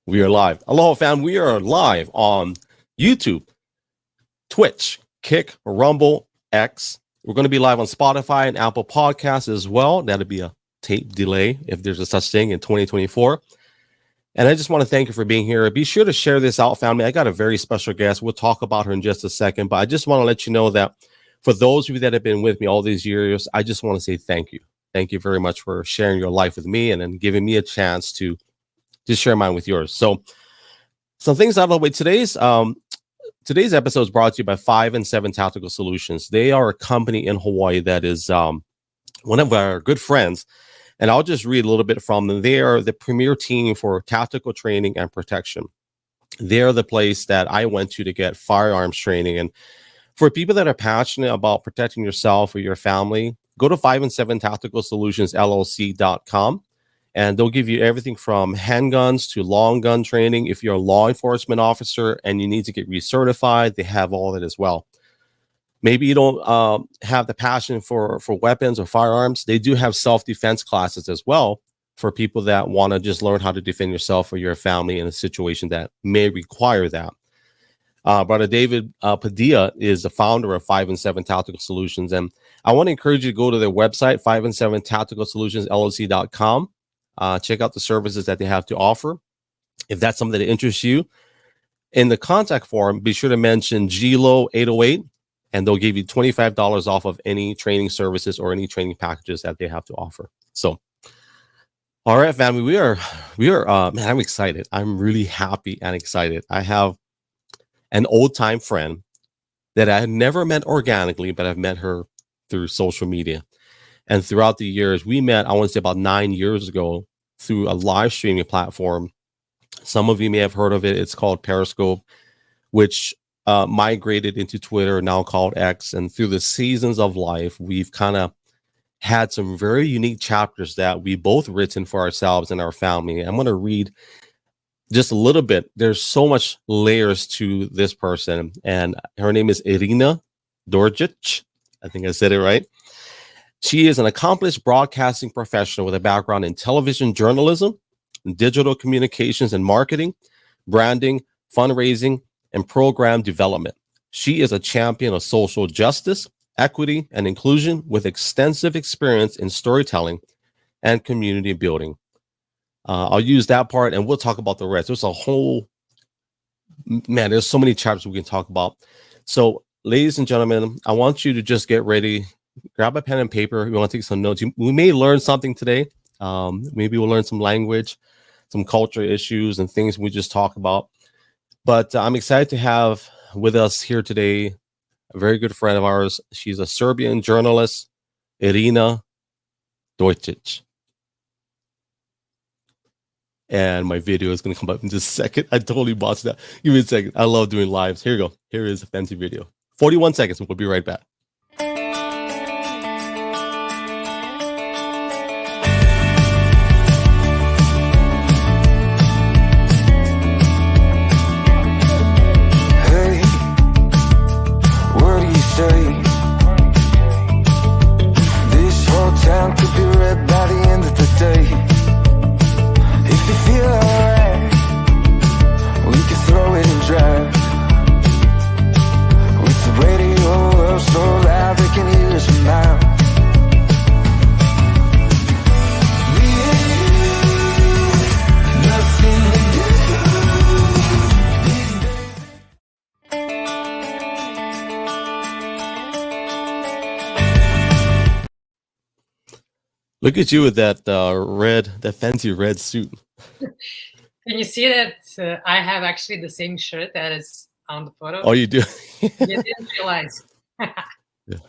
We are live. Aloha, fam. We are live on YouTube, Twitch, Kick, Rumble, X. We're going to be live on Spotify and Apple Podcasts as well. That'll be a tape delay if there's a such thing in 2024. And I just want to thank you for being here. Be sure to share this out, family. I got a very special guest. We'll talk about her in just a second. But I just want to let you know that for those of you that have been with me all these years, I just want to say thank you. Thank you very much for sharing your life with me and then giving me a chance to just share mine with yours. So some things out of the way. Today's episode is brought to you by 5 and 7 Tactical Solutions. They are a company in Hawaii that is one of our good friends. And I'll just read a little bit from them. They are the premier team for tactical training and protection. They're the place that I went to get firearms training. And for people that are passionate about protecting yourself or your family, go to 5 and 7 Tactical Solutions LLC.com. And they'll give you everything from handguns to long gun training. If you're a law enforcement officer and you need to get recertified, they have all that as well. Maybe you don't have the passion for weapons or firearms. They do have self-defense classes as well for people that want to just learn how to defend yourself or your family in a situation that may require that. Brother David Padilla is the founder of 5 and 7 Tactical Solutions. And I want to encourage you to go to their website, 5 and 7 Tactical Solutions LLC.com. Check out the services that they have to offer. If that's something that interests you, in the contact form, be sure to mention GLO 808, and they'll give you $25 off of any training services or any training packages that they have to offer. So, all right, family, we are, man, I'm excited. I'm really happy and excited. I have an old time friend that I had never met organically, but I've met her through social media. And throughout the years, we met, I want to say about 9 years ago, through a live streaming platform. Some of you may have heard of it. It's called Periscope, which migrated into Twitter, now called X. And through the seasons of life, we've kind of had some very unique chapters that we both written for ourselves and our family. I'm going to read just a little bit. There's so much layers to this person. And her name is Irina Djordjic. I think I said it right. She is an accomplished broadcasting professional with a background in television journalism, digital communications and marketing, branding, fundraising, and program development. She is a champion of social justice, equity, and inclusion with extensive experience in storytelling and community building. I'll use that part and we'll talk about the rest. There's a whole, man, there's so many chapters we can talk about. So, ladies and gentlemen, I want you to just get ready. Grab a pen and paper. We want to take some notes. We may learn something today. Maybe we'll learn some language, some culture issues, and things we just talk about. But I'm excited to have with us here today a very good friend of ours. She's a Serbian journalist, Irina Djordjic. And my video is going to come up in just a second. I totally botched that. Give me a second. I love doing lives. Here you go. Here is a fancy video. 41 seconds. We'll be right back. Look at you with that that fancy red suit. Can you see that I have actually the same shirt that is on the photo? Oh, you do? You didn't realize. Yeah.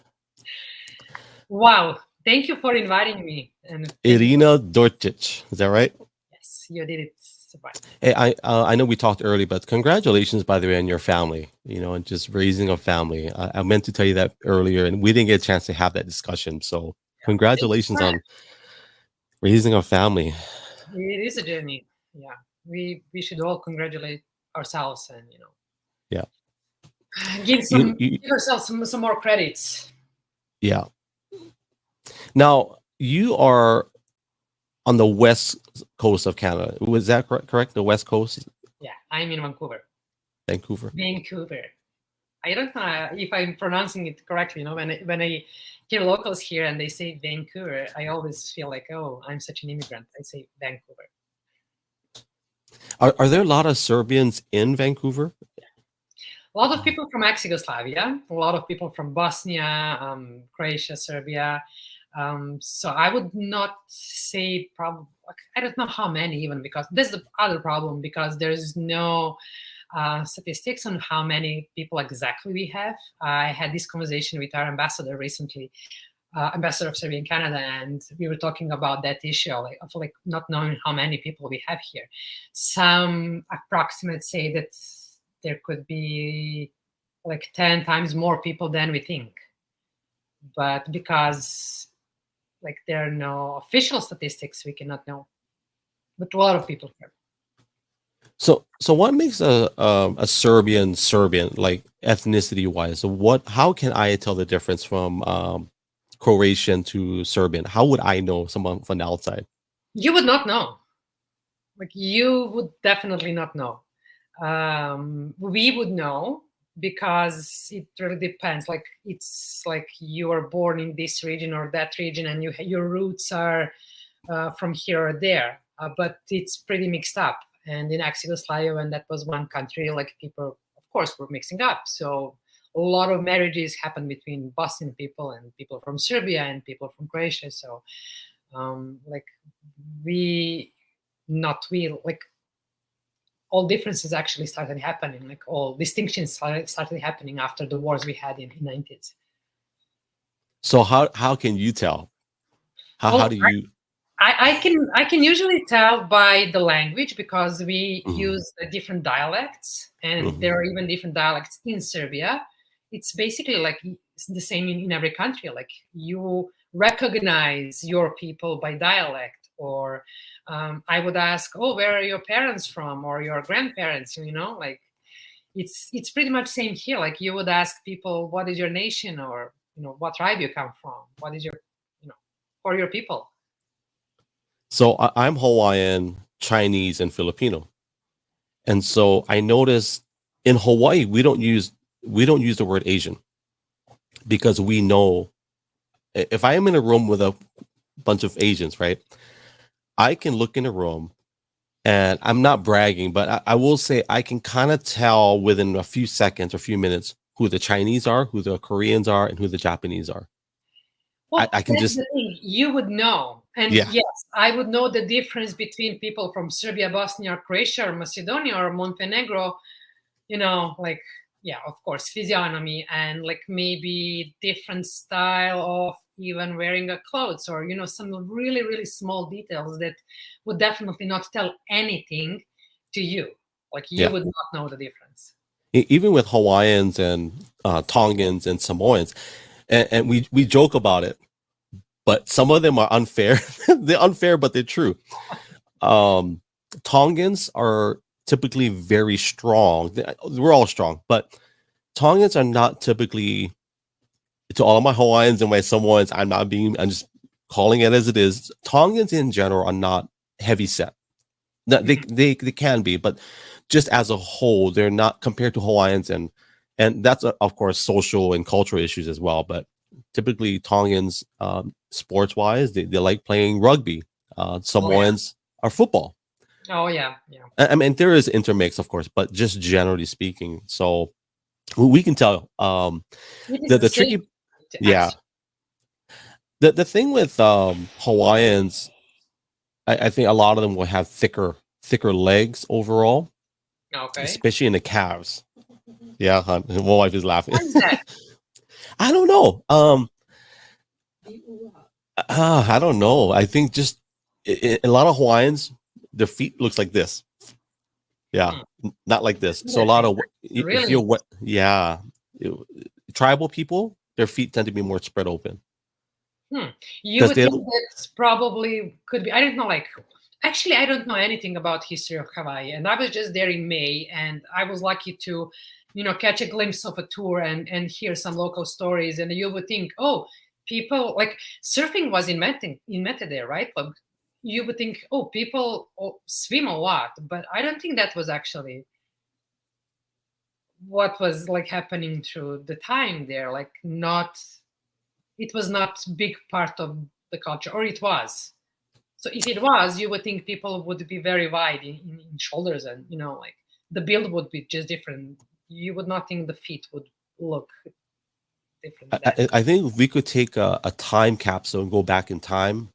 Wow. Thank you for inviting me. And Irina Djordjic. Is that right? Yes, you did it. Right. Hey, I know we talked early, but congratulations, by the way, on your family, and just raising a family. I meant to tell you that earlier, and we didn't get a chance to have that discussion. So congratulations on raising a family. It is a journey. Yeah. We should all congratulate ourselves and, yeah, give ourselves some more credits. Yeah. Now, you are on the west coast of Canada. Was that correct? The west coast, Yeah, I'm in Vancouver. Vancouver. Vancouver. I don't know if I'm pronouncing it correctly. When I hear locals here and they say Vancouver, I always feel like, oh, I'm such an immigrant. I say Vancouver. Are there a lot of Serbians in Vancouver? A lot of people from ex-Yugoslavia, a lot of people from Bosnia, Croatia, Serbia. So I would not say probably, I don't know how many even, because this is the other problem, because there's no statistics on how many people exactly we have. I had this conversation with our ambassador recently, ambassador of Serbia in Canada, and we were talking about that issue of not knowing how many people we have here. Some approximates say that there could be like 10 times more people than we think, but because like there are no official statistics, we cannot know. But a lot of people here. So what makes a Serbian like ethnicity wise? So how can I tell the difference from Croatian to Serbian? How would I know someone from the outside? You would not know. Like you would definitely not know. We would know because it really depends. Like it's like you are born in this region or that region, and your roots are from here or there. But it's pretty mixed up. And in ex-Yugoslavia, when that was one country, like people, of course, were mixing up. So a lot of marriages happened between Bosnian people and people from Serbia and people from Croatia. So like all differences actually started happening, like all distinctions started happening after the wars we had in the 90s. So how can you tell? How do you? I can usually tell by the language, because we use different dialects, and there are even different dialects in Serbia. It's basically like it's the same in every country. Like you recognize your people by dialect, or I would ask, oh, where are your parents from, or your grandparents? Like it's pretty much same here. Like you would ask people, what is your nation, or what tribe you come from, what is your or your people. So I'm Hawaiian, Chinese, and Filipino, and so I noticed in Hawaii we don't use the word Asian, because we know if I am in a room with a bunch of Asians, right, I can look in a room, and I'm not bragging, but I will say I can kind of tell within a few seconds or few minutes who the Chinese are, who the Koreans are, and who the Japanese are. Well, I can just the thing. You would know. And yeah. Yes, I would know the difference between people from Serbia, Bosnia, Croatia, or Macedonia, or Montenegro, like, yeah, of course, physiognomy, and like maybe different style of even wearing a clothes, or, some really, really small details that would definitely not tell anything to you. Like you would not know the difference. Even with Hawaiians and Tongans and Samoans, and we joke about it, but some of them are unfair. They're unfair, but they're true. Tongans are typically very strong. We're all strong, but Tongans are not typically. To all of my Hawaiians and my Samoans, I'm just calling it as it is. Tongans in general are not heavy set. They can be, but just as a whole, they're not, compared to Hawaiians, and that's of course social and cultural issues as well. But typically Tongans, sports wise, they like playing rugby. Samoans are football. Oh yeah. I mean, there is intermix, of course, but just generally speaking, so we can tell. The tricky, yeah. The thing with Hawaiians, I think a lot of them will have thicker legs overall. Okay. Especially in the calves. Yeah, my wife is laughing. What is that? I don't know. I don't know. I think just a lot of Hawaiians, their feet looks like this. Yeah, not like this. So a lot of really? if you're tribal people, their feet tend to be more spread open. You would think that probably could be. I don't know. Like, actually, I don't know anything about history of Hawaii, and I was just there in May, and I was lucky to, catch a glimpse of a tour and hear some local stories. And you would think, oh, people like surfing was invented there, right? Like, you would think, oh, people swim a lot, but I don't think that was actually what was like happening through the time there. Like, not, it was not big part of the culture, or it was. So if it was, you would think people would be very wide in shoulders, and like the build would be just different. You would not think the feet would look different then. I think we could take a time capsule and go back in time.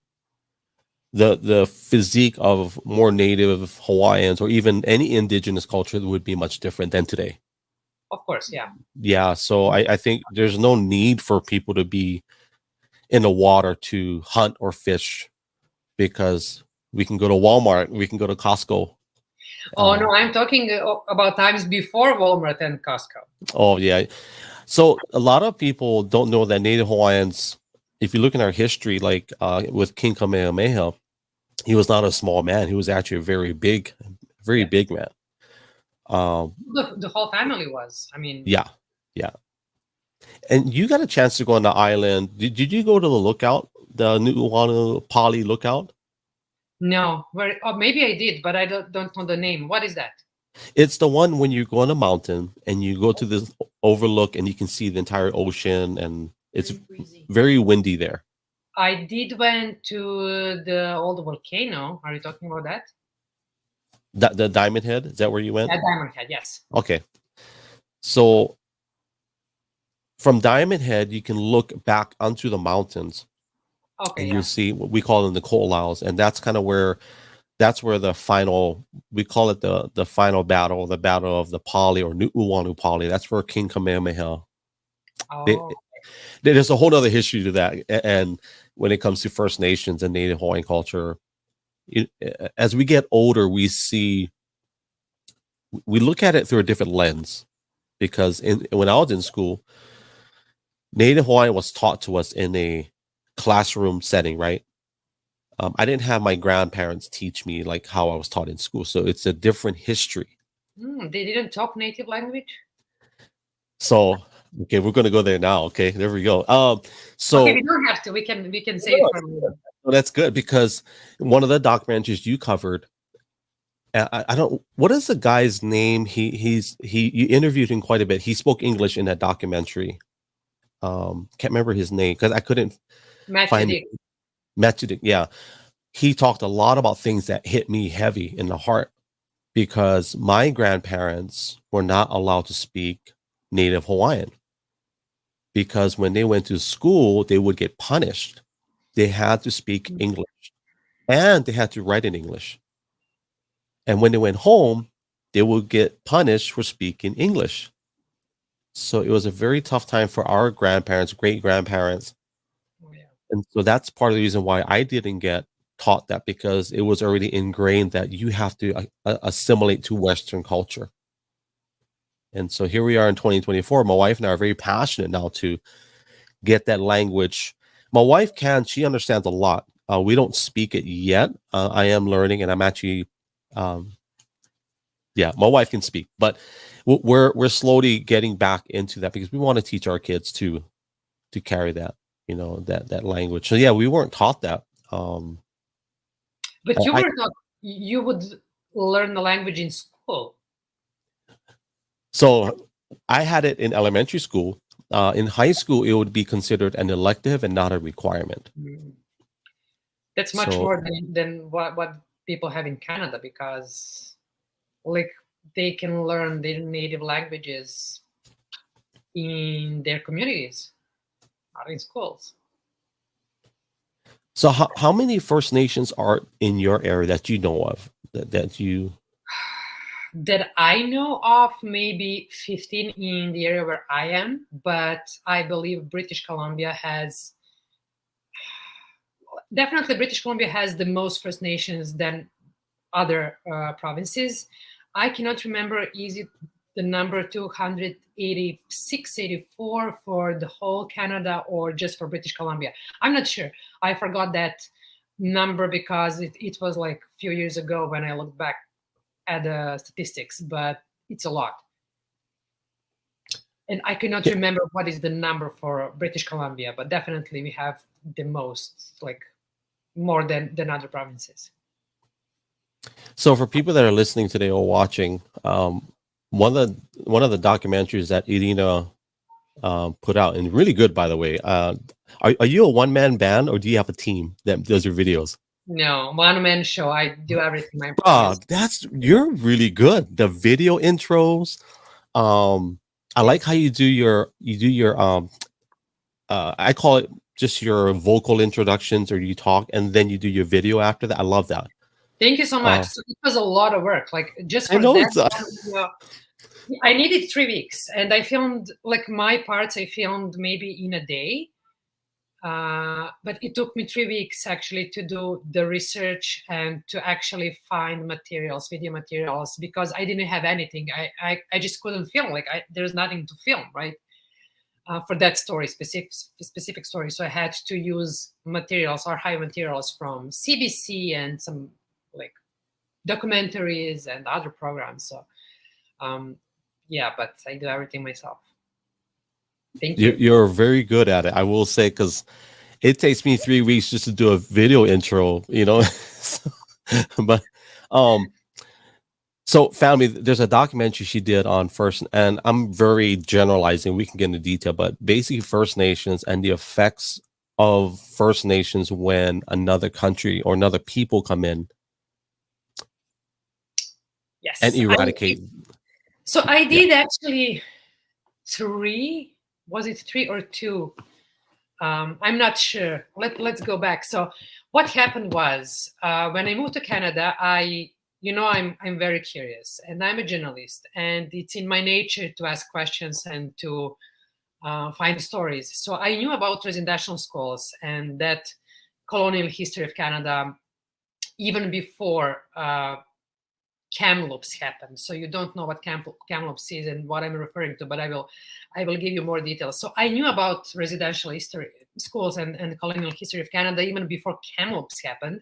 The physique of more native Hawaiians or even any indigenous culture would be much different than today. Of course, yeah. Yeah, so I think there's no need for people to be in the water to hunt or fish, because we can go to Walmart, we can go to Costco. Oh no, I'm talking about times before Walmart and Costco. Oh yeah. So a lot of people don't know that Native Hawaiians, if you look in our history, like with King Kamehameha, he was not a small man. He was actually a very big man. The whole family was. I mean, yeah. And you got a chance to go on the island. Did you go to the lookout, the Nu'uanu Pali lookout? No, maybe I did, but I don't know the name. What is that? It's the one when you go on a mountain and you go to this overlook and you can see the entire ocean, and it's very windy there. I did went to the old volcano. Are you talking about that? The Diamond Head? Is that where you went? Yeah, Diamond Head, yes. Okay. So from Diamond Head, you can look back onto the mountains. Okay. And you'll see what we call them the ko'olaus. And that's kind of where the final, we call it the final battle, the battle of the Pali or Nu'uanu Pali. That's where King Kamehameha. There's a whole other history to that. And when it comes to First Nations and Native Hawaiian culture, as we get older, we look at it through a different lens, because when I was in school, Native Hawaiian was taught to us in a classroom setting, right? I didn't have my grandparents teach me like how I was taught in school, so it's a different history. They didn't talk native language. So okay, we're going to go there now. Okay, there we go. So okay, we don't have to. We can say it from. Well, that's good, because one of the documentaries you covered, I don't. What is the guy's name? You interviewed him quite a bit. He spoke English in that documentary. Can't remember his name because I couldn't find it. Matsudik, yeah. He talked a lot about things that hit me heavy in the heart, because my grandparents were not allowed to speak Native Hawaiian, because when they went to school, they would get punished. They had to speak English, and they had to write in English. And when they went home, they would get punished for speaking English. So it was a very tough time for our grandparents, great-grandparents. And so that's part of the reason why I didn't get taught that, because it was already ingrained that you have to assimilate to Western culture. And so here we are in 2024. My wife and I are very passionate now to get that language. My wife she understands a lot. We don't speak it yet. I am learning, and I'm actually, my wife can speak, but we're slowly getting back into that, because we want to teach our kids to carry that. That language. So yeah, we weren't taught that. But you were not. You would learn the language in school. So I had it in elementary school. In high school, it would be considered an elective and not a requirement. That's much more than what people have in Canada, because like they can learn their native languages in their communities, not in schools. So how many First Nations are in your area that you know of, that I know of? Maybe 15 in the area where I am, but I believe British Columbia has the most First Nations than other provinces. I cannot remember, is it the number 286, 84 for the whole Canada, or just for British Columbia? I'm not sure. I forgot that number because it was like a few years ago when I looked back at the statistics, but it's a lot. And I cannot remember what is the number for British Columbia, but definitely we have the most, like more than other provinces. So for people that are listening today or watching, one of the documentaries that Irina put out, and really good, by the way. Are you a one-man band, or do you have a team that does your videos? No, one-man show. I do everything You're really good. The video intros. I like how you do your I call it just your vocal introductions, or you talk and then you do your video after that. I love that. Thank you so much. So it was a lot of work. Like just for I know that, I needed 3 weeks, and I filmed like my parts. I filmed maybe in a day, but it took me 3 weeks actually to do the research and to actually find materials, video materials, because I didn't have anything. I just couldn't film. Like there's nothing to film, right? For that story, specific story. So I had to use materials, archive materials from CBC and some like documentaries and other programs. So yeah, but I do everything myself. Thank you. You're very good at it, I will say, because it takes me 3 weeks just to do a video intro, but so family, there's a documentary she did on First, and I'm very generalizing, we can get into detail, but basically First Nations and the effects of First Nations when another country or another people come in. Yes. And eradicate. I did actually 3. Was it 3 or 2? I'm not sure. Let's go back. So what happened was when I moved to Canada, I'm very curious, and I'm a journalist, and it's in my nature to ask questions and to find stories. So I knew about residential schools and that colonial history of Canada even before Kamloops happened. So you don't know what Kamloops is and what I'm referring to, but I will give you more details. So I knew about residential history schools and colonial history of Canada even before Kamloops happened,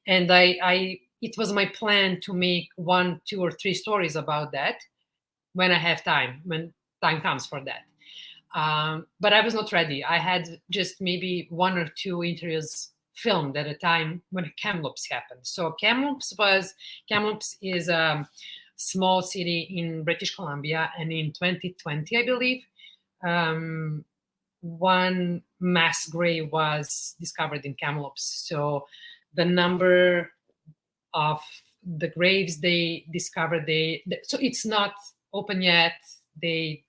and it was my plan to make 1, 2, or 3 stories about that when I have time, when time comes for that. But I was not ready. I had just maybe 1 or 2 interviews filmed at a time when Kamloops happened. So Kamloops is a small city in British Columbia, and in 2020, I believe, one mass grave was discovered in Kamloops. So the number of the graves they discovered, so it's not open yet. They've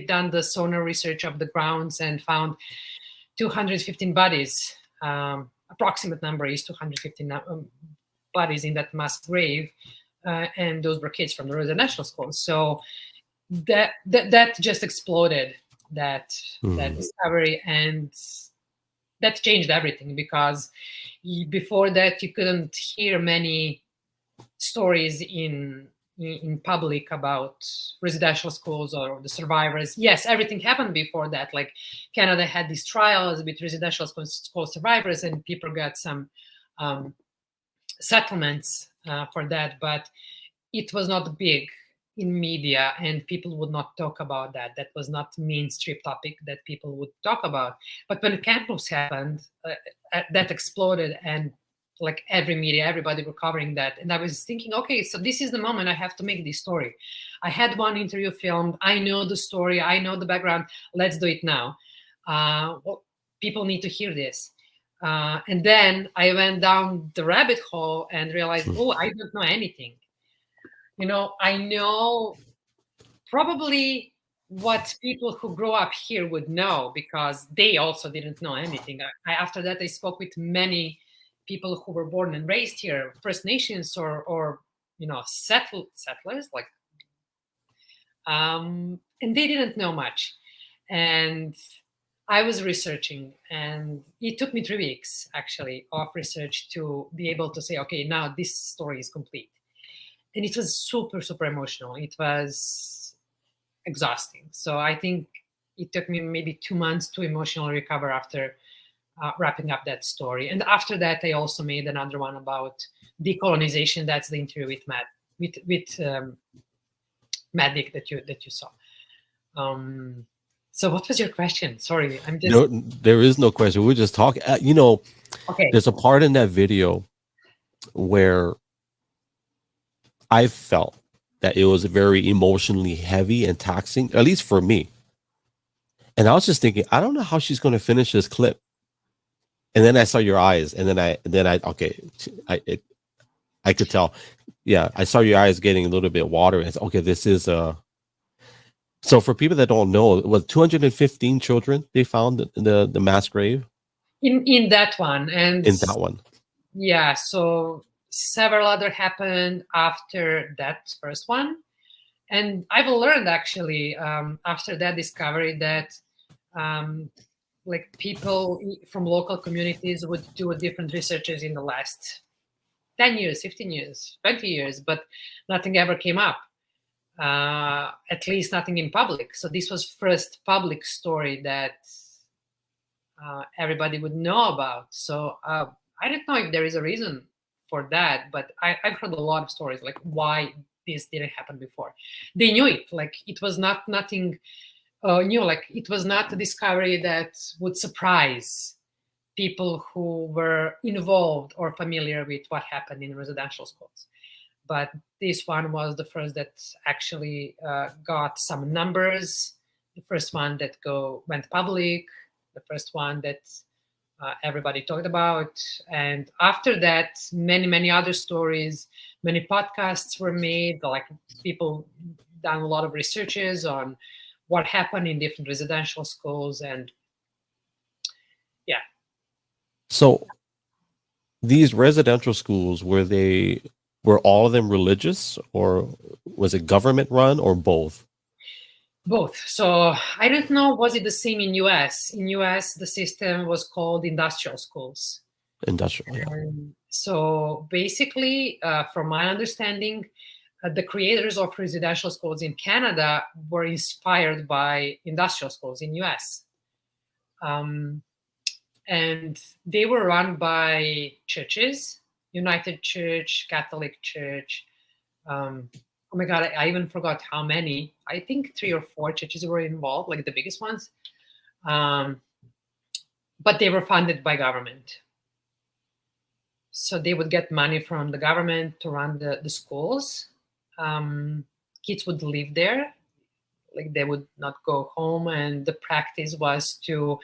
done the sonar research of the grounds and found 215 bodies. Approximate number is 215 bodies in that mass grave, and those were kids from the residential school. So that just exploded, that discovery, and that changed everything, because before that you couldn't hear many stories in public about residential schools or the survivors. Yes, everything happened before that. Like Canada had these trials with residential school survivors, and people got some settlements for that, but it was not big in media, and people would not talk about that. That was not mainstream topic that people would talk about. But when Kamloops happened, that exploded, and like every media, everybody were covering that. And I was thinking, okay, so this is the moment I have to make this story. I had 1 interview filmed. I know the story. I know the background. Let's do it now. People need to hear this. And then I went down the rabbit hole and realized, I don't know anything. I know probably what people who grow up here would know, because they also didn't know anything. After that, I spoke with many people who were born and raised here, First Nations or settlers, like, and they didn't know much. And I was researching, and it took me 3 weeks actually of research to be able to say, okay, now this story is complete. And it was super, super emotional. It was exhausting. So I think it took me maybe 2 months to emotionally recover after wrapping up that story. And after that, I also made another one about decolonization. That's the interview with Matt Dick that you saw. So what was your question? Sorry, I'm just No, there is no question. We're just talking. okay. There's a part in that video where I felt that it was very emotionally heavy and taxing, at least for me. And I was just thinking, I don't know how she's going to finish this clip. And then I saw your eyes, and then I could tell. Yeah, I saw your eyes getting a little bit watery. I said, okay, this is So for people that don't know, it was 215 children they found in the mass grave In that one, and in that one. yeah, so several other happened after that first one. And I've learned actually after that discovery that like people from local communities would do different researches in the last 10 years, 15 years, 20 years, but nothing ever came up. At least nothing in public. So this was first public story that everybody would know about. So I don't know if there is a reason for that, but I've heard a lot of stories like why this didn't happen before. They knew it, like it was nothing new, like it was not a discovery that would surprise people who were involved or familiar with what happened in residential schools. But this one was the first that actually got some numbers. The first one that went public. The first one that everybody talked about. And after that, many other stories, many podcasts were made. Like people done a lot of researches on what happened in different residential schools, and yeah. So these residential schools, were all of them religious, or was it government run, or both? Both. So I don't know, was it the same in US? In US, the system was called industrial schools. Industrial, yeah. So basically, from my understanding, the creators of residential schools in Canada were inspired by industrial schools in US. And they were run by churches, United Church, Catholic Church. Oh my God, I even forgot how many. I think 3 or 4 churches were involved, like the biggest ones. But they were funded by government. So they would get money from the government to run the schools. Kids would live there, like they would not go home. And the practice was to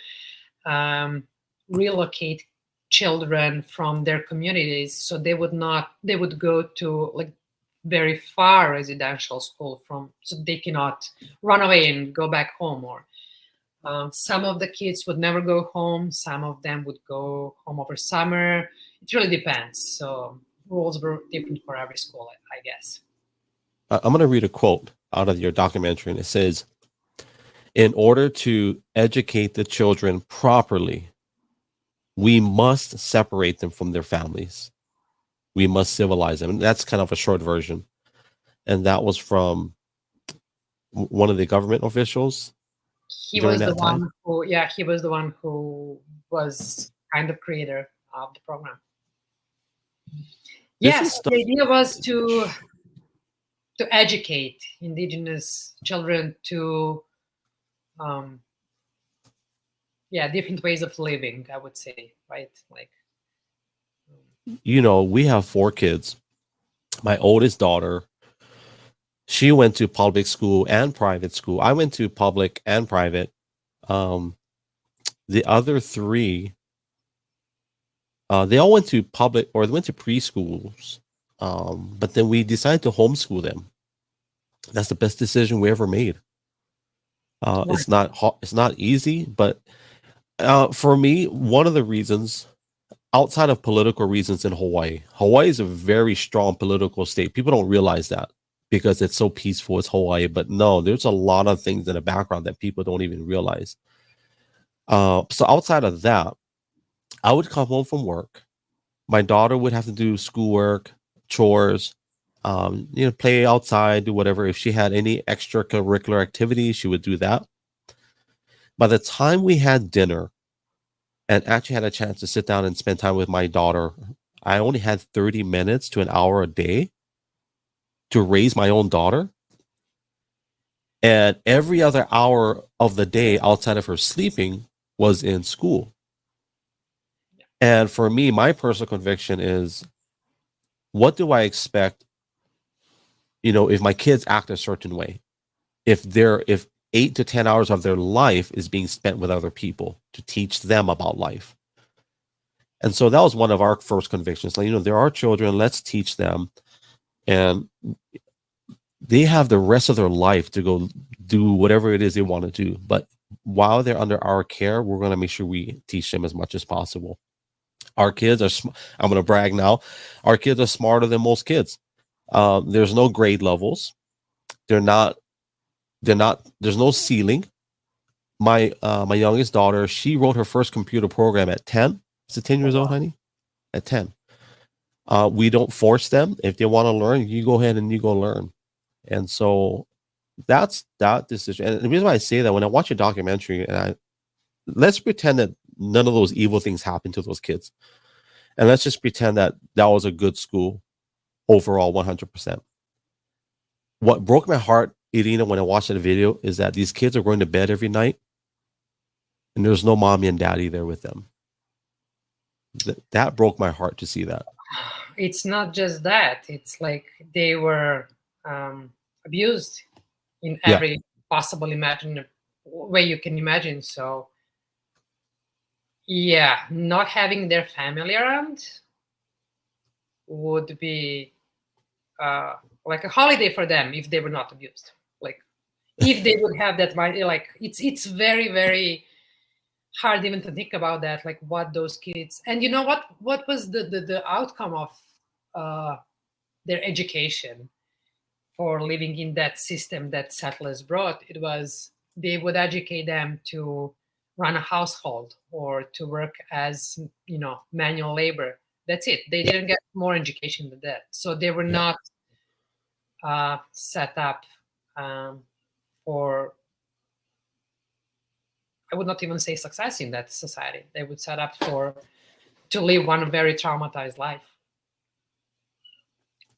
relocate children from their communities. So they would go to like very far residential school so they cannot run away and go back home. Or some of the kids would never go home. Some of them would go home over summer. It really depends. So rules were different for every school, I guess. I'm going to read a quote out of your documentary, and it says, "In order to educate the children properly, we must separate them from their families. We must civilize them." And that's kind of a short version. And that was from one of the government officials. He was the one who was kind of creator of the program. Yes, the idea was to educate indigenous children to different ways of living, I would say, right? Like, we have 4 kids. My oldest daughter, she went to public school and private school. I went to public and private. The other 3, they all went to public, or they went to preschools. But then we decided to homeschool them. That's the best decision we ever made. It's not easy, but for me, one of the reasons, outside of political reasons in Hawaii is a very strong political state. People don't realize that because it's so peaceful. It's Hawaii, but no, there's a lot of things in the background that people don't even realize. So outside of that, I would come home from work. My daughter would have to do schoolwork, chores, play outside, do whatever. If she had any extracurricular activities, she would do that. By the time we had dinner and actually had a chance to sit down and spend time with my daughter, I only had 30 minutes to an hour a day to raise my own daughter. And every other hour of the day outside of her sleeping was in school. And for me, my personal conviction is, what do I expect, if my kids act a certain way? If 8 to 10 hours of their life is being spent with other people to teach them about life. And so that was one of our first convictions. Like, there are children, let's teach them. And they have the rest of their life to go do whatever it is they want to do. But while they're under our care, we're going to make sure we teach them as much as possible. Our kids are, I'm going to brag now, our kids are smarter than most kids. There's no grade levels. There's no ceiling. My youngest daughter, she wrote her first computer program at 10. Is it 10 years old, honey? At 10. We don't force them. If they want to learn, you go ahead and you go learn. And so that's that decision. And the reason why I say that, when I watch a documentary, and let's pretend that none of those evil things happened to those kids. And let's just pretend that that was a good school overall, 100%. What broke my heart, Irina, when I watched that video, is that these kids are going to bed every night and there's no mommy and daddy there with them. That broke my heart to see that. It's not just that. It's like they were abused in every possible imaginable way you can imagine. So, yeah, not having their family around would be like a holiday for them if they were not abused. Like, if they would have that right, like it's very, very hard even to think about that. Like, what those kids, and you know what was the outcome of their education for living in that system that settlers brought? It was, they would educate them to run a household or to work as manual labor. That's it. They didn't get more education than that. So they were not set up for, I would not even say success in that society. They would set up to live one very traumatized life.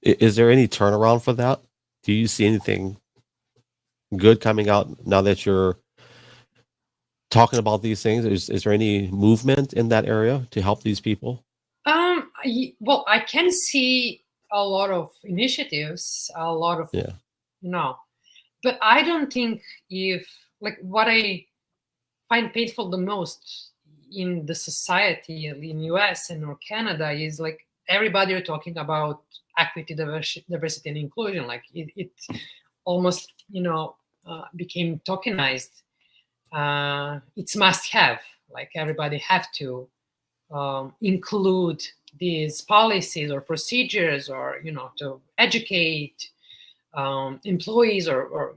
Is there any turnaround for that? Do you see anything good coming out now that you're talking about these things? Is there any movement in that area to help these people? Well, I can see a lot of initiatives, a lot of, but I don't think like what I find painful the most in the society in US and or Canada is like everybody are talking about equity, diversity and inclusion. Like it almost, became tokenized. It's must have, like everybody have to include these policies or procedures, or to educate employees or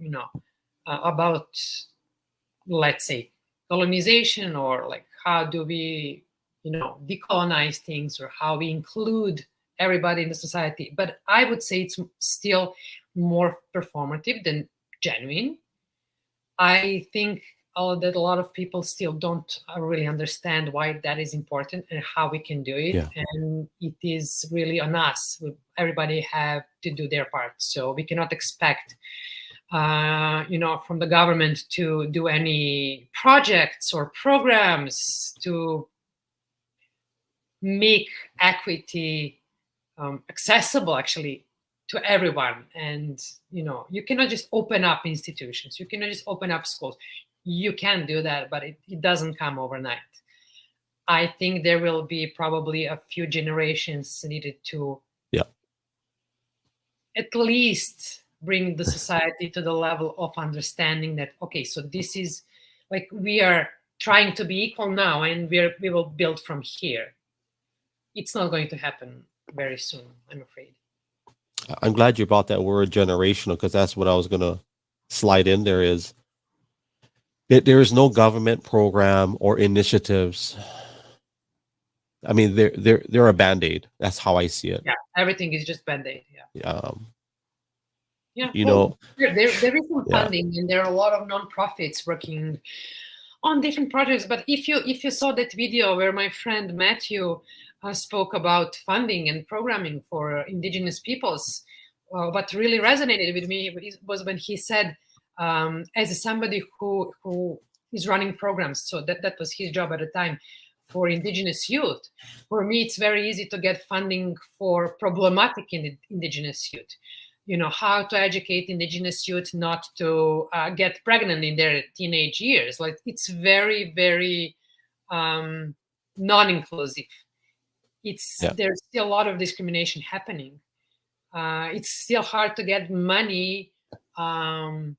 about, let's say, colonization, or like how do we decolonize things, or how we include everybody in the society. But I would say it's still more performative than genuine. I think that a lot of people still don't really understand why that is important and how we can do it. Yeah. And it is really on us. Everybody have to do their part. So we cannot expect, from the government to do any projects or programs to make equity accessible, actually, to everyone. And you cannot just open up institutions, you cannot just open up schools. You can do that, but it doesn't come overnight. I think there will be probably a few generations needed to at least bring the society to the level of understanding that, okay, so this is like, we are trying to be equal now, and we will build from here. It's not going to happen very soon, I'm afraid. I'm glad you brought that word generational, because that's what I was going to slide in. There is no government program or initiatives. I mean, they're a Band-Aid. That's how I see it. Yeah, everything is just Band-Aid. Yeah. There is some funding, and there are a lot of nonprofits working on different projects. But if you saw that video where my friend Matthew spoke about funding and programming for indigenous peoples, what really resonated with me was when he said, as somebody who is running programs, so that was his job at the time for indigenous youth. For me, it's very easy to get funding for problematic indigenous youth. How to educate indigenous youth not to get pregnant in their teenage years. Like, it's very, very non-inclusive. There's still a lot of discrimination happening. It's still hard to get money for,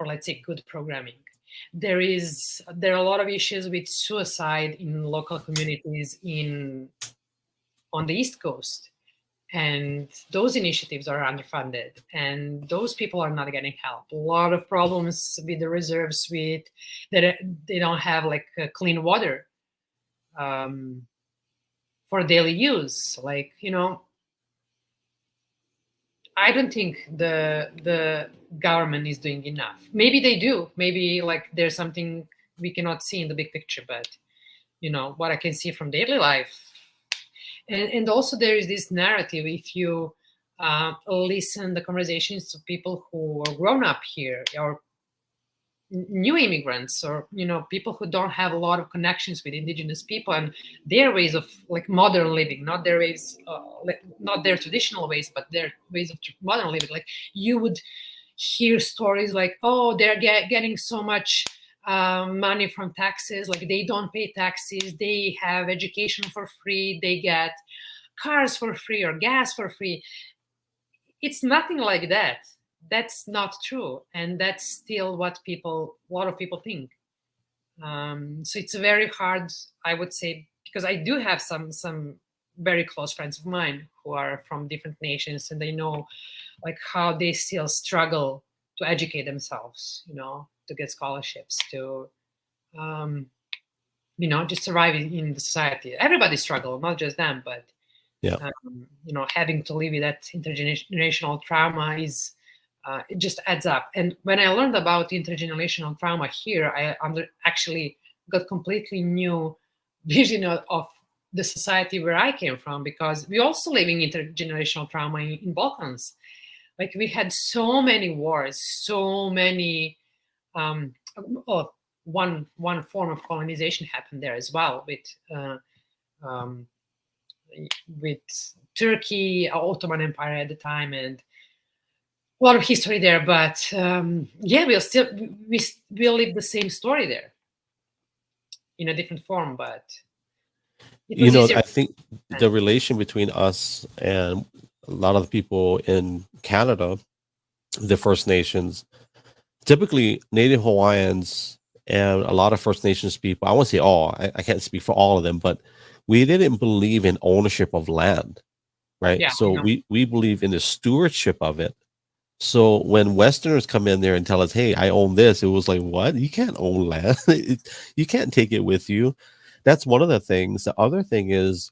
let's say, good programming. There are a lot of issues with suicide in local communities on the East Coast, and those initiatives are underfunded, and those people are not getting help. A lot of problems with the reserves, with that they don't have like clean water for daily use. Like, I don't think the government is doing enough. Maybe they do. Maybe like there's something we cannot see in the big picture, but what I can see from daily life. And also there is this narrative, if you listen the conversations to people who are grown up here, or new immigrants, or people who don't have a lot of connections with indigenous people and their ways of like modern living, not their ways, not their traditional ways, but their ways of modern living. Like, you would hear stories like, oh, they're getting so much money from taxes, like they don't pay taxes, they have education for free, they get cars for free or gas for free. It's nothing like that. That's not true, and that's still what a lot of people think. So it's very hard, I would say, because I do have some very close friends of mine who are from different nations, and they know like how they still struggle to educate themselves, to get scholarships, to just survive in the society. Everybody struggles, not just them, but having to live with that intergenerational trauma is it just adds up. And when I learned about intergenerational trauma here, I actually got completely new vision of the society where I came from, because we also living intergenerational trauma in Balkans. Like, we had so many wars, so many one form of colonization happened there as well, with Turkey, Ottoman Empire at the time, and a lot of history there. But we live the same story there in a different form. But I think the relation between us and a lot of the people in Canada, the First Nations, typically Native Hawaiians and a lot of First Nations people, I won't say all, I can't speak for all of them, but we didn't believe in ownership of land, right? Yeah, so we believe in the stewardship of it. So when Westerners come in there and tell us, hey, I own this, it was like, what? You can't own land. You can't take it with you. That's one of the things. The other thing is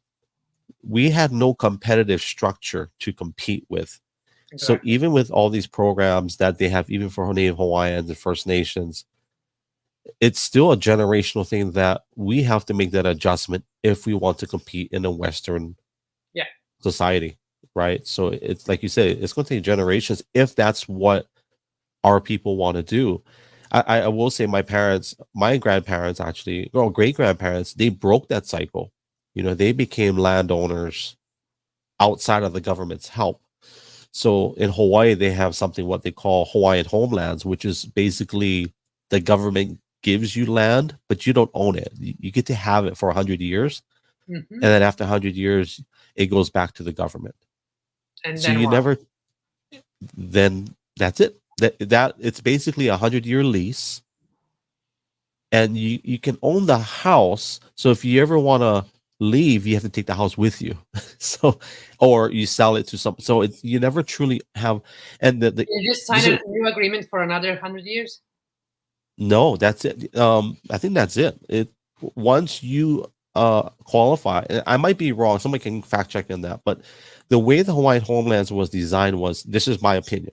we had no competitive structure to compete with. Exactly. So even with all these programs that they have, even for Native Hawaiians and First Nations, it's still a generational thing that we have to make that adjustment if we want to compete in a Western society. Right. So it's like you said, it's going to take generations if that's what our people want to do. I will say my grandparents, actually, or great grandparents, they broke that cycle. They became landowners outside of the government's help. So in Hawaii, they have something what they call Hawaiian homelands, which is basically the government gives you land, but you don't own it. You get to have it for 100 years. Mm-hmm. And then after 100 years, it goes back to the government. And so then that's it. That it's basically 100-year lease, and you can own the house. So if you ever want to leave, you have to take the house with you. So, or you sell it to some. So you never truly have. And you just sign a new agreement for another 100 years. No, that's it. I think that's it. Once you qualify, I might be wrong. Somebody can fact check on that, but the way the Hawaiian homelands was designed was, this is my opinion,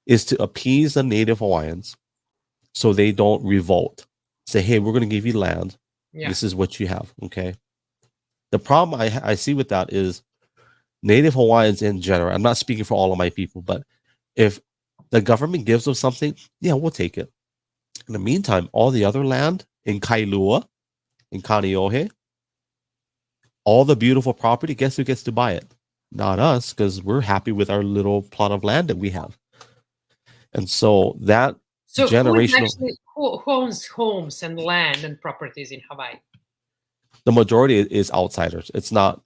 is to appease the Native Hawaiians so they don't revolt. Say, hey, we're going to give you land. Yeah. This is what you have. Okay. The problem I see with that is Native Hawaiians in general, I'm not speaking for all of my people, but if the government gives us something, yeah, we'll take it. In the meantime, all the other land in Kailua, in Kaneohe, all the beautiful property, guess who gets to buy it? Not us, because we're happy with our little plot of land that we have. And so that So generational, who owns homes and land and properties in Hawaii? the majority is outsiders. It's not.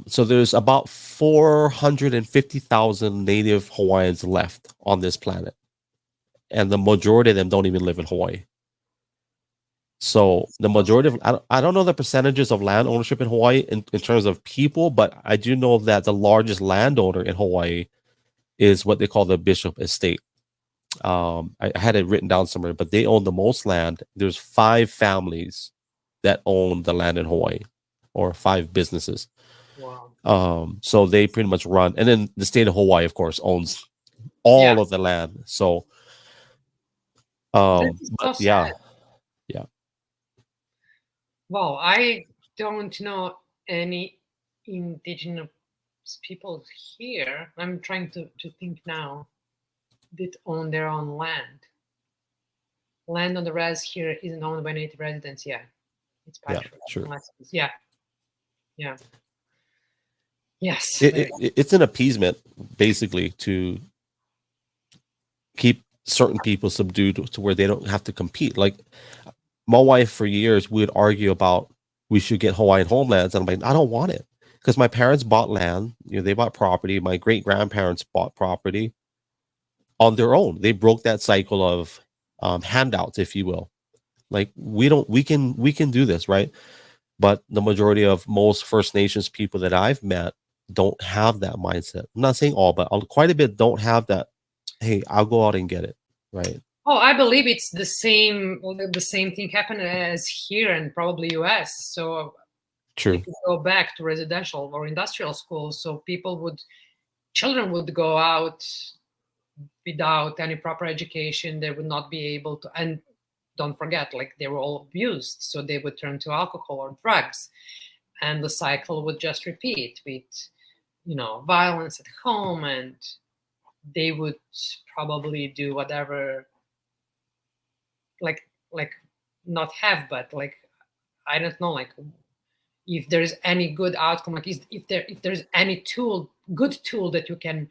So there's about 450,000 native Hawaiians left on this planet, and the majority of them don't even live in Hawaii. So the majority of, I don't know the percentages of land ownership in Hawaii in terms of people, but I do know that the largest landowner in Hawaii is what they call the Bishop Estate. I had it written down somewhere, but they own the most land. There's 5 families that own the land in Hawaii, or 5 businesses. Wow. So they pretty much run, and then the state of Hawaii, of course, owns all of the land. So, That is but so yeah, sad. yeah. Well, I don't know any indigenous people here. I'm trying to think now that own their own land. Land on the res here isn't owned by native residents. Yeah, it's pasture. Sure. Yeah, yeah, yes. It's an appeasement, basically, to keep certain people subdued to where they don't have to compete. Like my wife, for years, we would argue about we should get Hawaiian homelands, and I'm like, I don't want it, because my parents bought land. They bought property. My great grandparents bought property on their own. They broke that cycle of handouts, if you will. Like we can do this, right? But the majority of most First Nations people that I've met don't have that mindset. I'm not saying all, but quite a bit don't have that. Hey, I'll go out and get it, right? Oh, I believe it's the same. The same thing happened as here and probably US. So True. if you go back to residential or industrial schools, so children would go out without any proper education. They would not be able to, and don't forget, like they were all abused, so they would turn to alcohol or drugs, and the cycle would just repeat with, violence at home, and they would probably do whatever, like not have, but like, I don't know, like if there's any good outcome, like if there's any good tool that you can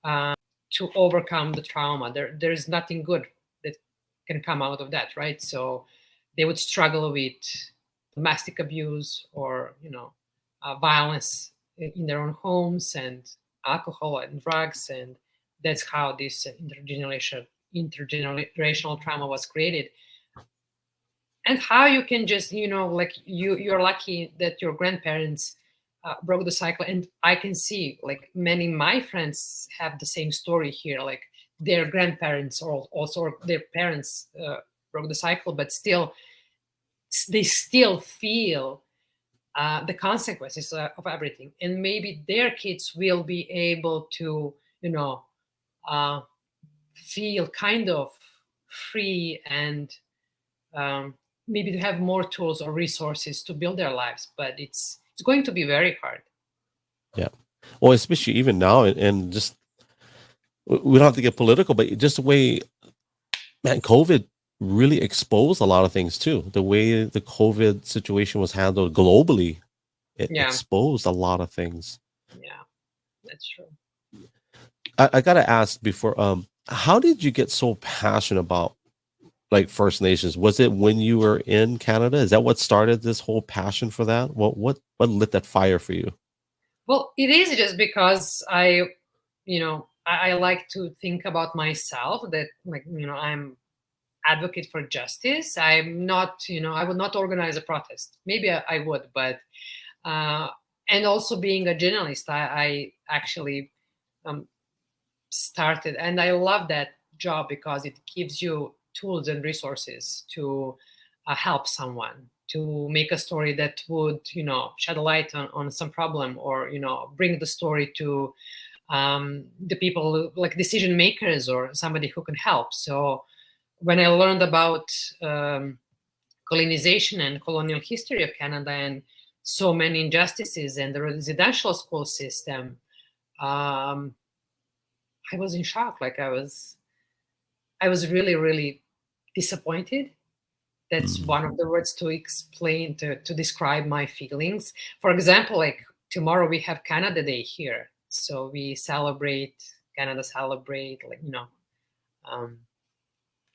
to overcome the trauma, there's nothing good that can come out of that, right? So they would struggle with domestic abuse or violence in their own homes, and alcohol and drugs, and that's how this intergenerational trauma was created. And how you can just, like you're lucky that your grandparents broke the cycle. And I can see, like, many my friends have the same story here, like their grandparents or also their parents broke the cycle, but still they still feel the consequences of everything, and maybe their kids will be able to uh, feel kind of free, and maybe to have more tools or resources to build their lives. But it's going to be very hard. Yeah. Well, especially even now, and just, we don't have to get political, but just the way, man, COVID really exposed a lot of things too. The way the COVID situation was handled globally, it exposed a lot of things. Yeah, that's true. I gotta ask before, how did you get so passionate about like First Nations? Was it when you were in Canada? Is that what started this whole passion for that? What lit that fire for you? Well, it is just because I like to think about myself, that like, I'm advocate for justice. I'm not, I would not organize a protest. Maybe I would, but and also being a journalist, I actually started, and I love that job because it gives you tools and resources to help someone, to make a story that would shed a light on some problem, or bring the story to the people, like decision makers or somebody who can help. So when I learned about colonization and colonial history of Canada, and so many injustices and the residential school system, I was in shock. Like I was I was really, really disappointed. That's Mm. one of the words to explain, to describe my feelings. For example, like tomorrow we have Canada Day here. So we celebrate, Canada celebrate, like, um,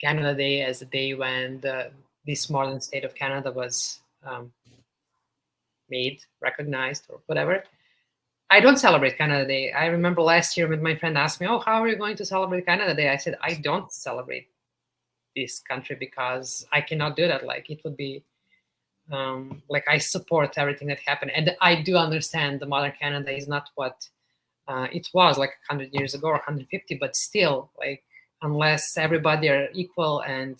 Canada Day as the day when this modern state of Canada was made, recognized, or whatever. I don't celebrate Canada Day. I remember last year when my friend asked me, "Oh, how are you going to celebrate Canada Day?" I said, "I don't celebrate this country because I cannot do that. Like, it would be like, I support everything that happened, and I do understand the modern Canada is not what it was like 100 years ago or 150, but still, like, unless everybody are equal and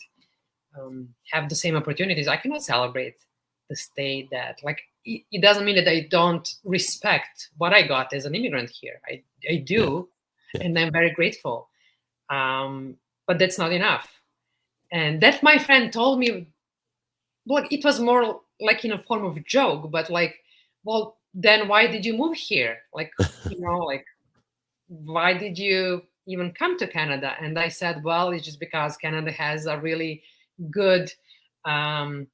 have the same opportunities, I cannot celebrate the state that, like, it doesn't mean that I don't respect what I got as an immigrant here. I Yeah. do, Yeah. and I'm very grateful. But that's not enough. And that my friend told me, well, it was more like in a form of joke, but like, well, then why did you move here? Like, like, why did you even come to Canada? And I said, well, it's just because Canada has a really good um,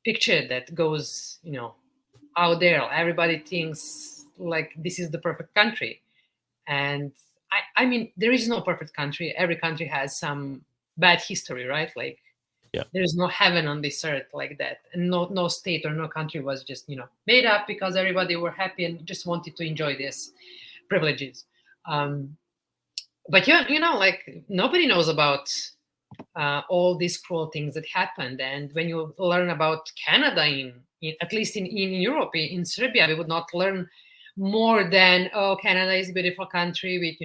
picture that goes, out there. Everybody thinks like this is the perfect country. And I mean, there is no perfect country. Every country has some bad history, right? Like, Yeah. there is no heaven on this earth like that. And no state or no country was just, made up because everybody were happy and just wanted to enjoy these privileges. But like, nobody knows about all these cruel things that happened. And when you learn about Canada, at least in Europe, in Serbia, we would not learn more than, oh, Canada is a beautiful country with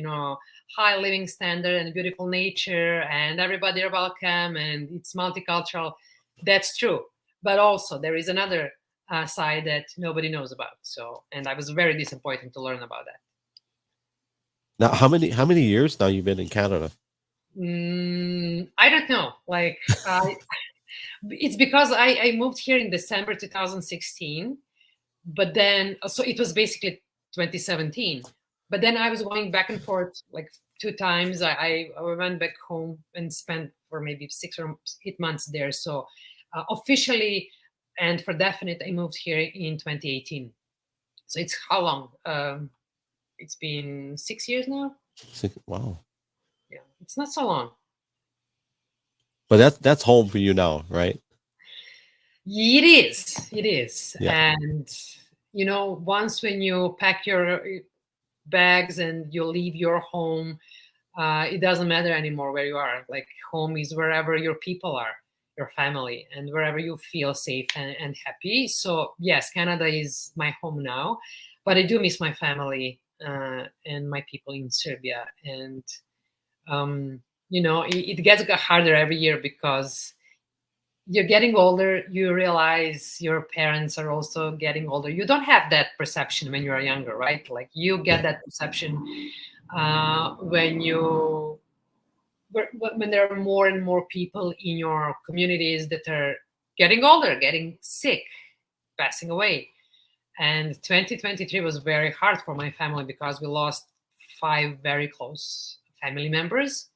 high living standard and beautiful nature, and everybody are welcome, and it's multicultural. That's true, but also there is another side that nobody knows about. So, and I was very disappointed to learn about that. Now, how many years now you've been in Canada? I don't know. Like, it's because I moved here in December 2016, but then so it was basically 2017. But then I was going back and forth like 2 times. I went back home and spent for maybe 6 or 8 months there. So officially and for definite, I moved here in 2018. So it's how long? It's been 6 years now. Wow. Yeah, it's not so long. But that's home for you now, right? It is. It is. Yeah. And once when you pack your bags and you leave your home, it doesn't matter anymore where you are. Like, home is wherever your people are, your family, and wherever you feel safe and happy. So yes, Canada is my home now, but I do miss my family and my people in Serbia. And it gets harder every year because you're getting older. You realize your parents are also getting older. You don't have that perception when you are younger, right? Like, you get Yeah. that perception when there are more and more people in your communities that are getting older, getting sick, passing away. And 2023 was very hard for my family because we lost 5 very close family members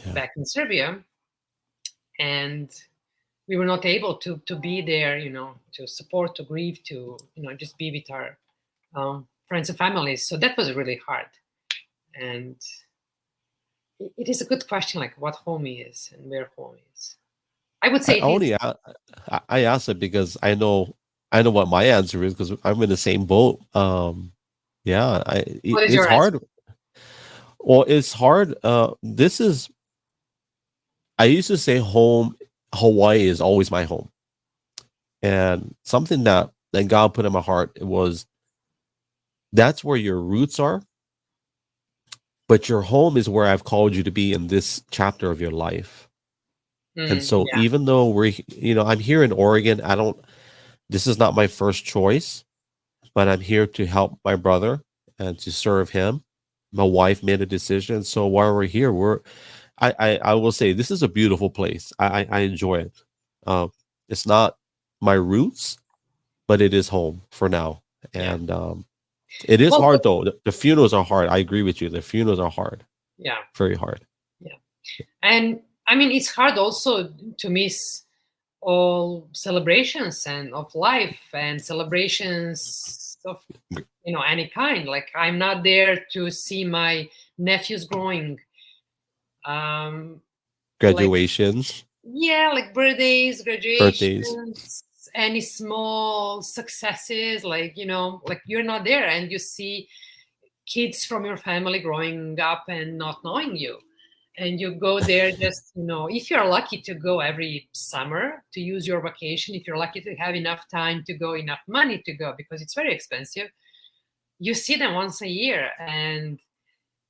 Yeah. back in Serbia, and we were not able to be there, to support, to grieve, to just be with our friends and families. So that was really hard. And it is a good question, like what home is and where home is. I would I say it is. only I asked it because I know what my answer is because I'm in the same boat. Yeah, What is it's your answer? hard. Well, it's hard. I used to say home. Hawaii is always my home, and something that God put in my heart was that's where your roots are, but your home is where I've called you to be in this chapter of your life. And so Yeah, even though I'm here in Oregon, this is not my first choice, but I'm here to help my brother and to serve him. My wife made a decision. So while we're here, I will say this is a beautiful place. I enjoy it. It's not my roots, but it is home for now. yeah. And it is Well, hard though. The funerals are hard. I agree with you. The funerals are hard, yeah, very hard. yeah. And I mean, it's hard also to miss all celebrations and of life and celebrations of any kind. Like, I'm not there to see my nephews growing. Like, Graduations, yeah, like birthdays, birthdays. graduations, any small successes, like, like you're not there and you see kids from your family growing up and not knowing you. And you go there just, if you're lucky to go every summer to use your vacation, if you're lucky to have enough time to go, enough money to go, because it's very expensive, you see them once a year and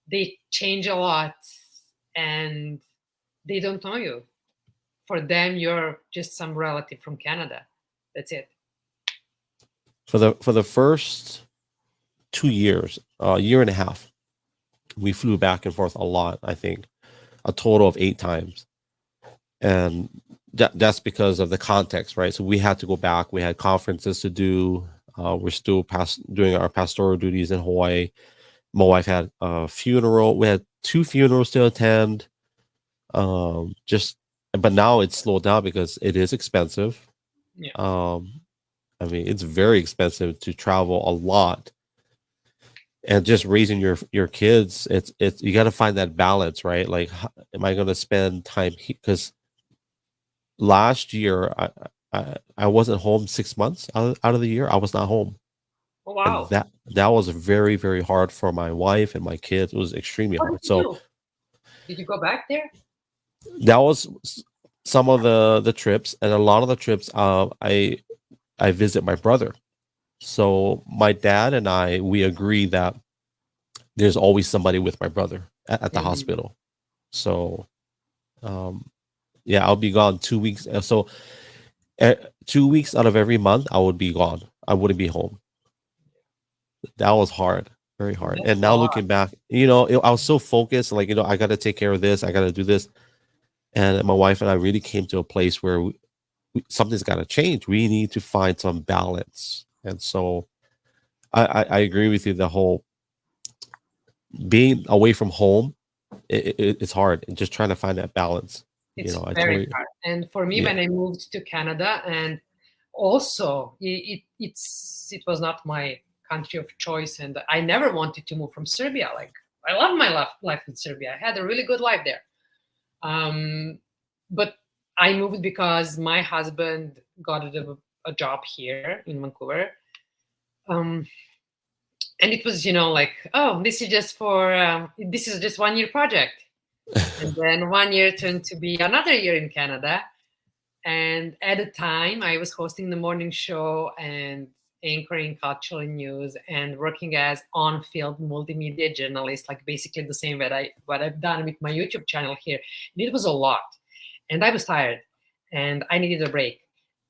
they change a lot and they don't know you. For them, you're just some relative from Canada. That's it. For the first 2 years, a year and a half, we flew back and forth a lot. I think a total of 8 times, and that's because of the context, right? So we had to go back. We had conferences to do. We're still doing our pastoral duties in Hawaii. My wife had a funeral. We had 2 funerals to attend. But now it's slowed down because it is expensive. Yeah. I mean, it's very expensive to travel a lot, and just raising your kids. It's you got to find that balance, right? Like, am I going to spend time? Because last year I wasn't home 6 months out of the year. I was not home, Oh, and wow. that was very, very hard for my wife and my kids. It was extremely What hard. did you So do? Did you go back there? that was some of the trips, and a lot of the trips. I visit my brother. So my dad and we agree that there's always somebody with my brother at the Mhm. hospital. So yeah, I'll be gone 2 weeks. So 2 weeks out of every month, I would be gone. I wouldn't be home. That was hard, very hard. That's And a now lot. looking back, I was so focused, like, I got to take care of this, I got to do this. And my wife and I really came to a place where something's got to change. We need to find some balance. And so I agree with you. The whole being away from home, it's hard, and just trying to find that balance. It's I very totally, hard. And for me, yeah. when I moved to Canada, and also it was not my country of choice, and I never wanted to move from Serbia. Like, I love my life in Serbia. I had a really good life there. But I moved because my husband got a job here in Vancouver. Um, and it was, like, oh, this is just 1 year project. And then 1 year turned to be another year in Canada. And at the time, I was hosting the morning show and anchoring cultural news and working as on-field multimedia journalist, like basically the same what I've done with my YouTube channel here. And it was a lot, and I was tired, and I needed a break.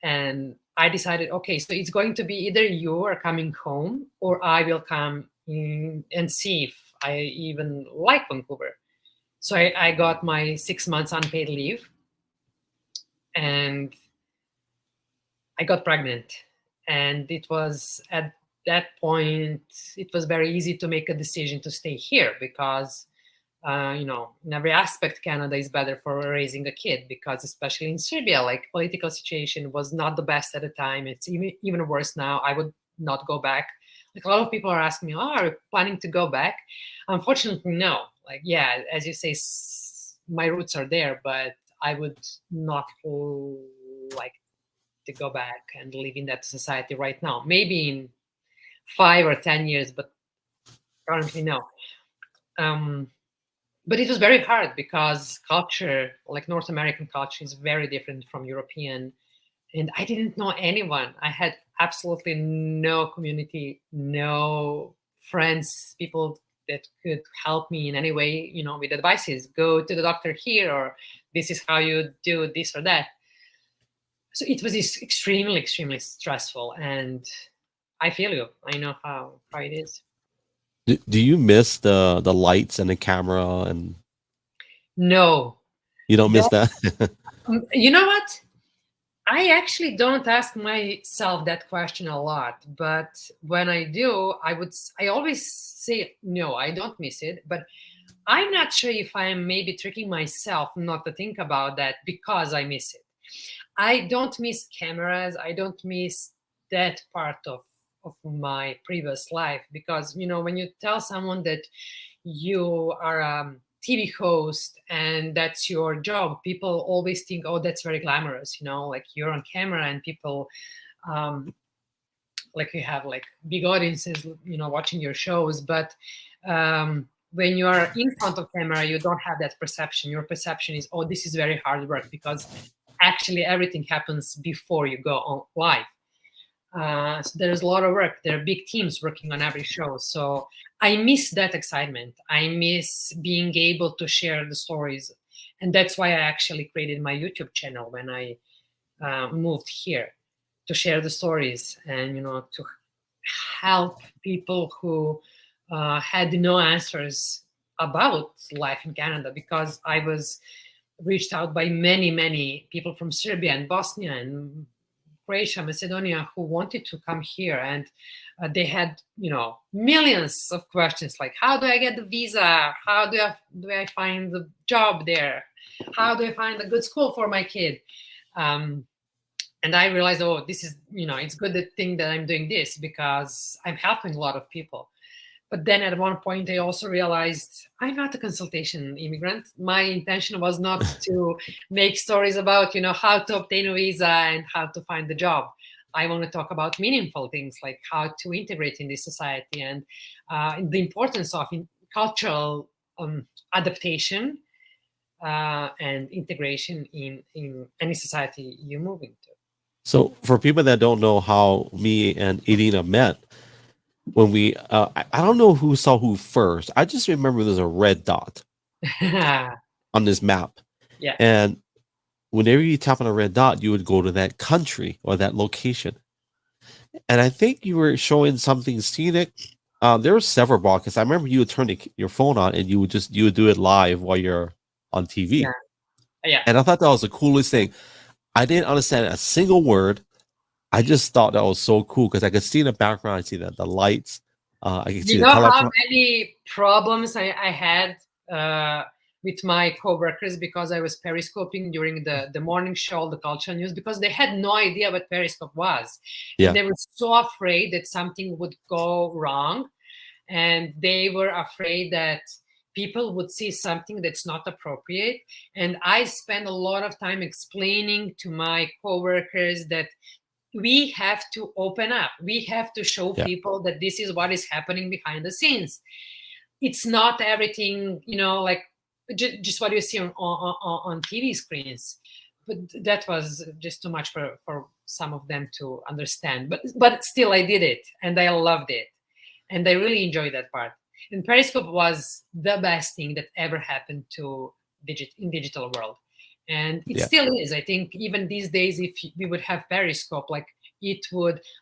And I decided, okay, so it's going to be either you are coming home, or I will come in and see if I even like Vancouver. So I got my 6 months unpaid leave, and I got pregnant. And it was at that point, it was very easy to make a decision to stay here because, in every aspect, Canada is better for raising a kid, because especially in Serbia, like, political situation was not the best at the time. It's even worse now. I would not go back. Like, a lot of people are asking me, oh, are you planning to go back? Unfortunately, no. Like, yeah, as you say, my roots are there, but I would not like to go back and live in that society right now. Maybe in 5 or 10 years, but currently no. But it was very hard because culture, like North American culture, is very different from European. And I didn't know anyone. I had absolutely no community, no friends, people that could help me in any way, with advices. Go to the doctor here, or this is how you do this or that. So it was extremely, extremely stressful. And I feel you. I know how it is. Do you miss the lights and the camera, and No. you don't miss That, that? you know what? I actually don't ask myself that question a lot, but when I do, I always say no, I don't miss it. But I'm not sure if I am maybe tricking myself not to think about that because I miss it. I don't miss cameras. I don't miss that part of my previous life because, when you tell someone that you are a TV host and that's your job, people always think, oh, that's very glamorous, like you're on camera and people, um, like you have like big audiences, watching your shows. But when you are in front of camera, you don't have that perception. Your perception is, oh, this is very hard work because actually everything happens before you go on live. So there's a lot of work. There are big teams working on every show. So I miss that excitement. I miss being able to share the stories. And that's why I actually created my YouTube channel when I moved here, to share the stories and, to help people who had no answers about life in Canada, because I was reached out by many, many people from Serbia and Bosnia and Croatia, Macedonia, who wanted to come here, and they had, millions of questions like, how do I get the visa? How do I find the job there? How do I find a good school for my kid? And I realized, oh, this is, it's good thing that I'm doing this because I'm helping a lot of people. But then at one point, I also realized I'm not a consultation immigrant. My intention was not to make stories about, how to obtain a visa and how to find a job. I want to talk about meaningful things like how to integrate in this society and the importance of cultural adaptation and integration in any society you move into. So for people that don't know how me and Irina met, when we I don't know who saw who first. I just remember there's a red dot on this map. Yeah. And whenever you tap on a red dot, you would go to that country or that location. And I think you were showing something scenic. There were several broadcasts. I remember you would turn your phone on and you would do it live while you're on TV. Yeah. And I thought that was the coolest thing. I didn't understand a single word. I just thought that was so cool because I could see in the background, I see the lights. I could see you know how many problems I had with my coworkers because I was periscoping during the morning show, the cultural news, because they had no idea what periscope was. Yeah. And they were so afraid that something would go wrong. And they were afraid that people would see something that's not appropriate. And I spent a lot of time explaining to my coworkers that we have to open up. We have to show people that this is what is happening behind the scenes. It's not everything, like just what you see on TV screens. But that was just too much for some of them to understand. But still, I did it, and I loved it, and I really enjoyed that part. And Periscope was the best thing that ever happened to digital world. And it still is. I think even these days, if we would have Periscope, like a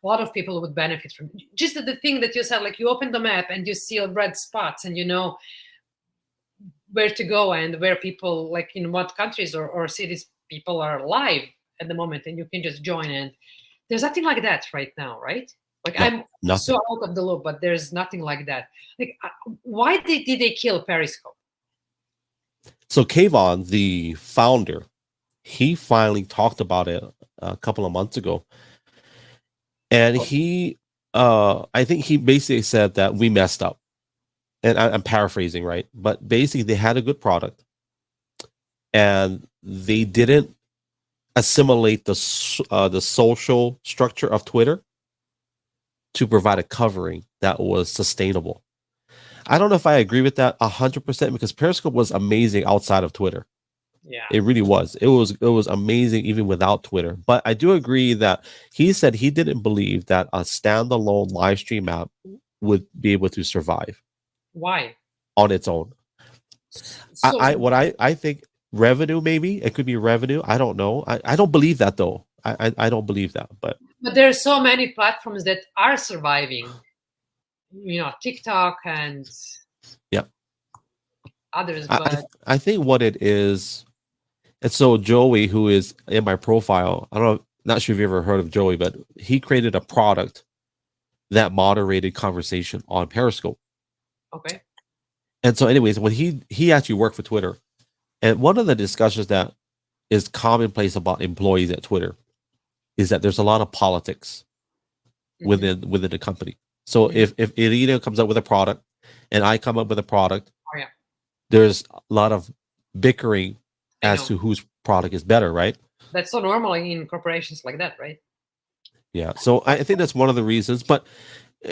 lot of people would benefit from it. Just the thing that you said, like you open the map and you see red spots and you know where to go and where people, like in what countries or cities people are live at the moment, and you can just join. And there's nothing like that right now, right? Like I'm so out of the loop, but there's nothing like that. Like, why did they kill Periscope? So Kayvon, the founder, he finally talked about it a couple of months ago. And he, I think he basically said that we messed up. And I'm paraphrasing, right? But basically they had a good product and they didn't assimilate the social structure of Twitter to provide a covering that was sustainable. I don't know if I agree with that 100% because Periscope was amazing outside of Twitter. Yeah, it really was. It was amazing even without Twitter. But I do agree that he said he didn't believe that a standalone live stream app would be able to survive. Why? On its own. So, I think revenue, maybe it could be revenue. I don't know. I don't believe that though. I don't believe that. But there are so many platforms that are surviving. TikTok and others. But I think what it is, and so Joey, who is in my profile, I don't know, not sure if you ever heard of Joey, but he created a product that moderated conversation on Periscope. Okay. And so, anyways, when he actually worked for Twitter, and one of the discussions that is commonplace about employees at Twitter is that there's a lot of politics within the company. So if Irina comes up with a product and I come up with a product, Oh, yeah. there's a lot of bickering I as know. to whose product is better, right? That's so normal in corporations like that, right? Yeah. So I think that's one of the reasons. But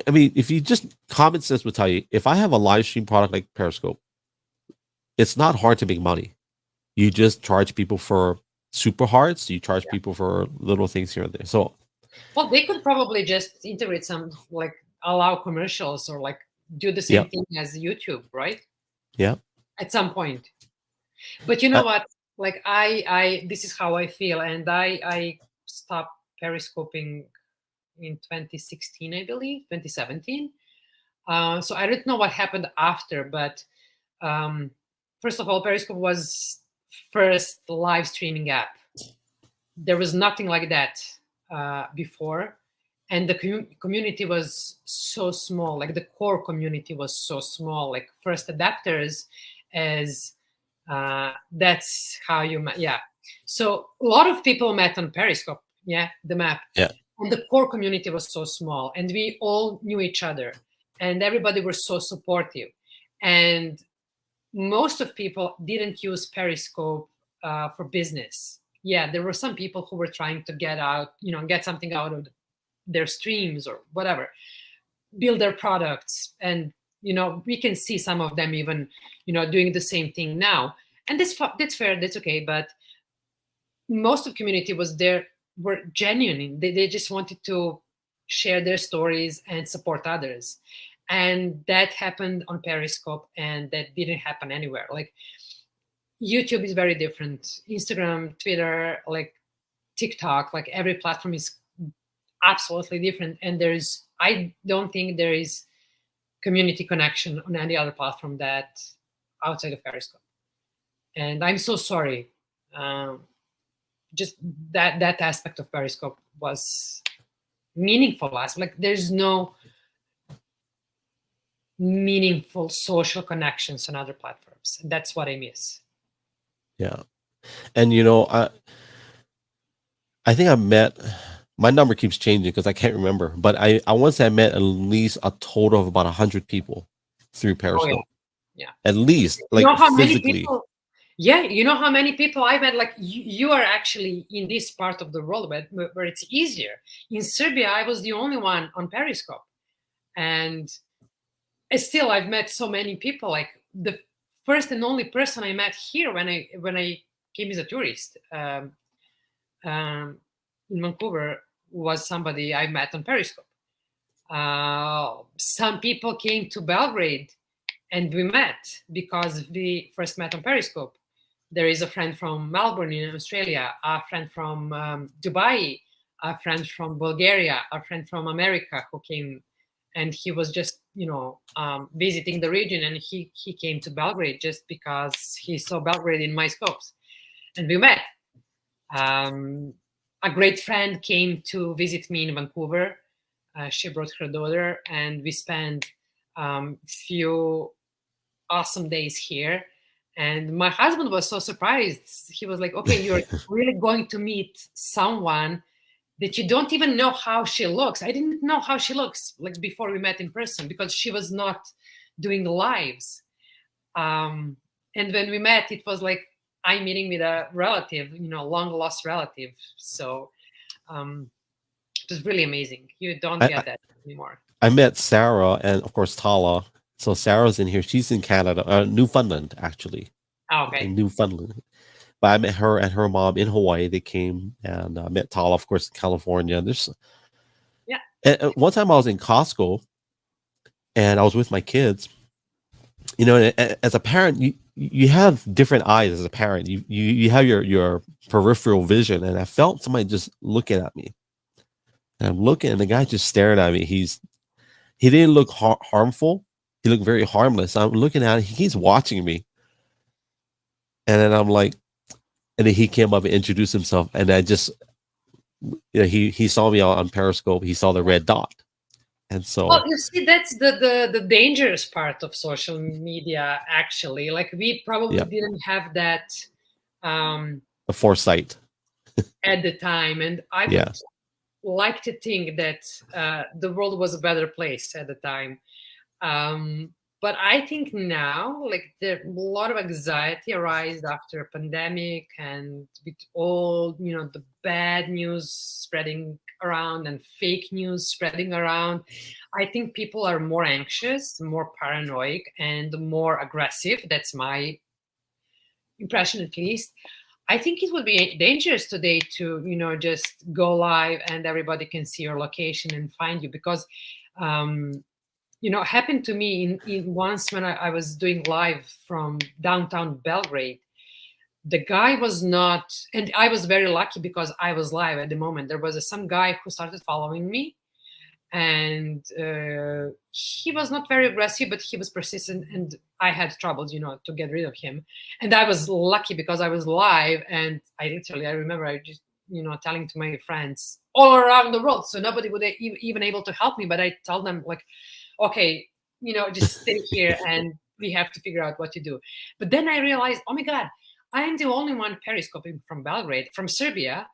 I mean, if you just common sense would tell you, if I have a live stream product like Periscope, it's not hard to make money. You just charge people for super hearts. You charge people for little things here and there. So, well, they could probably just integrate some, like allow commercials or like do the same thing as YouTube, right? Yeah. At some point. But you know what? Like I this is how I feel, and I stopped periscoping in 2016, I believe, 2017. So I don't know what happened after, but first of all, Periscope was first live streaming app. There was nothing like that before, and the community was so small. Like the core community was so small. Like first adapters, as that's how you met. Yeah. So a lot of people met on Periscope. Yeah, the map. Yeah. And the core community was so small, and we all knew each other, and everybody was so supportive. And most of people didn't use Periscope for business. Yeah, there were some people who were trying to get something out of their streams or whatever, build their products, and we can see some of them even doing the same thing now, and that's fair, that's okay. But most of community were genuine. They just wanted to share their stories and support others, and that happened on Periscope, and that didn't happen anywhere. Like YouTube is very different, Instagram, Twitter, like TikTok, like every platform is absolutely different, and I don't think there is community connection on any other platform that outside of Periscope. And I'm so sorry. Just that aspect of Periscope was meaningful. Like there's no meaningful social connections on other platforms. That's what I miss. Yeah. And I think I met, my number keeps changing because I can't remember, but I once I met at least a total of about 100 people through Periscope. Oh, yeah. At least, like physically. Many people, yeah, you know how many people I met? Like you are actually in this part of the world where it's easier. In Serbia, I was the only one on Periscope, and still I've met so many people. Like the first and only person I met here when I came as a tourist in Vancouver was somebody I met on Periscope. Some people came to Belgrade and we met because we first met on Periscope. There is a friend from Melbourne in Australia, a friend from Dubai, a friend from Bulgaria, a friend from America who came, and he was just visiting the region, and he came to Belgrade just because he saw Belgrade in my scopes, and we met. A great friend came to visit me in Vancouver. She brought her daughter, and we spent few awesome days here. And my husband was so surprised. He was like, okay, you're really going to meet someone that you don't even know how she looks. I didn't know how she looks like before we met in person because she was not doing lives. And when we met, it was like I'm meeting with a relative, long lost relative. So it was really amazing. You don't get that anymore. I met Sarah and of course Tala. So Sarah's in here. She's in Canada, Newfoundland, actually. Okay. In Newfoundland. But I met her and her mom in Hawaii. They came, and I met Tala, of course, in California. And one time I was in Costco and I was with my kids. As a parent, you have different eyes as a parent. You have your peripheral vision, and I felt somebody just looking at me. And I'm looking, and the guy just staring at me. He didn't look harmful. He looked very harmless. I'm looking at him. He's watching me. And then I'm like, and then he came up and introduced himself. And I just, he saw me on Periscope. He saw the red dot. And Well, so, you see, that's the dangerous part of social media. Actually, like we probably yeah, didn't have that um, the foresight. at the time, and I Yeah. would like to think that the world was a better place at the time. Um, but I think now, like there a lot of anxiety arised after a pandemic, and with all the bad news spreading around and fake news spreading around. I think people are more anxious, more paranoid, and more aggressive. That's my impression, at least. I think it would be dangerous today to, just go live and everybody can see your location and find you, because it happened to me in once when I was doing live from downtown Belgrade. The guy was not, and I was very lucky because I was live at the moment. There was some guy who started following me, and he was not very aggressive, but he was persistent, and I had troubles, to get rid of him. And I was lucky because I was live, and I remember I just, telling to my friends all around the world, so nobody would even able to help me, but I tell them like, okay, just stay here and we have to figure out what to do. But then I realized, oh my God, I am the only one periscoping from Belgrade, from Serbia.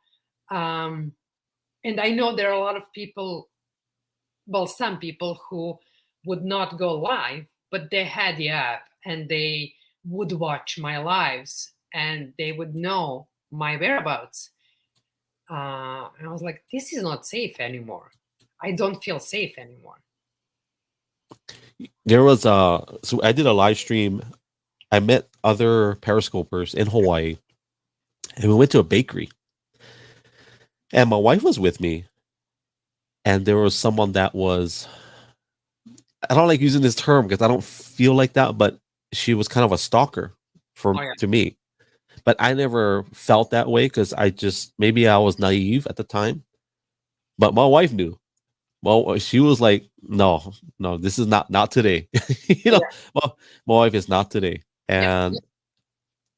Um, and I know there are a lot of people, well, some people who would not go live, but they had the app and they would watch my lives and they would know my whereabouts. And I was like, this is not safe anymore. I don't feel safe anymore. There was so I did a live stream. I met other periscopers in Hawaii, and we went to a bakery. And my wife was with me, and there was someone that was, I don't like using this term because I don't feel like that, but she was kind of a stalker Oh yeah, to me. But I never felt that way because maybe I was naive at the time. But my wife knew. Well, she was like, "No, no, this is not today." you know, yeah, well, my wife is not today. yeah. And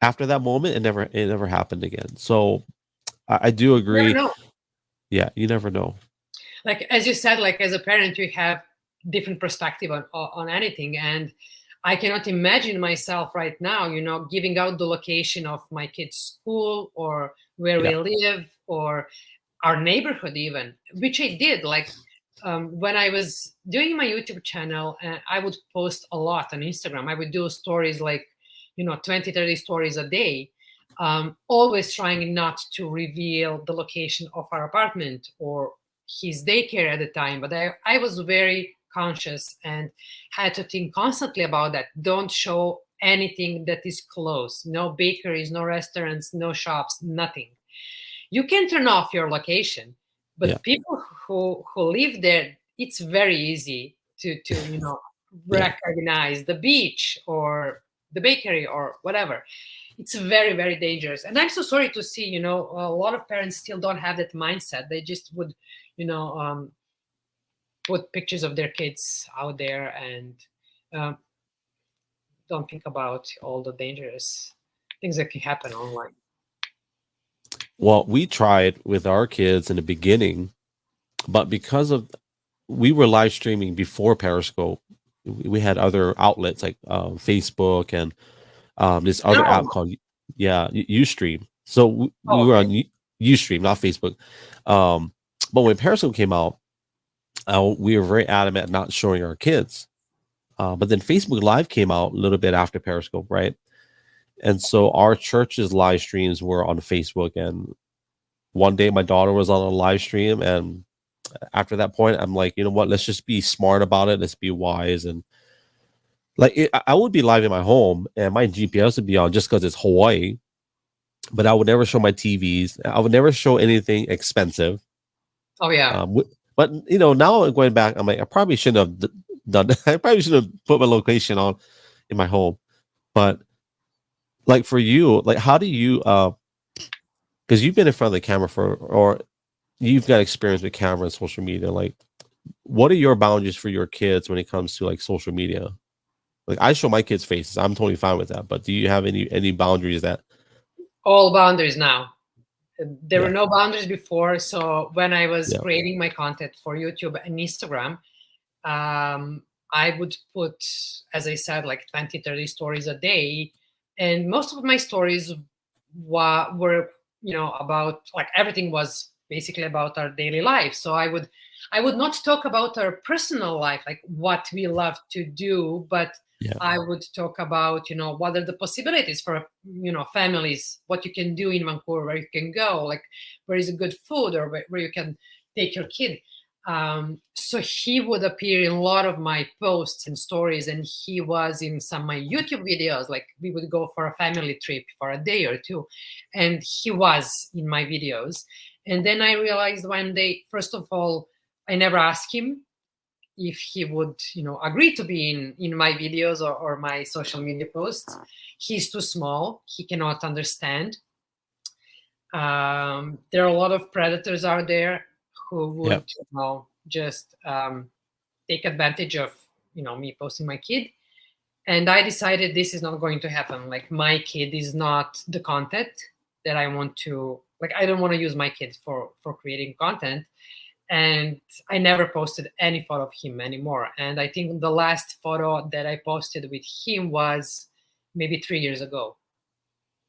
after that moment, it never happened again. So I do You never agree. know. Yeah, you never know. Like as you said, like as a parent, you have different perspective on anything, and I cannot imagine myself right now, giving out the location of my kid's school or where Yeah, we live or our neighborhood even, which I did. Like when I was doing my YouTube channel, I would post a lot on Instagram. I would do stories like 20, 30 stories a day, always trying not to reveal the location of our apartment or his daycare at the time. But I was very conscious and had to think constantly about that. Don't show anything that is close. No bakeries, no restaurants, no shops, nothing. You can turn off your location, yeah, but people who live there, it's very easy to yeah. recognize the beach or the bakery or whatever. It's very, very dangerous, and I'm so sorry to see, a lot of parents still don't have that mindset. They just would you know put pictures of their kids out there and um, don't think about all the dangerous things that can happen online. Well, we tried with our kids in the beginning, but because of we were live streaming before Periscope, we had other outlets like Facebook and this other app No. called Ustream. So we Oh, were okay. on Ustream, not Facebook. Um, but when Periscope came out, we were very adamant not showing our kids. But then Facebook Live came out a little bit after Periscope, right? And so our church's live streams were on Facebook. And one day my daughter was on a live stream, and after that point, I'm like, you know what? Let's just be smart about it. Let's be wise. And like, I would be live in my home, and my GPS would be on just because it's Hawaii. But I would never show my TVs. I would never show anything expensive. Oh yeah. But now going back, I'm like, I probably shouldn't have done. I probably should have put my location on in my home. But like for you, like how do you? Because you've been in front of the camera or you've got experience with camera and social media. Like, what are your boundaries for your kids when it comes to like social media? Like, I show my kids' faces. I'm totally fine with that. But do you have any boundaries that? All boundaries now. There were Yeah, no boundaries before. So when I was yeah, creating my content for YouTube and Instagram, I would put, as I said, like 20, 30 stories a day. And most of my stories were, about, like, everything was basically about our daily life. So I would not talk about our personal life, like what we love to do, but Yeah. I would talk about, what are the possibilities for, families, what you can do in Vancouver, where you can go, like where is a good food, or where you can take your kid. So he would appear in a lot of my posts and stories, and he was in some of my YouTube videos. Like, we would go for a family trip for a day or two, and he was in my videos. And then I realized one day, first of all, I never asked him if he would, agree to be in my videos or my social media posts. He's too small. He cannot understand. There are a lot of predators out there who Yeah. would, just take advantage of, me posting my kid. And I decided this is not going to happen. Like, my kid is not the content that I want to, like, I don't want to use my kid for creating content. And I never posted any photo of him anymore. And I think the last photo that I posted with him was maybe 3 years ago,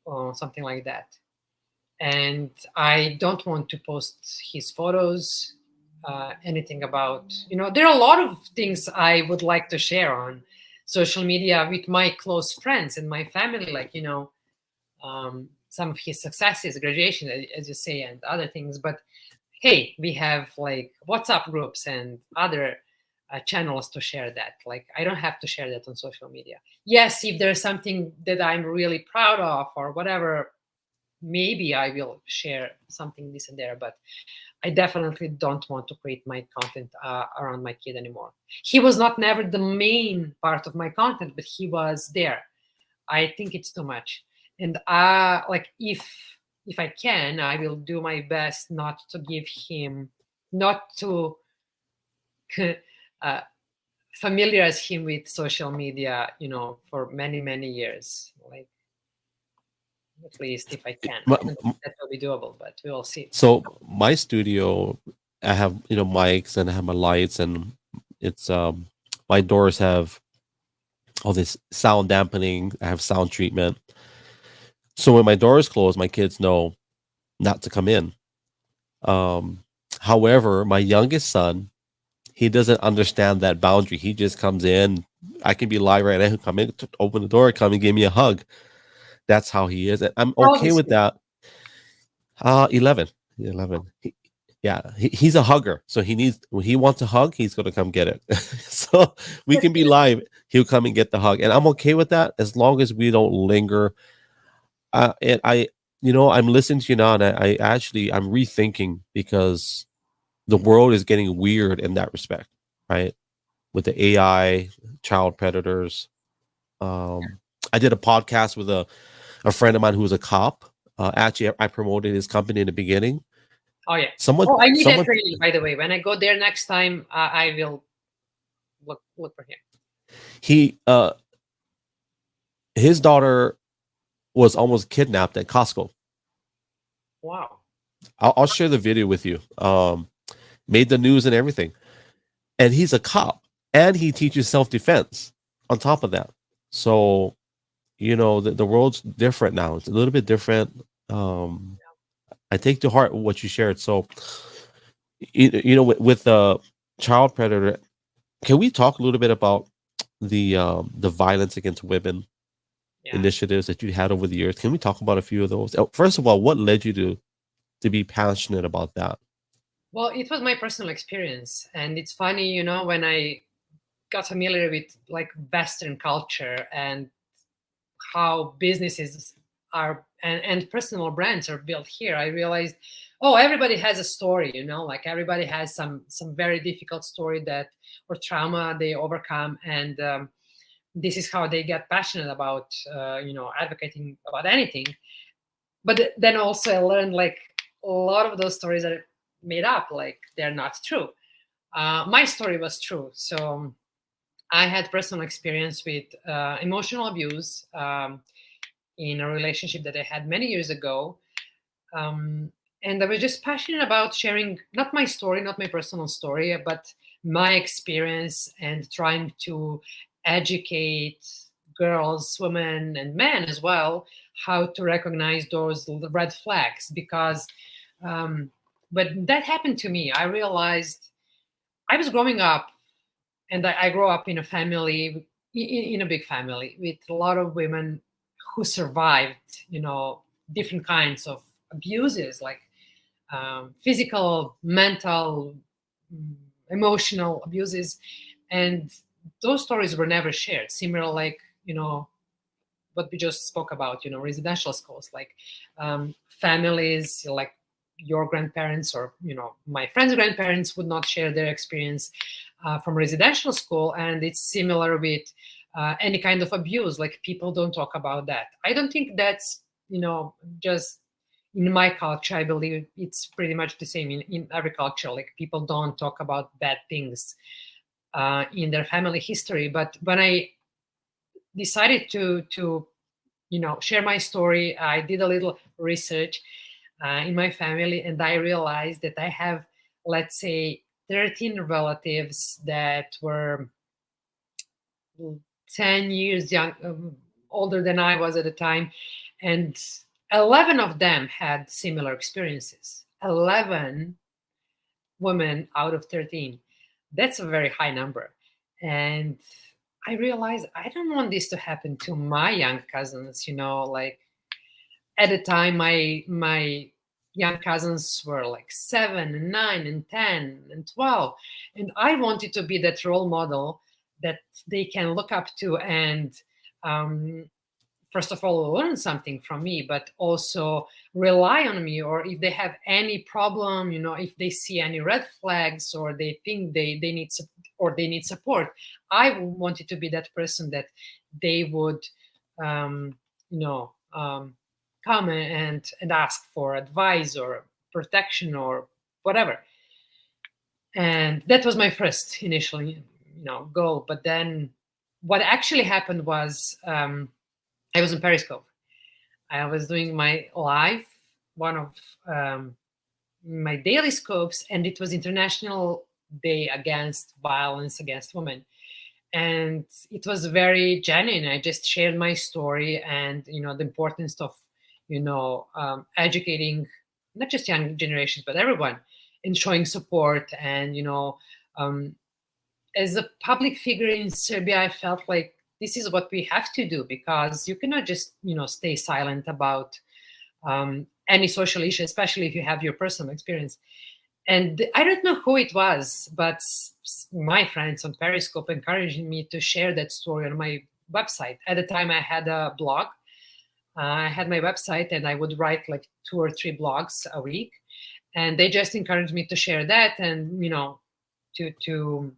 or something like that. And I don't want to post his photos, anything about, there are a lot of things I would like to share on social media with my close friends and my family, like, some of his successes, graduation, as you say, and other things. But hey, we have like WhatsApp groups and other channels to share that. Like, I don't have to share that on social media. Yes, if there's something that I'm really proud of or whatever, maybe I will share something this and there, but I definitely don't want to create my content around my kid anymore. He was not never the main part of my content, but he was there. I think it's too much. And like, if I can, I will do my best not to give him, not to uh, familiarize him with social media, for many, many years. Like, at least if I can. My- I don't think that will be doable, but we will see. So my studio, I have mics and I have my lights, and it's my doors have all this sound dampening. I have sound treatment. So when my door is closed, my kids know not to come in. Um, However, my youngest son, he doesn't understand that boundary. He just comes in. I can be live right now. He'll come in, open the door, come and give me a hug. That's how he is, and I'm How old okay is with he? that. 11. 11. He's a hugger. So he needs, when he wants a hug, he's going to come get it. So we can be live. He'll come and get the hug. And I'm okay with that as long as we don't linger. And I'm listening to you now, and I'm rethinking, because the world is getting weird in that respect, right? With the AI, child predators. I did a podcast with a friend of mine who was a cop. Actually, I promoted his company in the beginning. Oh yeah. Someone, Oh, I need that someone, training, by the way. When I go there next time, I will look for him. he, his daughter was almost kidnapped at Costco. Wow. I'll share the video with you. Made the news and everything. And he's a cop, and he teaches self-defense on top of that. So, the world's different now. It's a little bit different. I take to heart what you shared. So, with the child predator, can we talk a little bit about the violence against women Yeah. initiatives that you had over the years? Can we talk about a few of those? First of all, what led you to be passionate about that? Well, it was my personal experience, and it's funny, when I got familiar with like Western culture and how businesses are and personal brands are built here, I realized, oh, everybody has a story, like everybody has some very difficult story that, or trauma they overcome, and this is how they get passionate about advocating about anything. But then also I learned, like, a lot of those stories are made up, like they're not true. My story was true. So I had personal experience with emotional abuse in a relationship that I had many years ago. Um, and I was just passionate about sharing, not my story, not my personal story, but my experience and trying to educate girls, women, and men as well how to recognize those red flags. Because but that happened to me. I realized I was growing up, and I grew up in a family, in a big family with a lot of women who survived, different kinds of abuses, like physical, mental, mm, emotional abuses, and those stories were never shared. Similar, like what we just spoke about, residential schools, like families, like your grandparents or my friends' grandparents would not share their experience from residential school, and it's similar with any kind of abuse. Like people don't talk about that. I don't think that's just in my culture. I believe it's pretty much the same in every culture. Like people don't talk about bad things in their family history. But when I decided to share my story, I did a little research in my family, and I realized that I have, let's say, 13 relatives that were 10 years older than I was at the time, and 11 of them had similar experiences. 11 women out of 13. That's a very high number. And I realized I don't want this to happen to my young cousins. Like at the time, my young cousins were like 7 and 9 and 10 and 12, and I wanted to be that role model that they can look up to, and um, first of all learn something from me, but also rely on me. Or if they have any problem, if they see any red flags, or they think they need they need support, I wanted to be that person that they would um, you know um, come and ask for advice or protection or whatever. And that was my first initial goal. But then what actually happened was, I was in Periscope. I was doing my live, one of my daily scopes, and it was International Day Against Violence Against Women. And it was very genuine. I just shared my story and the importance of educating not just young generations but everyone, and showing support. And um, as a public figure in Serbia, I felt like this is what we have to do, because you cannot just stay silent about any social issue, especially if you have your personal experience. And I don't know who it was, but my friends on Periscope encouraged me to share that story on my website. At the time, I had a blog. I had my website, and I would write like 2 or 3 blogs a week. And they just encouraged me to share that, and to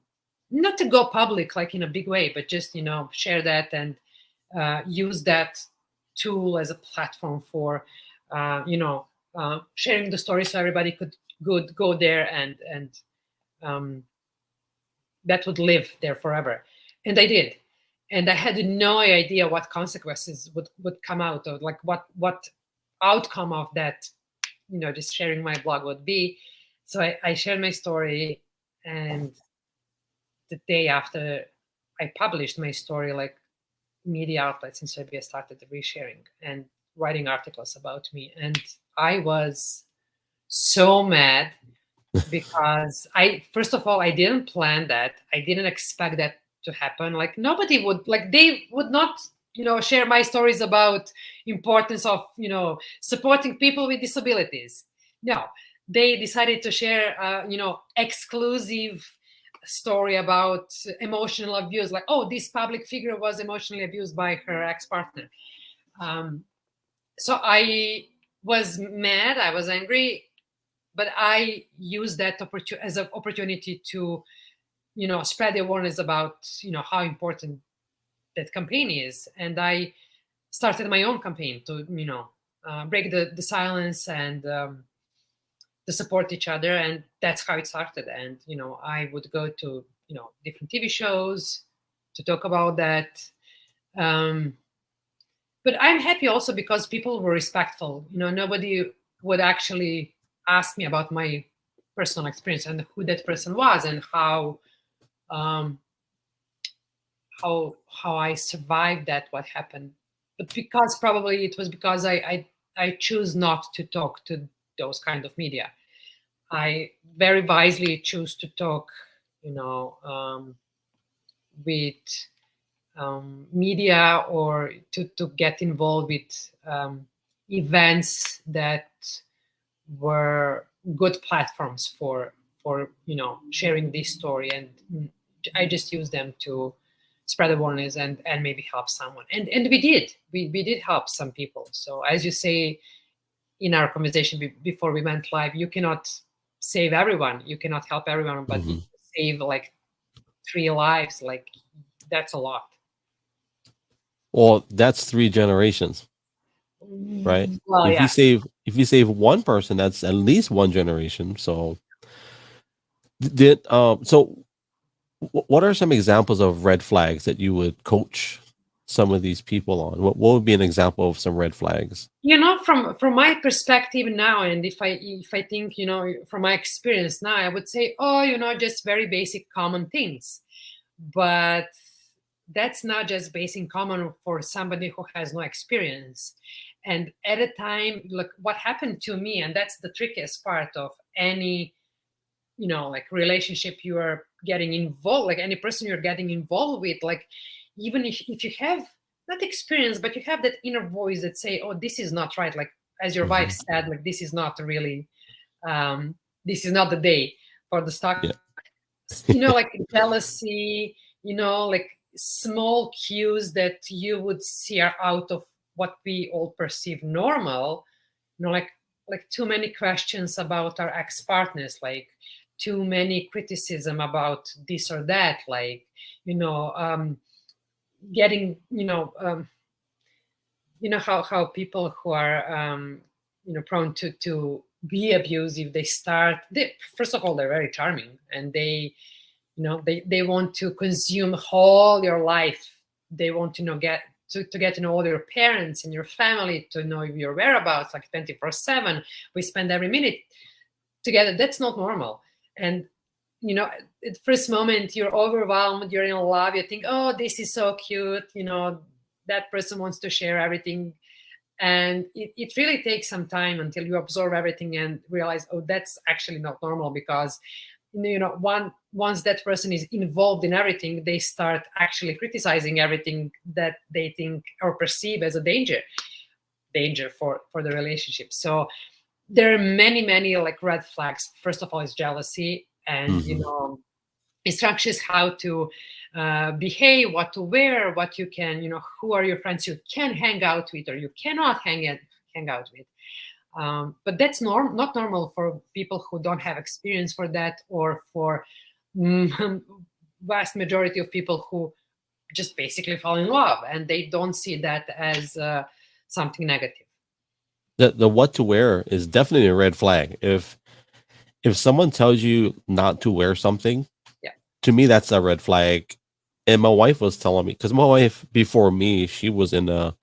not to go public like in a big way, but just share that and use that tool as a platform for sharing the story, so everybody could go there, and um, that would live there forever. And I did. And I had no idea what consequences would come out of, like what outcome of that just sharing my blog would be. So I shared my story, and the day after I published my story, like media outlets in Serbia started resharing and writing articles about me. And I was so mad, because first of all, I didn't plan that. I didn't expect that to happen. Like nobody would, like they would not, share my stories about importance of, supporting people with disabilities. No, they decided to share, exclusive story about emotional abuse. Like, oh, this public figure was emotionally abused by her ex-partner. So I was mad. I was angry. But I used that as an opportunity to, spread the awareness about, how important that campaign is. And I started my own campaign to, break the silence and to support each other. And that's how it started. And, I would go to, different TV shows to talk about that. But I'm happy also because people were respectful. Nobody would actually ask me about my personal experience and who that person was and how um, how I survived that, what happened. But because probably it was because I choose not to talk to those kind of media. I very wisely choose to talk, with media, or to get involved with events that were good platforms for sharing this story, and I just use them to spread awareness and maybe help someone, and we did help some people. So as you say in our conversation before we went live, you cannot save everyone, you cannot help everyone, but if Mhm. you save like 3 lives, like that's a lot. Well, that's 3 generations, right? Well, yeah. If you save one person, that's at least one generation. So did so what are some examples of red flags that you would coach some of these people on? What would be an example of some red flags? From my perspective now, and if I think, from my experience now, I would say, oh, just very basic common things. But that's not just basic common for somebody who has no experience. And at a time, look what happened to me, and that's the trickiest part of any, like relationship you are getting involved, like any person you're getting involved with, like even if you have not experience, but you have that inner voice that say, oh, this is not right, like as your wife Mhm. said, like this is not really, this is not the day for the stock, Yeah. like jealousy, like small cues that you would see are out of what we all perceive normal, like too many questions about our ex-partners, like too many criticism about this or that, like, getting, how people who are, prone to be abusive, first of all, they're very charming, and they want to consume all your life. They want to get to know all your parents and your family, to know your whereabouts, like 24/7. We spend every minute together. That's not normal. And at first moment, you're overwhelmed, you're in love, you think, oh, this is so cute, that person wants to share everything. And it really takes some time until you absorb everything and realize, oh, that's actually not normal. Because once that person is involved in everything, they start actually criticizing everything that they think or perceive as a danger for the relationship. So there are many like red flags. First of all is jealousy, and Mhm. instructions how to behave, what to wear, what you can, who are your friends you can hang out with or you cannot hang out with. But that's not normal for people who don't have experience for that, or for vast majority of people who just basically fall in love and they don't see that as something negative. The what to wear is definitely a red flag. If someone tells you not to wear something, Yeah. to me that's a red flag. And my wife was telling me, because my wife before me, she was in a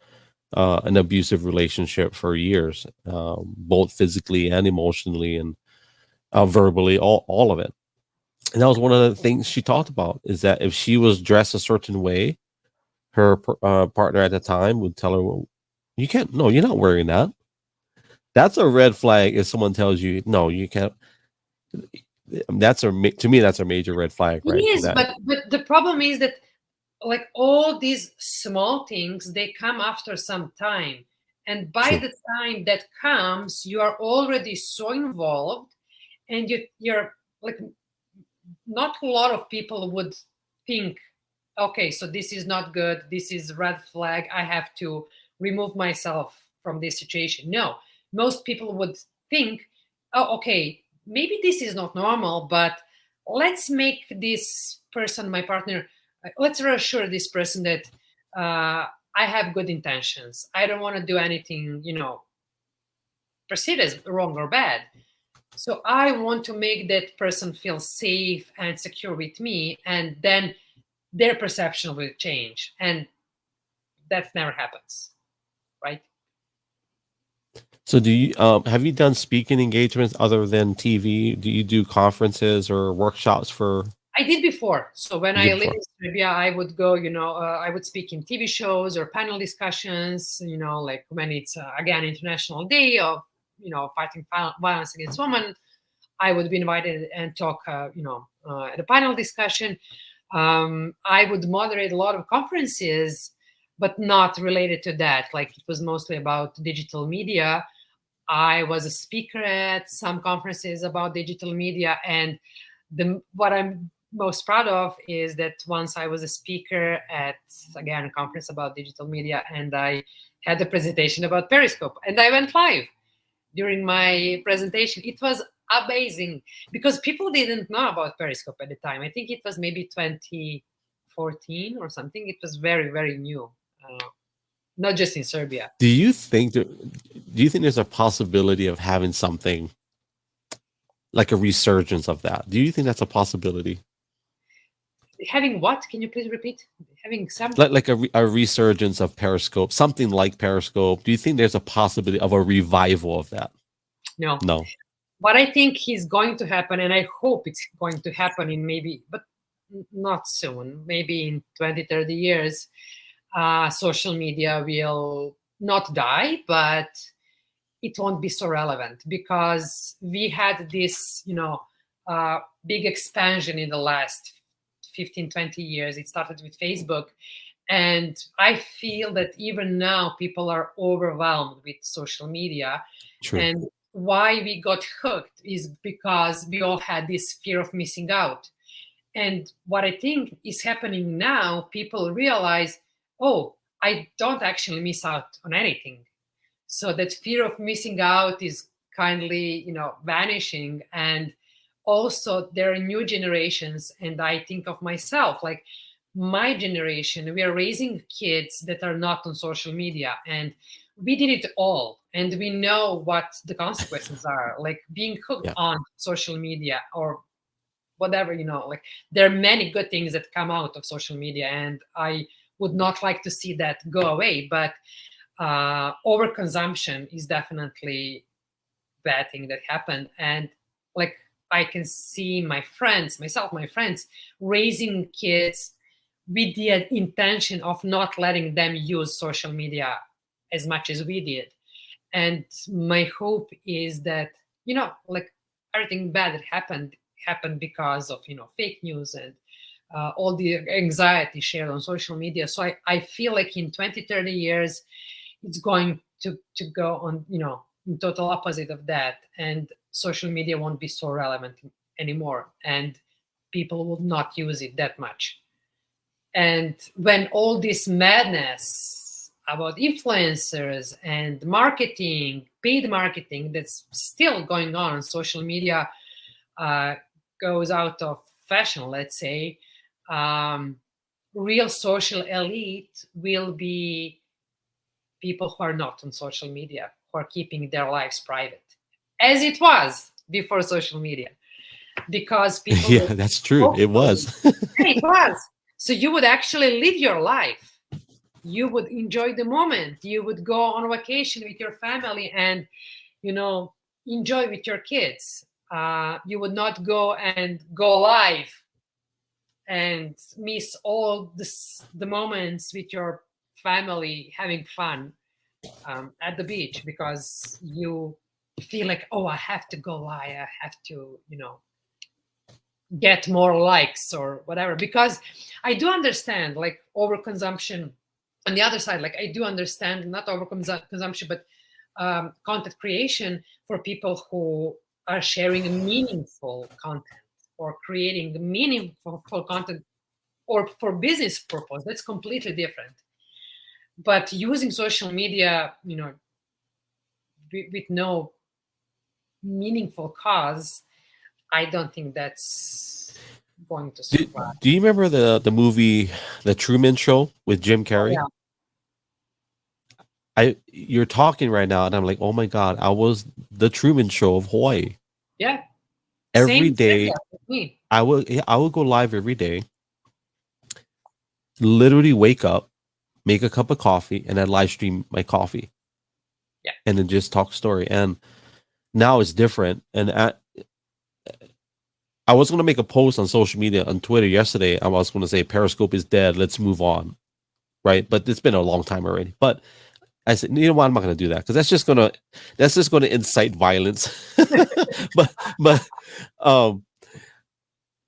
an abusive relationship for years, both physically and emotionally, and verbally, all of it. And that was one of the things she talked about, is that if she was dressed a certain way, her partner at the time would tell her, well, "You can't. No, you're not wearing that." That's a red flag if someone tells you, "No, you can't." To me, that's a major red flag, It right? is, That but the problem is that, like, all these small things, they come after some time, and by true. the time that comes, you are already so involved, and you're like, not a lot of people would think, okay, so this is not good, this is red flag, I have to remove myself from this situation. No, most people would think, oh, okay, maybe this is not normal, but let's make this person my partner, let's reassure this person that I have good intentions, I don't want to do anything perceived as wrong or bad. So I want to make that person feel safe and secure with me, and then their perception will change. And that never happens, right? So do you have you done speaking engagements other than TV? Do you do conferences or workshops for I did before. So when You I did lived before. in Serbia, I would go, I would speak in TV shows or panel discussions, like when it's, again, International Day of, fighting violence against women, I would be invited and talk, at a panel discussion. I would moderate a lot of conferences, but not related to that. Like it was mostly about digital media. I was a speaker at some conferences about digital media, and what I'm most proud of is that once I was a speaker at, again, a conference about digital media, and I had a presentation about Periscope, and I went live during my presentation. It was amazing because people didn't know about Periscope at the time. I think it was maybe 2014 or something. It was very, very new, not just in Serbia. Do you think there's a possibility of having something like a resurgence of that? Do you think that's a possibility? Having what? Can you please repeat? Having some Like a resurgence of Periscope, something like Periscope. Do you think there's a possibility of a revival of that? no. No. What I think is going to happen, and I hope it's going to happen in maybe, but not soon, maybe in 20, 30 years, social media will not die, but it won't be so relevant because we had this, big expansion in the last 15, 20 years. It started with Facebook. And I feel that even now people are overwhelmed with social media. True. And why we got hooked is because we all had this fear of missing out. And what I think is happening now, people realize, oh, I don't actually miss out on anything. So that fear of missing out is kindly, vanishing. And also there are new generations. And I think of myself, like my generation, we are raising kids that are not on social media. And we did it all. And we know what the consequences are, like being hooked on social media or whatever, like there are many good things that come out of social media. And I would not like to see that go away. But overconsumption is definitely bad thing that happened. And like I can see my friends raising kids with the intention of not letting them use social media as much as we did. And my hope is that, like everything bad that happened because of, fake news and all the anxiety shared on social media. So I feel like in 20, 30 years, it's going to go on, in total opposite of that. And social media won't be so relevant anymore. And people will not use it that much. And when all this madness about influencers and marketing, paid marketing that's still going on social media goes out of fashion, let's say, real social elite will be people who are not on social media, who are keeping their lives private, as it was before social media. Because people that's true. It was. It was. So you would actually live your life. You would enjoy the moment. You would go on vacation with your family and, enjoy with your kids. You would not go live and miss all the moments with your family having fun at the beach because you feel like, oh, I have to go live. I have to, get more likes or whatever. Because I do understand like overconsumption on the other side. Like I do understand not overconsumption, but content creation for people who are sharing meaningful content or creating meaningful content or for business purpose. That's completely different. But using social media, with no meaningful cause, I don't think that's going to survive. Do you remember the movie The Truman Show with Jim Carrey? Oh, yeah. You're talking right now, and I'm like, oh my god, I was the Truman Show of Hawaii. Yeah. Every day, me. I would go live every day. Literally wake up, make a cup of coffee, and then live stream my coffee. Yeah. And then just talk story. And now it's different. And I was going to make a post on social media on Twitter yesterday. I was going to say Periscope is dead. Let's move on. Right. But it's been a long time already. But I said, you know what? I'm not going to do that because that's just going to incite violence. but um,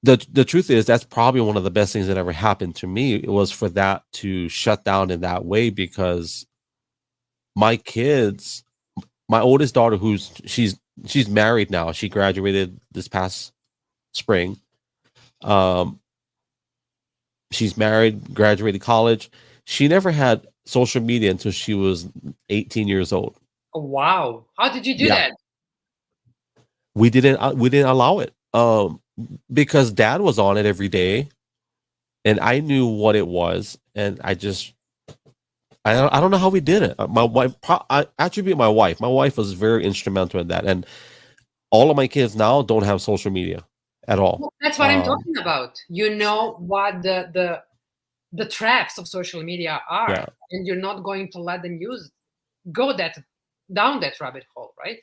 the truth is that's probably one of the best things that ever happened to me. It was for that to shut down in that way, because my kids, my oldest daughter, she's married now. She graduated this past spring. She's married, graduated college. She never had social media until she was 18 years old. Oh, wow. How did you do Yeah. that? We didn't allow it. Because dad was on it every day and I knew what it was, and I don't know how we did it. My wife, I attribute my wife. My wife was very instrumental in that, and all of my kids now don't have social media at all. Well, that's what I'm talking about. You know what the traps of social media are, Yeah. and you're not going to let them go down that rabbit hole, right?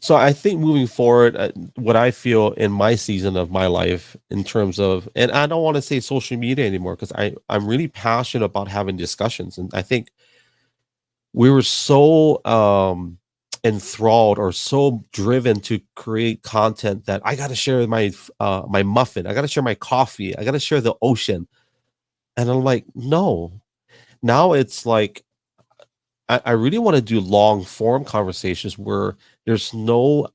So I think moving forward, what I feel in my season of my life in terms of, and I don't want to say social media anymore, because I'm really passionate about having discussions, and I think we were so enthralled or so driven to create content that I got to share my my muffin, I got to share my coffee, I got to share the ocean, and I'm like, no. Now it's like I really want to do long form conversations where there's no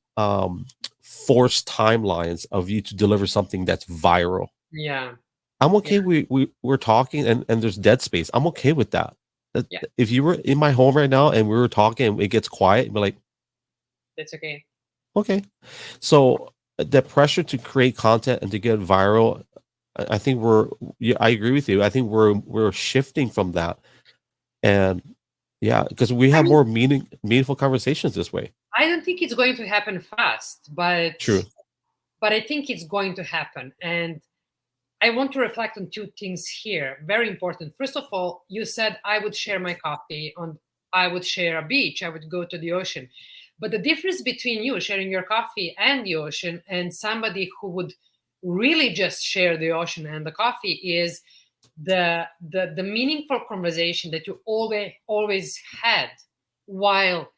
forced timelines of you to deliver something that's viral. Yeah. I'm okay. We're talking and there's dead space. I'm okay with that. Yeah. If you were in my home right now and we were talking and it gets quiet, you'd be like, that's okay. Okay. So the pressure to create content and to get viral, I think I agree with you. I think we're shifting from that. And yeah, because we have more meaningful conversations this way. I don't think it's going to happen fast, but True. But I think it's going to happen. And I want to reflect on two things here. Very important. First of all, you said I would share my coffee, I would share a beach, I would go to the ocean. But the difference between you sharing your coffee and the ocean and somebody who would really just share the ocean and the coffee is the meaningful conversation that you always had while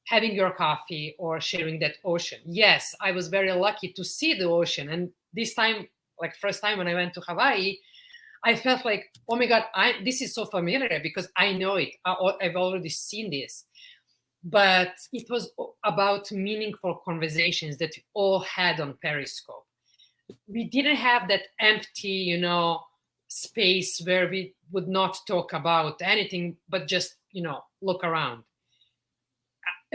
having your coffee or sharing that ocean. Yes, I was very lucky to see the ocean, and this time, like first time when I went to Hawaii, I felt like, oh my god, this is so familiar because I know it. I've already seen this. But it was about meaningful conversations that we all had on Periscope. We didn't have that empty, space where we would not talk about anything, but just, look around.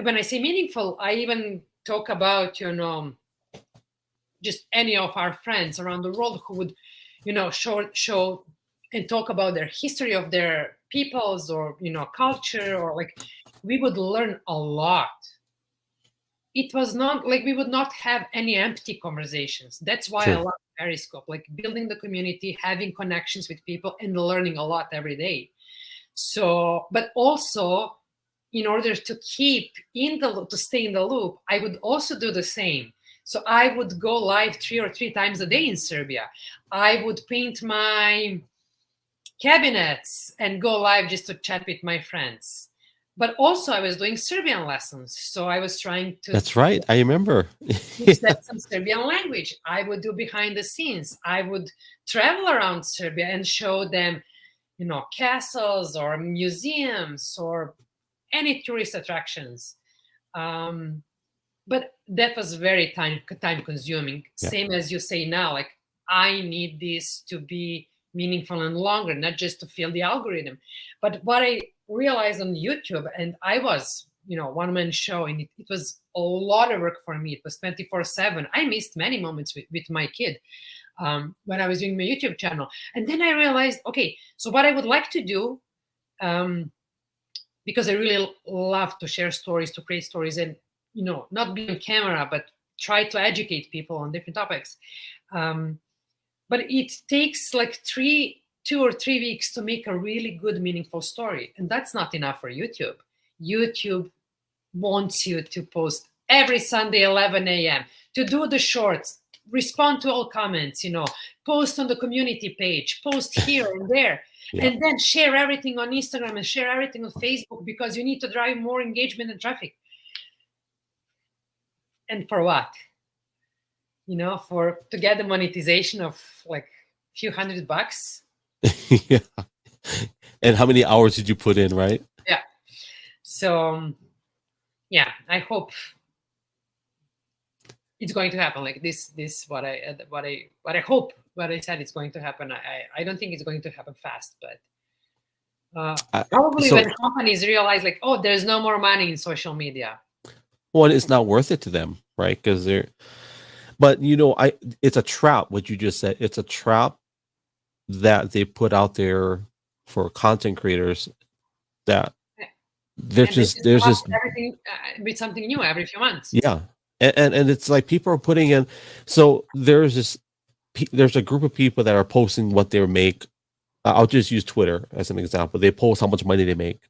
When I say meaningful, I even talk about, just any of our friends around the world who would, show and talk about their history of their peoples or, culture, or like we would learn a lot. It was not like we would not have any empty conversations. That's why I love Periscope, like building the community, having connections with people, and learning a lot every day. So, but also, in order to keep to stay in the loop, I would also do the same. So I would go live 3 or 3 times a day in Serbia. I would paint my cabinets and go live just to chat with my friends. But also I was doing Serbian lessons. So I was trying to... That's right. I remember. teach them some Serbian language. I would do behind the scenes. I would travel around Serbia and show them, castles or museums or any tourist attractions. But that was very time consuming. Yeah. Same as you say now, like I need this to be meaningful and longer, not just to fill the algorithm. But what I realized on YouTube, and I was, one-man show, and it was a lot of work for me. It was 24/7. I missed many moments with my kid when I was doing my YouTube channel. And then I realized, okay, so what I would like to do, because I really love to share stories, to create stories, and not be on camera, but try to educate people on different topics. But it takes like 2 or 3 weeks to make a really good, meaningful story, and that's not enough for YouTube. YouTube wants you to post every Sunday 11 a.m. to do the shorts, respond to all comments, post on the community page, post here and there, Yeah. and then share everything on Instagram and share everything on Facebook, because you need to drive more engagement and traffic. And for what? To get the monetization of like a few $100. Yeah. And how many hours did you put in, right? Yeah. So yeah, I hope it's going to happen. Like this what I hope, what I said it's going to happen. I don't think it's going to happen fast, but probably when companies realize like, oh, there's no more money in social media. Well, it's not worth it to them, right? Because but it's a trap. What you just said, it's a trap that they put out there for content creators, that there's just everything with something new every few months. Yeah, and it's like people are putting in. So there's a group of people that are posting what they make. I'll just use Twitter as an example. They post how much money they make,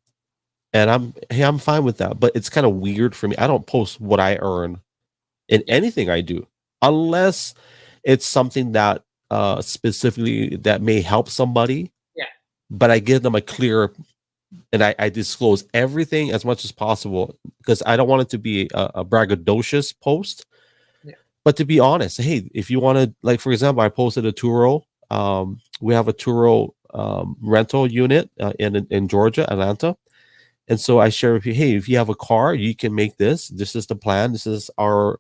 and I'm fine with that. But it's kind of weird for me. I don't post what I earn in anything I do, unless it's something that specifically that may help somebody. Yeah. But I give them a clear, and I disclose everything as much as possible, because I don't want it to be a braggadocious post. Yeah. But to be honest, hey, if you want to, like, for example, I posted a Turo. We have a Turo rental unit in Georgia, Atlanta. And so I share with you, hey, if you have a car, you can make this. This is the plan. This is our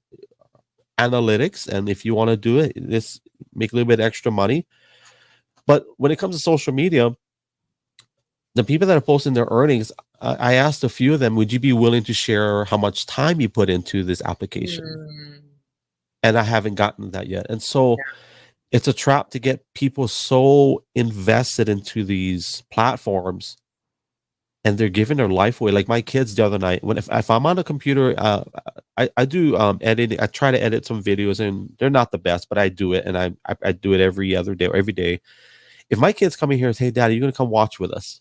analytics. And if you want to do it, this make a little bit extra money. But when it comes to social media, the people that are posting their earnings, I asked a few of them, would you be willing to share how much time you put into this application? And I haven't gotten that yet. And so it's a trap to get people so invested into these platforms, and they're giving their life away. Like my kids the other night, if I'm on a computer, I do editing. I try to edit some videos, and they're not the best, but I do it, and I do it every other day or every day. If my kids come in here and say, "Daddy, you're going to come watch with us,"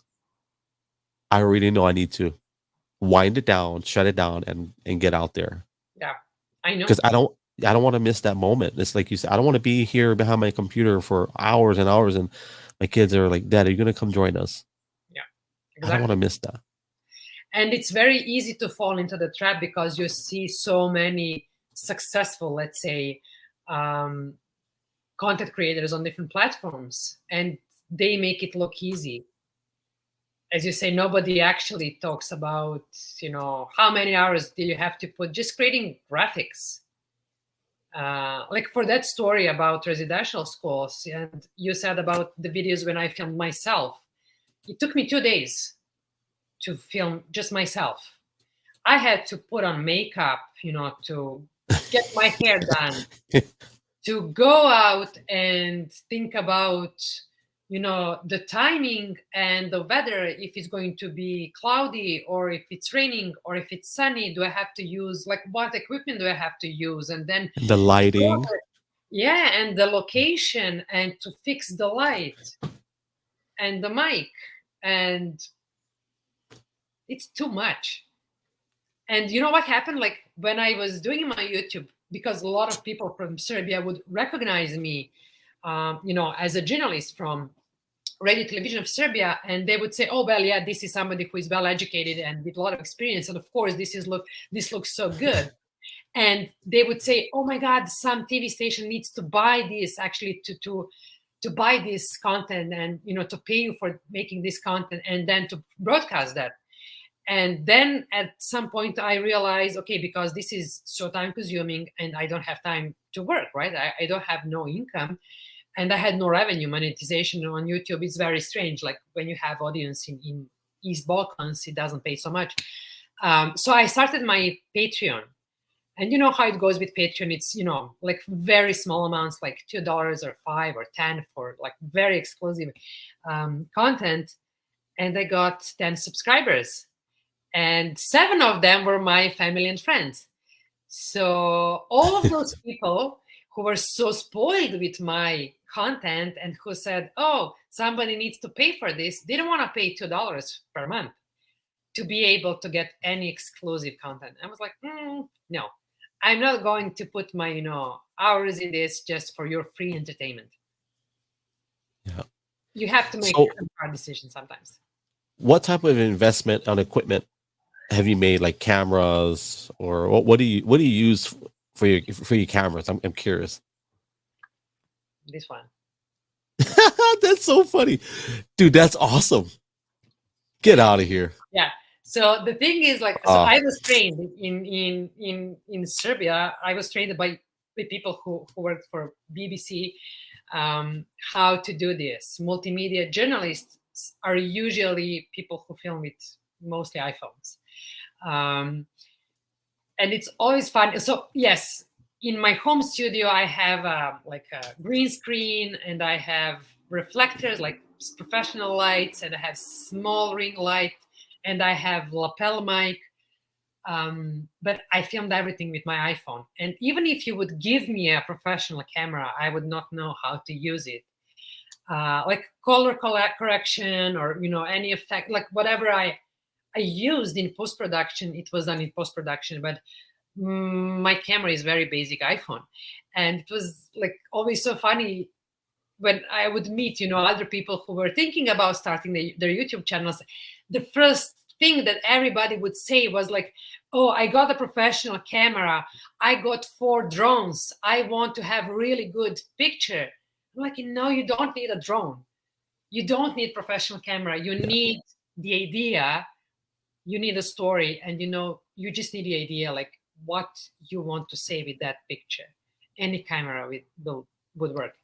I already know I need to wind it down, shut it down, and get out there. Yeah, I know. Because I don't want to miss that moment. It's like you said, I don't want to be here behind my computer for hours and hours, and my kids are like, "Dad, are you going to come join us?" Yeah, exactly. I don't want to miss that. And it's very easy to fall into the trap because you see so many successful, let's say, content creators on different platforms, and they make it look easy. As you say, nobody actually talks about, how many hours do you have to put just creating graphics. Like for that story about residential schools, and you said about the videos when I filmed myself, it took me 2 days to film just myself. I had to put on makeup, to get my hair done, to go out and think about, the timing and the weather, if it's going to be cloudy or if it's raining or if it's sunny, do I have to use, like, what equipment do I have to use? And then the lighting. Yeah, and the location, and to fix the light and the mic, and it's too much. And you know what happened? Like when I was doing my YouTube, because a lot of people from Serbia would recognize me, as a journalist from Radio Television of Serbia, and they would say, "Oh, well, yeah, this is somebody who is well educated and with a lot of experience, and of course, this looks so good." And they would say, "Oh my God, some TV station needs to buy this, actually, to buy this content, and to pay you for making this content, and then to broadcast that." And then at some point I realized, okay, because this is so time consuming and I don't have time to work, right? I don't have no income, and I had no revenue. Monetization on YouTube is very strange. Like when you have audience in East Balkans, it doesn't pay so much. So I started my Patreon. And you know how it goes with Patreon. It's, like very small amounts, like $2 or $5 or $10 for like very exclusive content. And I got 10 subscribers. And 7 of them were my family and friends. So all of those people who were so spoiled with my content and who said, "Oh, somebody needs to pay for this," didn't want to pay $2 per month to be able to get any exclusive content. I was like, no. I'm not going to put my, hours in this just for your free entertainment. Yeah. You have to make So hard decisions sometimes. what type of investment on equipment have you made, like cameras, or what do you use for your cameras? I'm curious. This one. That's so funny, dude. That's awesome. Get out of here. Yeah. So the thing is, like, so I was trained in Serbia. I was trained by people who worked for BBC, how to do this. Multimedia journalists are usually people who film with mostly iPhones, and it's always fun. So yes, in my home studio, I have like a green screen, and I have reflectors, like professional lights, and I have small ring light, and I have lapel mic. But I filmed everything with my iPhone. And even if you would give me a professional camera, I would not know how to use it. Like color correction, or any effect, like whatever I used in post production, it was done in post production. But my camera is very basic iPhone, and it was like always so funny when I would meet, other people who were thinking about starting their YouTube channels. The first thing that everybody would say was like, "Oh, I got a professional camera. I got 4 drones. I want to have really good picture." I'm like, no, you don't need a drone. You don't need professional camera. You need the idea. You need a story, and you just need the idea, like what you want to say with that picture. Any camera would work.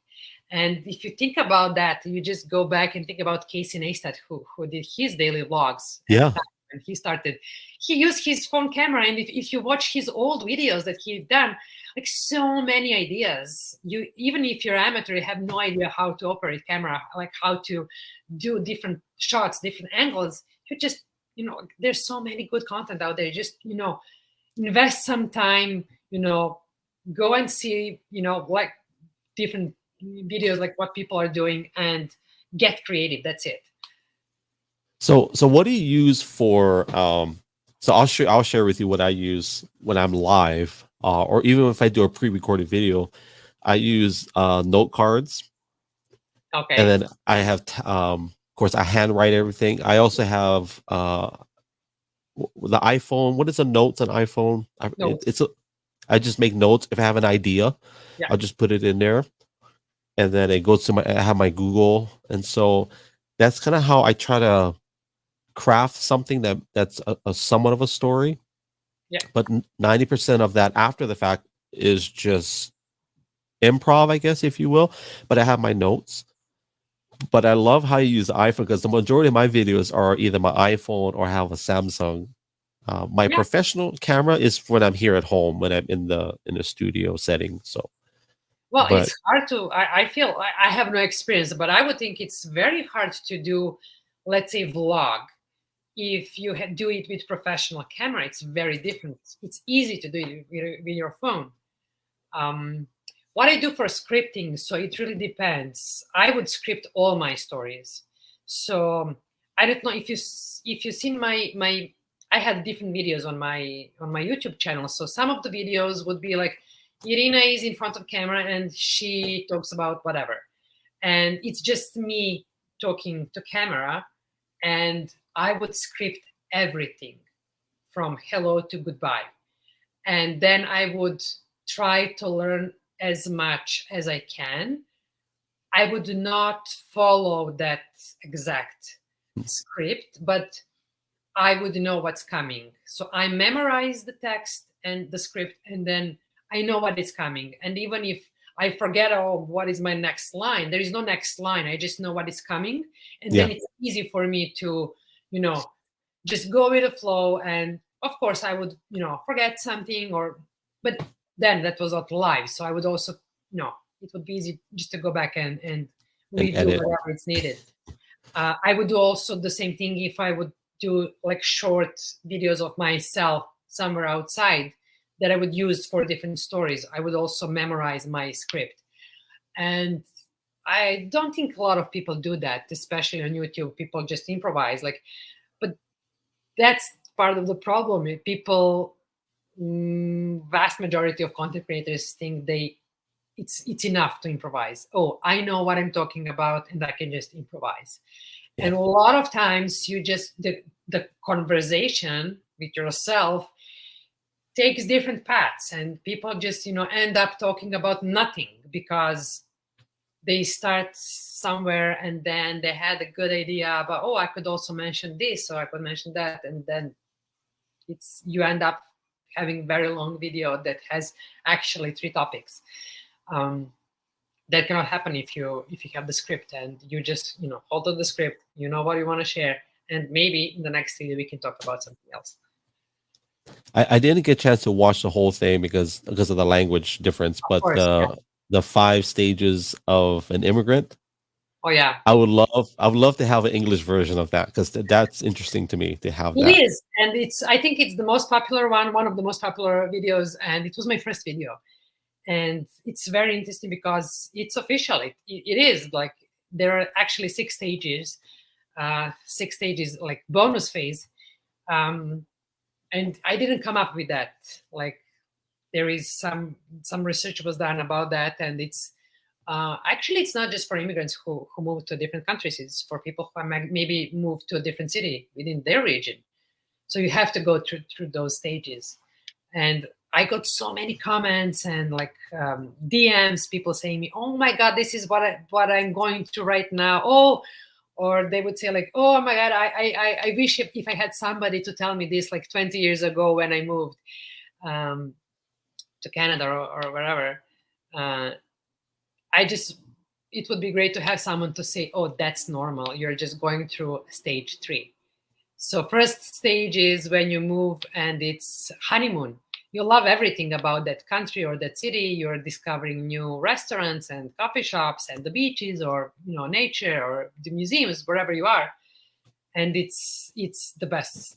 And if you think about that, you just go back and think about Casey Neistat, who did his daily vlogs at the time when he started. He used his phone camera, and if you watch his old videos that he'd done, like so many ideas. You, even if you're amateur, you have no idea how to operate camera, like how to do different shots, different angles. You just, there's so many good content out there. Just, invest some time, go and see, like different videos, like what people are doing, and get creative. That's it. So what do you use for so I'll share with you what I use when I'm live, or even if I do a pre-recorded video. I use note cards. Okay. And then I have of course I handwrite everything. I also have the iPhone. What is a notes on iPhone? I just make notes. If I have an idea, I'll just put it in there, and then it goes to I have my Google, and so that's kind of how I try to craft something that's a somewhat of a story. Yeah. But 90% of that after the fact is just improv, I guess, if you will. But I have my notes. But I love how you use the iPhone, because the majority of my videos are either my iPhone or have a Samsung. My professional camera is when I'm here at home, when I'm in the studio setting. So, well, it's hard to. I feel I have no experience, but I would think it's very hard to do, let's say, vlog. If you do it with professional camera, it's very different. It's easy to do it with your phone. What I do for scripting, so it really depends. I would script all my stories. So I don't know if you've seen my I had different videos on my YouTube channel. So some of the videos would be like Irina is in front of camera and she talks about whatever, and it's just me talking to camera, and I would script everything from hello to goodbye, and then I would try to learn as much as I can. I would not follow that exact script, but I would know what's coming. So I memorize the text and the script, and then I know what is coming. And even if I forget, what is my next line, there is no next line. I just know what is coming. And then it's easy for me to, just go with the flow. And of course I would, forget something, but then that was not live. So I would also, it would be easy just to go back and redo whatever it's needed. I would do also the same thing if I would do like short videos of myself somewhere outside that I would use for different stories. I would also memorize my script. And I don't think a lot of people do that, especially on YouTube. People just improvise, but that's part of the problem. People vast majority of content creators think it's enough to improvise. Oh, I know what I'm talking about, and I can just improvise. Yeah. And a lot of times, you just the conversation with yourself takes different paths, and people just end up talking about nothing because they start somewhere and then they had a good idea about, oh, I could also mention this or I could mention that, and then you end up having very long video that has actually 3 topics. That cannot happen if you have the script and you just hold on the script, what you want to share, and maybe in the next video we can talk about something else. I didn't get a chance to watch the whole thing because of the language difference, but course, the 5 stages of an immigrant. Oh yeah, I would love to have an English version of that, because that's interesting to me to have that. it is, and I think it's the most popular one of the most popular videos, and it was my first video, and it's very interesting because it's official. It is like there are actually 6 stages, like bonus phase, and I didn't come up with that. Like there is some research was done about that, and it's actually it's not just for immigrants who move to different countries. It's for people who maybe move to a different city within their region. So you have to go through those stages. And I got so many comments and like DMs, people saying me, "Oh my God, this is what I'm going through right now." Oh, or they would say like, "Oh my God, I wish if I had somebody to tell me this like 20 years ago when I moved to Canada or wherever." It would be great to have someone to say, "Oh, that's normal. You're just going through stage 3." So first stage is when you move and it's honeymoon. You love everything about that country or that city. You're discovering new restaurants and coffee shops and the beaches or nature or the museums, wherever you are. And it's the best.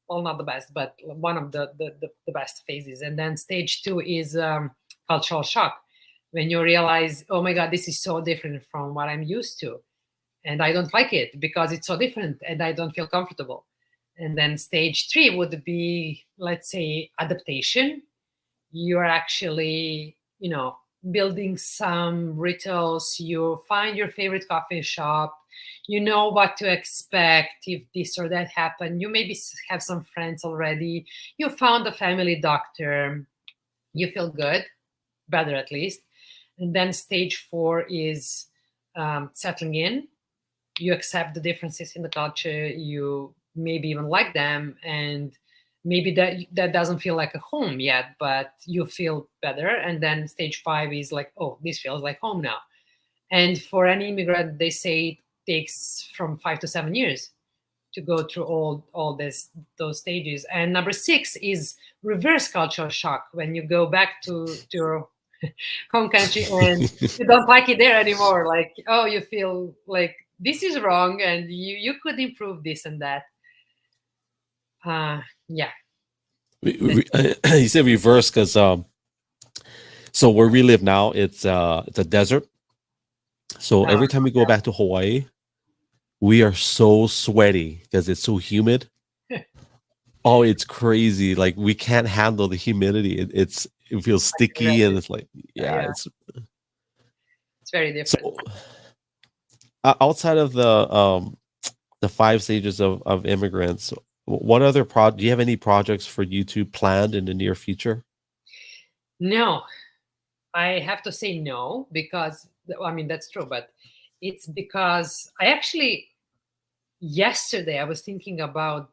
Well, not the best, but one of the best phases. And then stage 2 is cultural shock, when you realize, oh my God, this is so different from what I'm used to. And I don't like it because it's so different and I don't feel comfortable. And then stage 3 would be, let's say, adaptation. You're actually, building some rituals. You find your favorite coffee shop. You know what to expect if this or that happened. You maybe have some friends already. You found a family doctor. You feel good, better at least. And then stage 4 is settling in. You accept the differences in the culture. You maybe even like them, and maybe that doesn't feel like a home yet, but you feel better. And then stage 5 is like, oh, this feels like home now. And for any immigrant, they say it takes from 5 to 7 years to go through all those stages. And number 6 is reverse cultural shock, when you go back to your home country and you don't like it there anymore. Like, oh, you feel like this is wrong and you could improve this and that. Yeah. You said reverse because so where we live now, it's a desert. So every time we go back to Hawaii, we are so sweaty because it's so humid. Oh, it's crazy. Like we can't handle the humidity. It feels sticky and it's like, yeah. It's very different. So, outside of the 5 stages of immigrants, what other do you have any projects for YouTube planned in the near future? No, I have to say no, because I mean that's true, but it's because yesterday I was thinking about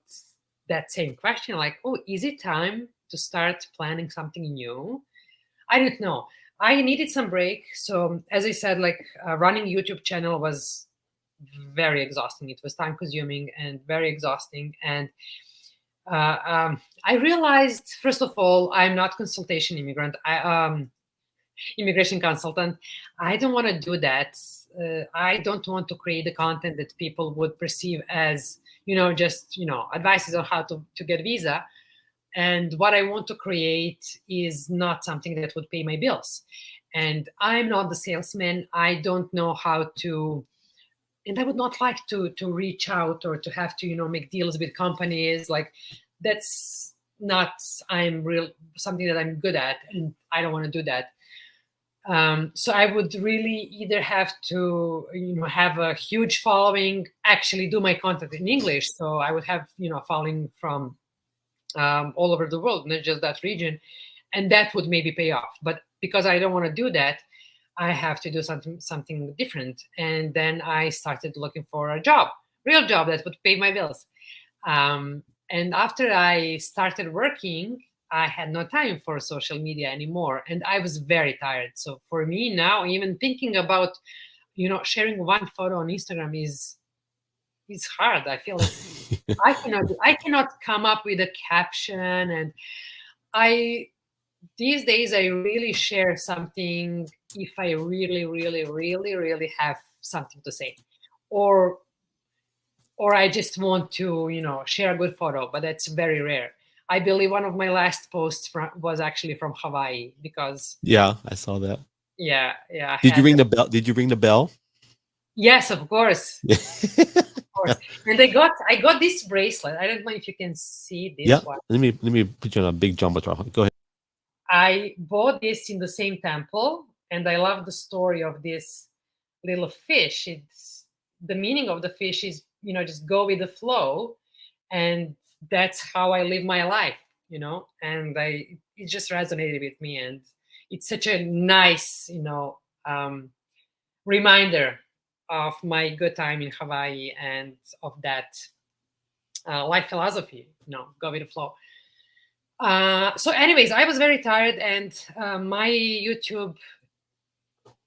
that same question, like, oh, is it time to start planning something new? I don't know. I needed some break. So as I said, like running YouTube channel was very exhausting. It was time consuming and very exhausting. And I realized, first of all, I'm not consultation immigrant. Immigration consultant. I don't want to do that. I don't want to create the content that people would perceive as, just, advices on how to get a visa. And what I want to create is not something that would pay my bills. And I'm not the salesman. I don't know how to, and I would not like to reach out or to have to, make deals with companies. Like that's not I'm real something that I'm good at, and I don't want to do that. So I would really either have to, have a huge following, actually do my content in English. So I would have, following from all over the world, not just that region, and that would maybe pay off. But because I don't want to do that, I have to do something different. And then I started looking for a job, real job that would pay my bills. And after I started working, I had no time for social media anymore, and I was very tired. So for me now, even thinking about, sharing one photo on Instagram is hard. I feel like I cannot come up with a caption, and I these days I really share something if I really, really, really, really have something to say, or I just want to, share a good photo, but that's very rare. I believe one of my last posts was actually from Hawaii because, Yeah, I saw that. yeah, I Did you had ring the bell? Did you ring the bell? yes, of course, of course. And I got this bracelet. I don't know if you can see this Yeah. one. Let me put you on a big jumbotron. Go ahead. I bought this in the same temple, and I love the story of this little fish. It's the meaning of the fish is, just go with the flow, and that's how I live my life, And it just resonated with me, and it's such a nice, reminder of my good time in Hawaii and of that life philosophy, go with the flow. So anyways, I was very tired, and my YouTube,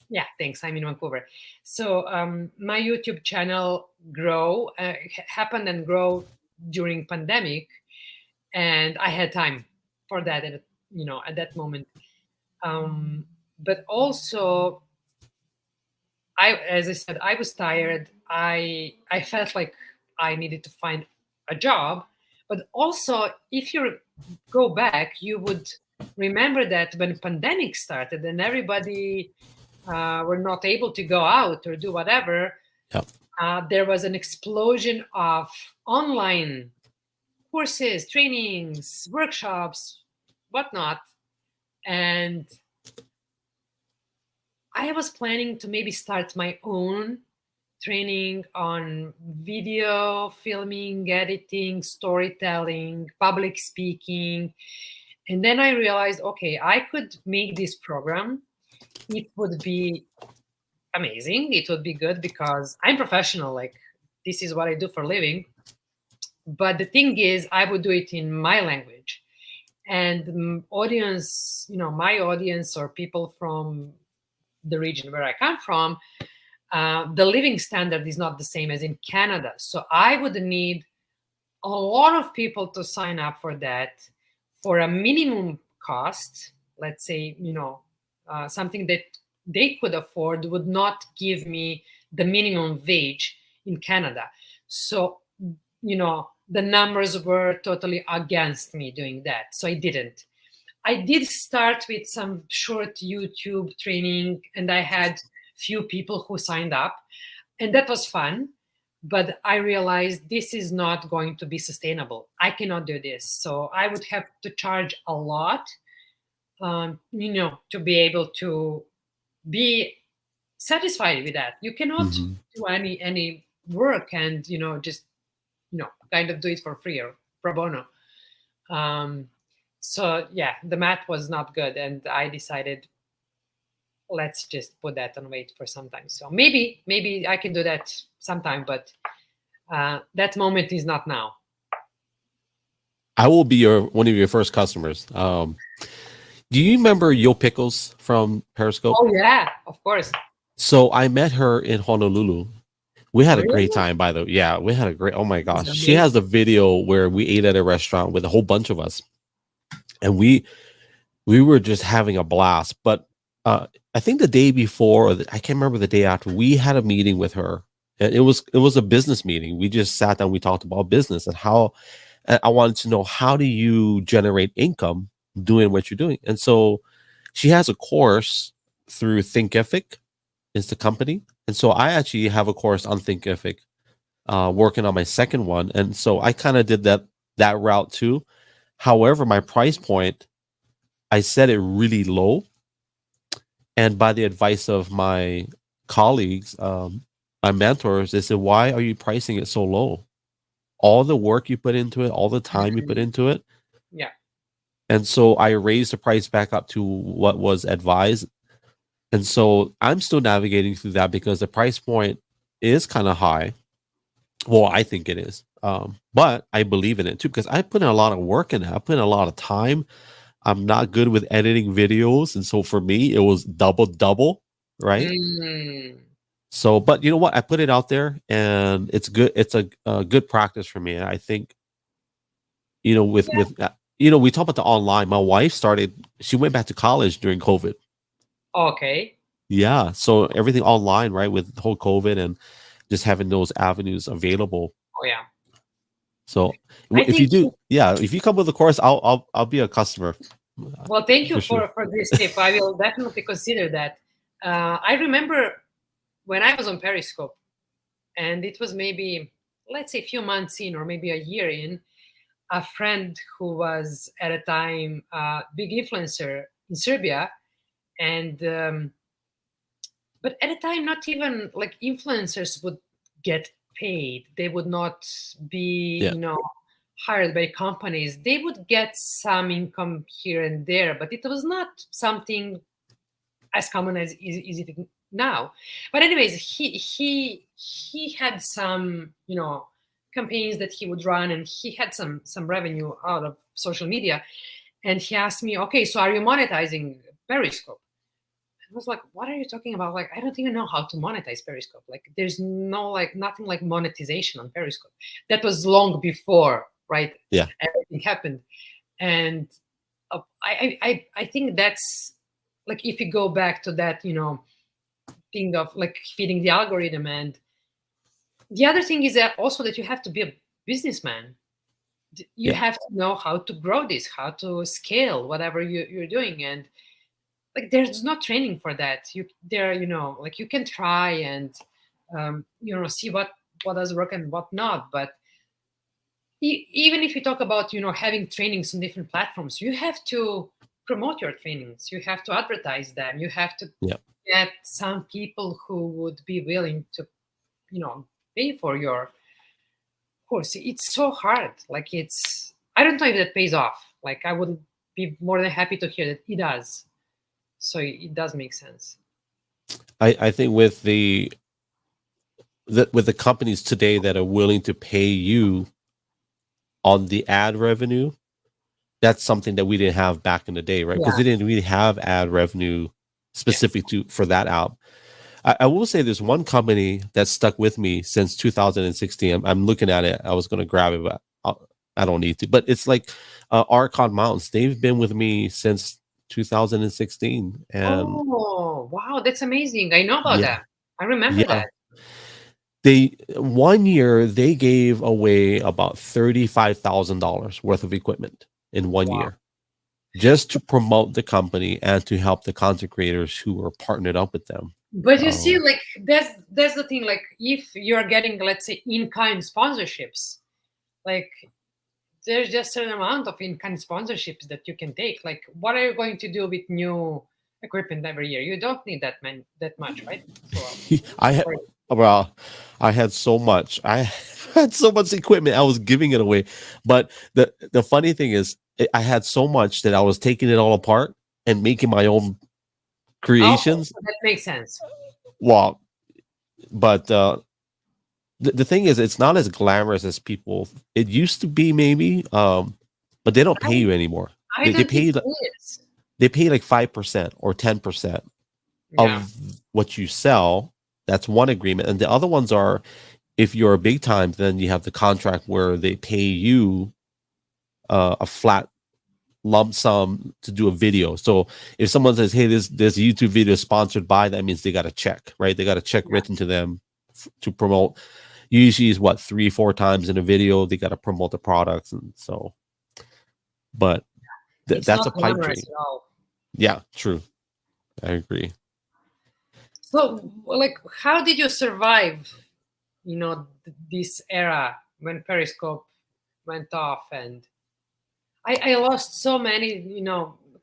yeah, thanks, I'm in Vancouver. So my YouTube channel happened and grow during pandemic, and I had time for that at that moment. But also, as I said, I was tired. I felt like I needed to find a job. But also, if you go back, you would remember that when pandemic started and everybody were not able to go out or do whatever, Yep. there was an explosion of online courses, trainings, workshops, whatnot. And I was planning to maybe start my own training on video, filming, editing, storytelling, public speaking. And then I realized, okay, I could make this program. It would be amazing. It would be good because I'm professional. Like, this is what I do for a living. But the thing is, I would do it in my language. And audience, my audience or people from the region where I come from, the living standard is not the same as in Canada. So I would need a lot of people to sign up for that for a minimum cost. Let's say, something that they could afford would not give me the minimum wage in Canada. So, the numbers were totally against me doing that. So I didn't. I did start with some short YouTube training, and I had few people who signed up, and that was fun. But I realized this is not going to be sustainable. I cannot do this. So I would have to charge a lot, to be able to be satisfied with that. You cannot do any work and just kind of do it for free or pro bono. So yeah, the math was not good, and I decided let's just put that on wait for some time. So maybe I can do that sometime, but that moment is not now. I will be one of your first customers. Do you remember Yo Pickles from Periscope? Oh yeah, of course. So I met her in Honolulu. We had a Really? great time, by the way. Yeah, we had a great. Oh my gosh, That's she has a video where we ate at a restaurant with a whole bunch of us, and we were just having a blast. But I think the day before, I can't remember the day after, we had a meeting with her, and it was a business meeting. We just sat down, we talked about business and how. I wanted to know, how do you generate income doing what you're doing? And so she has a course through Thinkific, is the company. And so I actually have a course on Thinkific, working on my second one. And so I kind of did that route too. However, my price point, I set it really low. And by the advice of my colleagues, my mentors, they said, why are you pricing it so low? All the work you put into it, all the time you put Mhm. into it. Yeah. And so I raised the price back up to what was advised. And so I'm still navigating through that because the price point is kind of high. Well, I think it is. But I believe in it too because I put in a lot of work in it. I put in a lot of time. I'm not good with editing videos. And so for me, it was double, right? Mm. So, but you know what? I put it out there and it's good. It's a good practice for me. And I think, we talk about the online. My wife she went back to college during COVID. Okay. Yeah. So everything online, right? With the whole COVID and just having those avenues available. Oh yeah. So I if you think. do, yeah, if you come with a course, I'll be a customer Well, thank you for sure. for this tip. I will definitely consider that. I remember when I was on Periscope, and it was maybe, let's say, a few months in, or maybe a year in. A friend who was at a time a big influencer in Serbia, and but at a time, not even like influencers would get paid. They would not be, Yeah. hired by companies. They would get some income here and there, but it was not something as common as is it now. But anyways, he had some, campaigns that he would run, and he had some revenue out of social media. And he asked me, okay, so are you monetizing Periscope? I was like, what are you talking about? Like, I don't even know how to monetize Periscope. Like, there's no, like, nothing like monetization on Periscope. That was long before, right? Yeah. Everything happened. And I think that's like, if you go back to that, thing of like feeding the algorithm. And the other thing is that also that you have to be a businessman. You Yeah. have to know how to grow this, how to scale whatever you're doing. And like, there's no training for that. Like, you can try and see what does work and what not. But even if you talk about having trainings on different platforms, you have to promote your trainings, you have to advertise them, you have to Yeah. get some people who would be willing to you know pay for your course. It's so hard. Like, I don't know if that pays off. Like, I would be more than happy to hear that it does. So it does make sense. I think with the companies today that are willing to pay you on the ad revenue, that's something that we didn't have back in the day, right? Because Yeah. they didn't really have ad revenue Yeah. specific for that app. I will say there's one company that stuck with me since 2016. I'm looking at it. I was going to grab it, but I don't need to. But it's like Archon Mountains. They've been with me since 2016, and Oh, wow, that's amazing. I know about yeah, that. I remember yeah. that. They 1 year they gave away about $35,000 worth of equipment in one Wow. year, just to promote the company and to help the content creators who were partnered up with them. But you see, like, that's the thing. Like, if you're getting, let's say, in-kind sponsorships, like, there's just a certain amount of in-kind sponsorships that you can take. Like, what are you going to do with new equipment every year? You don't need that much, right? So, I had or- well, I had so much. I had so much equipment. I was giving it away. But the funny thing is, I had so much that I was taking it all apart and making my own okay, creations. so that makes sense. Well, but the thing is, it's not as glamorous as people. It used to be maybe, but they don't I, pay you anymore. I They don't think pay it is. they pay like 5% or 10% Yeah. of what you sell. That's one agreement, and the other ones are if you're a big time, then you have the contract where they pay you a flat lump sum to do a video. So if someone says, "Hey, this YouTube video is sponsored by," that means they got a check, right? They got a check Yeah. written to them to promote. Usually is what 3-4 times in a video they got to promote the products, and so. But It's that's not a pipe glamorous dream. at all. Yeah, true. I agree. So, like, how did you survive, this era when Periscope went off? And I lost so many,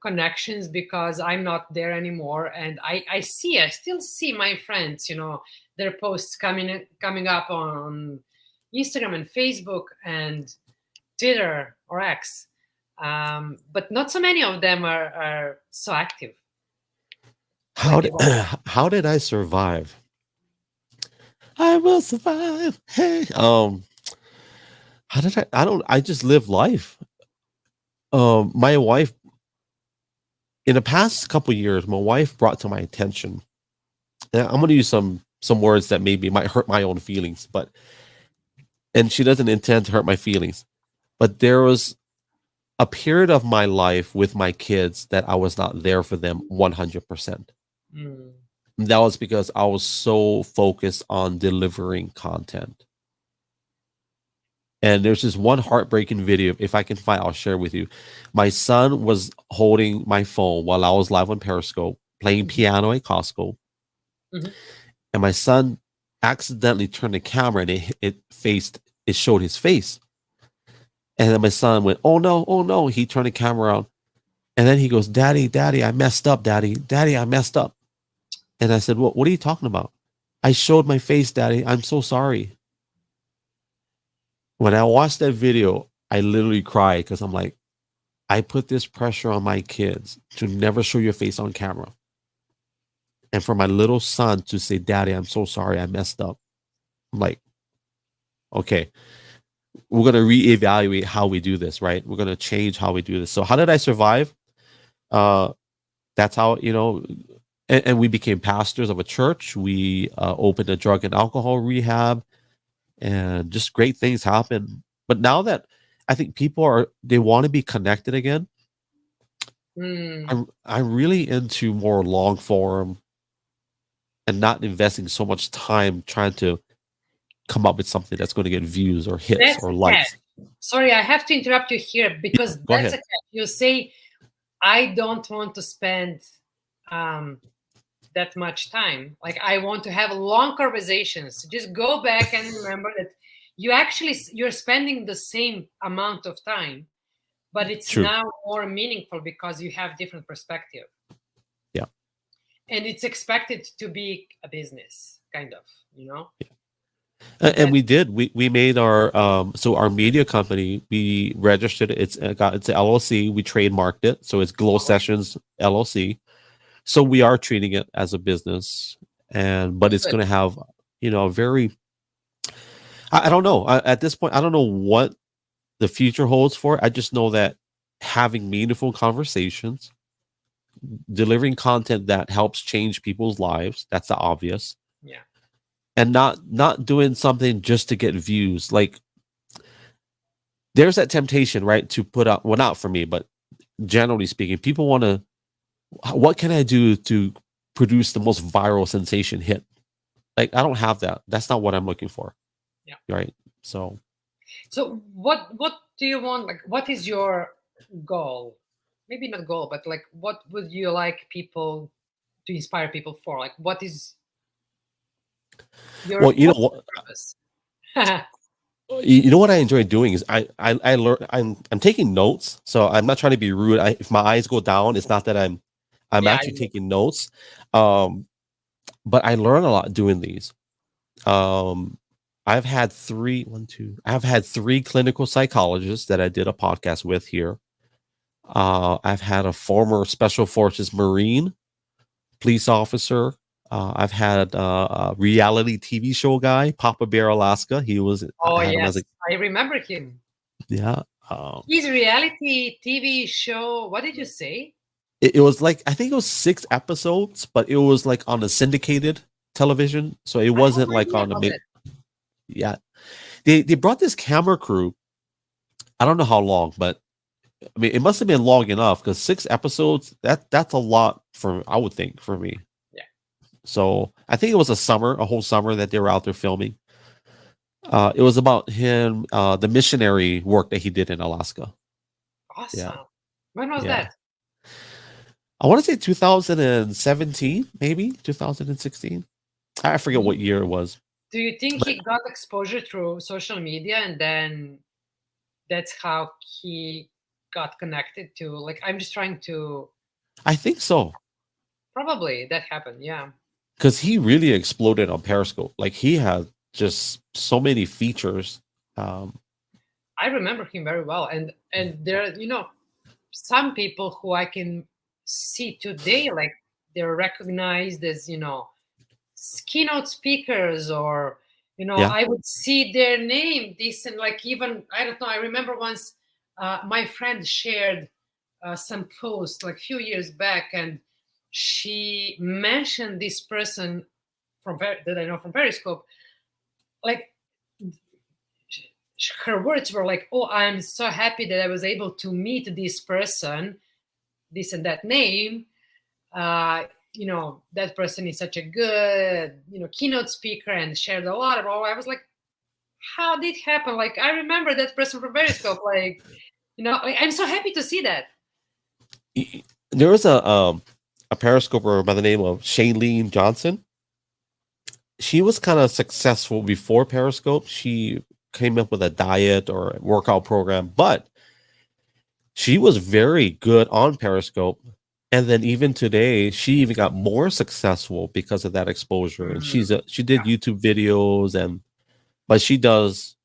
connections because I'm not there anymore. And I still see my friends, their posts coming up on Instagram and Facebook and Twitter or X. But not so many of them are so active like How they did were. how did I survive? I will survive. Hey, how did I don't I just live life. My wife in the past couple years, my wife brought to my attention. And I'm going to use some words that maybe might hurt my own feelings, but and she doesn't intend to hurt my feelings. But there was a period of my life with my kids that I was not there for them 100%. Mm. That was because I was so focused on delivering content. And there's this one heartbreaking video. If I can find, I'll share with you. My son was holding my phone while I was live on Periscope, playing piano at Costco. Mhm. And my son accidentally turned the camera and it showed his face. And then my son went, "Oh no, oh no." He turned the camera on. And then he goes, "Daddy, Daddy, I messed up, Daddy. Daddy, I messed up." And I said, what are you talking about? "I showed my face, Daddy. I'm so sorry." When I watched that video, I literally cried because I'm like, I put this pressure on my kids to never show your face on camera. And for my little son to say, "Daddy, I'm so sorry. I messed up." I'm like, okay, we're going to reevaluate how we do this, right? We're going to change how we do this. So how did I survive? Uh, that's how, and we became pastors of a church. We opened a drug and alcohol rehab, and just great things happen. But now that I think they want to be connected again, Mm. I'm really into more long form and not investing so much time trying to come up with something that's going to get views or hits That's or a catch. likes. Sorry, I have to interrupt you here because Go that's a ahead. catch. You say, I don't want to spend um, that much time. Like, I want to have long conversations. Just go back and remember that you're spending the same amount of time, but it's True. now more meaningful because you have different perspective. Yeah. And it's expected to be a business, kind of, And That we did. We made our so our media company. We registered it. It's an LLC. We trademarked it, so it's Glow Sessions LLC. So we are treating it as a business, but that's it's good. going to have a very. I don't know at this point. I don't know what the future holds for it. I just know that having meaningful conversations, delivering content that helps change people's lives. That's the obvious. Yeah. And not doing something just to get views. Like there's that temptation, right, to put up, well, not for me, but generally speaking, people want to, what can I do to produce the most viral sensation hit? Like, I don't have that. That's not what I'm looking for. Yeah. Right. So what do you want? Like, what is your goal? Maybe not goal, but like, what would you like people to inspire people for? Like, what is well, what's your purpose? you know what I enjoy doing is I learn, I'm taking notes. So I'm not trying to be rude. If my eyes go down, it's not that I'm Yeah, actually taking notes. But I learn a lot doing these. Um, I've had I've had three clinical psychologists that I did a podcast with here. I've had a former Special Forces Marine police officer. I've had a reality TV show guy, Papa Bear Alaska. oh I had him as a, yes, I remember him. yeah. His reality TV show. What did you say? It was like, I think it was 6 episodes, but it was like on a syndicated television. So it I have wasn't no like idea on the about main. that. Yeah. They brought this camera crew. I don't know how long, but I mean, it must have been long enough because 6 episodes, that's a lot I would think, for me. Yeah. So I think it was a whole summer that they were out there filming. It was about him, the missionary work that he did in Alaska. Yeah. Awesome. When was Yeah. that? I want to say 2017, maybe 2016. I forget what year it was. Do you think But he got exposure through social media and then that's how he got connected to. Like, I'm just trying to. I think so. Probably that happened. Yeah. Because he really exploded on Periscope. Like he had just so many features. Um, I remember him very well, and there, some people who I can see today, like they're recognized as keynote speakers, or yeah, I would see their name decent, like, even, I don't know, I remember once my friend shared some post like a few years back, and she mentioned this person that I know from Periscope. Like, her words were like, "Oh, I'm so happy that I was able to meet this person, this and that name. That person is such a good, keynote speaker and shared a lot of all." I was like, how did it happen? Like, I remember that person from Periscope. Like, like, I'm so happy to see that. there was a Periscoper by the name of Shailene Johnson. She was kind of successful before Periscope. She came up with a diet or a workout program, but she was very good on Periscope. And then even today, she even got more successful because of that exposure. And she did Yeah. YouTube videos, but she does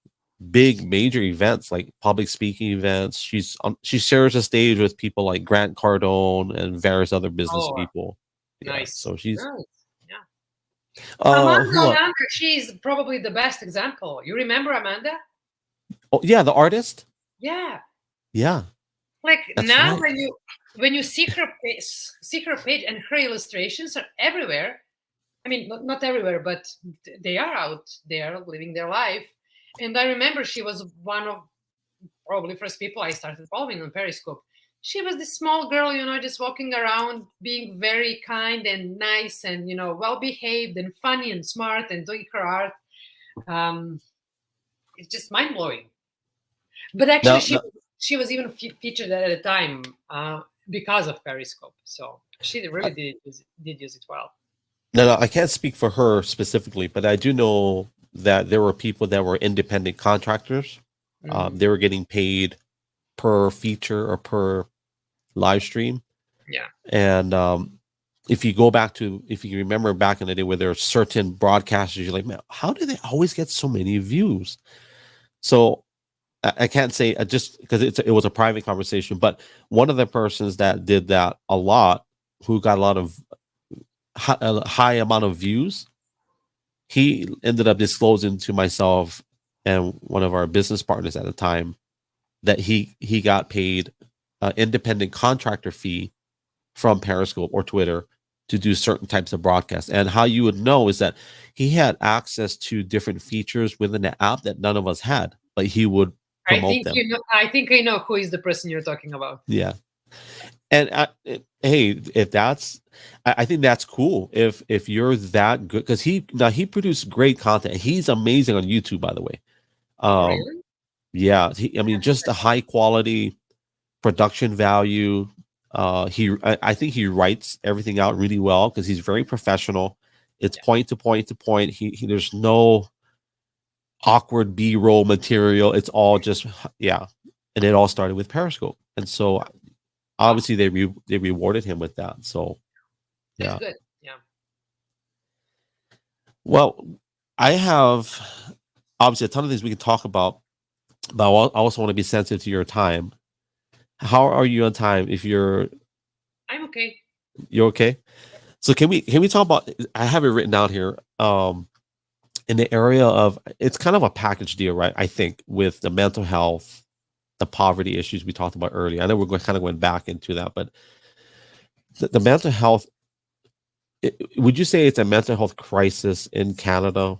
big major events like public speaking events. She shares a stage with people like Grant Cardone and various other business Oh, people. Yeah, nice. so she's Nice. Yeah. who Amanda, she's probably the best example. You remember Amanda? oh yeah, the artist. Yeah. Yeah, Like, that's now right. when you see her page, and her illustrations are everywhere. I mean, not everywhere, but they are out there living their life. And I remember she was one of probably first people I started following on Periscope. She was this small girl, just walking around, being very kind and nice and, well behaved and funny and smart and doing her art. It's just mind blowing. But actually, Now, she was even featured at a time because of Periscope. So she really did use it well. no, I can't speak for her specifically, but I do know that there were people that were independent contractors. They were getting paid per feature or per live stream. Yeah. And if you remember back in the day where there were certain broadcasters, you're like, man, how do they always get so many views? So I can't say just because it was a private conversation, but one of the persons that did that a lot, who got a lot of a high amount of views, he ended up disclosing to myself and one of our business partners at the time that he got paid an independent contractor fee from Periscope or Twitter to do certain types of broadcasts. And how you would know is that he had access to different features within the app that none of us had, but he would promote them. I think I know who is the person you're talking about. Yeah. And hey, if that's, I think that's cool. If you're that good, because he produced great content. He's amazing on YouTube, by the way. Really? Yeah, I mean, just the high quality production value. I think he writes everything out really well because he's very professional. It's point to point to point. He there's no awkward B-roll material. It's all just and it all started with Periscope, and so obviously they rewarded him with that. So That's good. Yeah. Well, I have obviously a ton of things we can talk about, but I also want to be sensitive to your time. How are you on time? I'm okay. You're okay. So can we talk about? I have it written down here. In the area of, it's kind of a package deal, right? I think with the mental health, the poverty issues we talked about earlier. I know we're kind of going back into that, but the mental health. Would you say it's a mental health crisis in Canada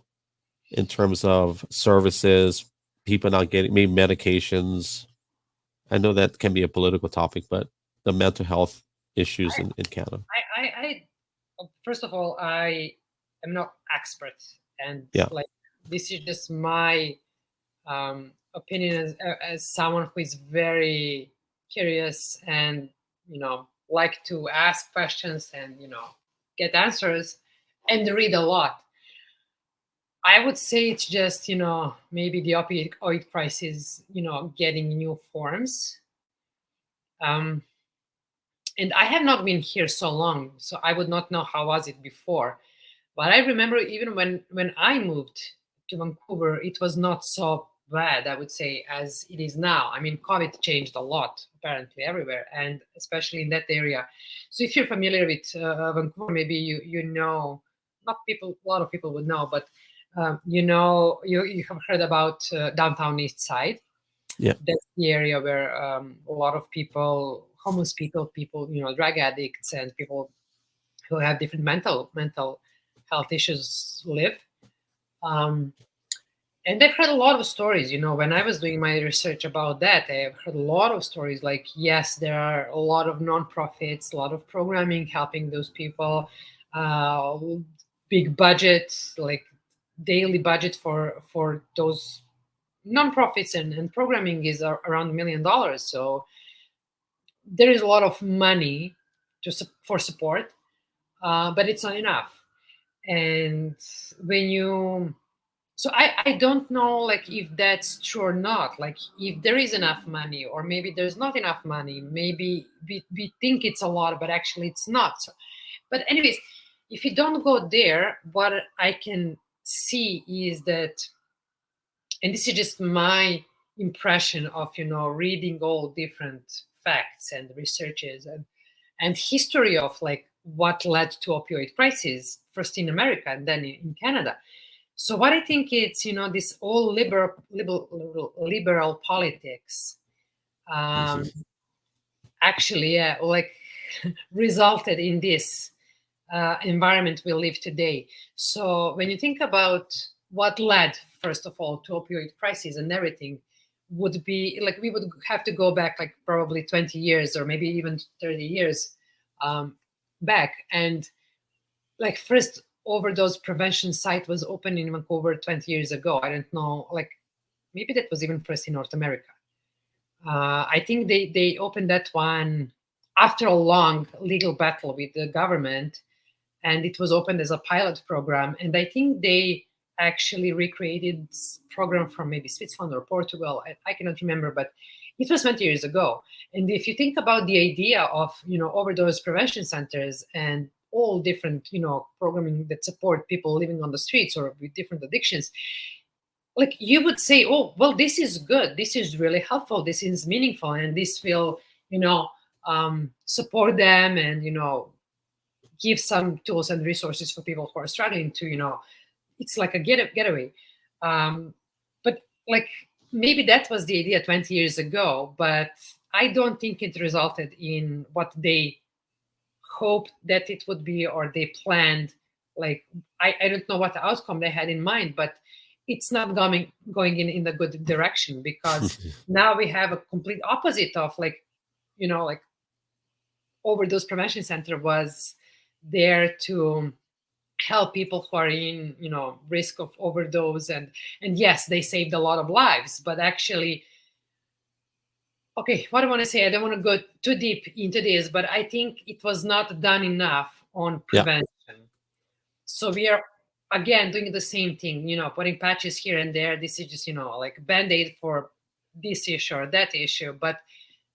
in terms of services, people not getting maybe medications? I know that can be a political topic, but the mental health issues in Canada. I first of all, I am not expert, and like, this is just my opinion as someone who is very curious and like to ask questions and get answers and read a lot. I would say it's just maybe the opioid crisis getting new forms. Um, and I have not been here so long, so I would not know how was it before. But I remember even when I moved to Vancouver, it was not so bad, I would say, as it is now. I mean, COVID changed a lot apparently everywhere, and especially in that area. So if you're familiar with Vancouver, maybe you know, not people, a lot of people would know, but you know, you have heard about downtown East Side. Yeah. That's the area where a lot of people, homeless people, you know, drug addicts, and people who have different mental health issues live. Um, and I've heard a lot of stories. You know, when I was doing my research about that, I've heard a lot of stories. Like, yes, there are a lot of nonprofits, a lot of programming helping those people, uh, big budgets, like daily budget for those nonprofits and programming is around $1 million. So there is a lot of money for support, but it's not enough. And when you so I don't know, like, if that's true or not, like if there is enough money or maybe there's not enough money. Maybe we think it's a lot, but actually it's not. So, but anyways, if you don't go there, what I can see is that, and this is just my impression of, you know, reading all different facts and researches and history of like what led to opioid crisis first in America and then in Canada. So what I think it's, you know, this all liberal politics um, Mhm. actually, like resulted in this environment we live today. So when you think about what led, first of all, to opioid crisis and everything, would be like we would have to go back like probably 20 years or maybe even 30 years um, back. And like first overdose prevention site was opened in Vancouver 20 years ago. I don't know, like maybe that was even first in North America. I think they opened that one after a long legal battle with the government, and it was opened as a pilot program. And I think they actually recreated this program from maybe Switzerland or Portugal. I cannot remember, but it was 20 years ago. And if you think about the idea of, you know, overdose prevention centers and all different, you know, programming that support people living on the streets or with different addictions, like you would say, oh, well, this is good, this is really helpful, this is meaningful, and this will, you know, support them and, you know, give some tools and resources for people who are struggling to, you know, it's like a getaway. But like maybe that was the idea 20 years ago, but I don't think it resulted in what they hoped that it would be or they planned. Like I don't know what the outcome they had in mind, but it's not going in the good direction, because now we have a complete opposite of, like, you know, like overdose prevention center was there to help people who are in, you know, risk of overdose, and yes, they saved a lot of lives, but actually, okay, what I want to say, I don't want to go too deep into this, but I think it was not done enough on Yeah. prevention. So we are again doing the same thing, you know, putting patches here and there. This is just, you know, like band-aid for this issue or that issue, but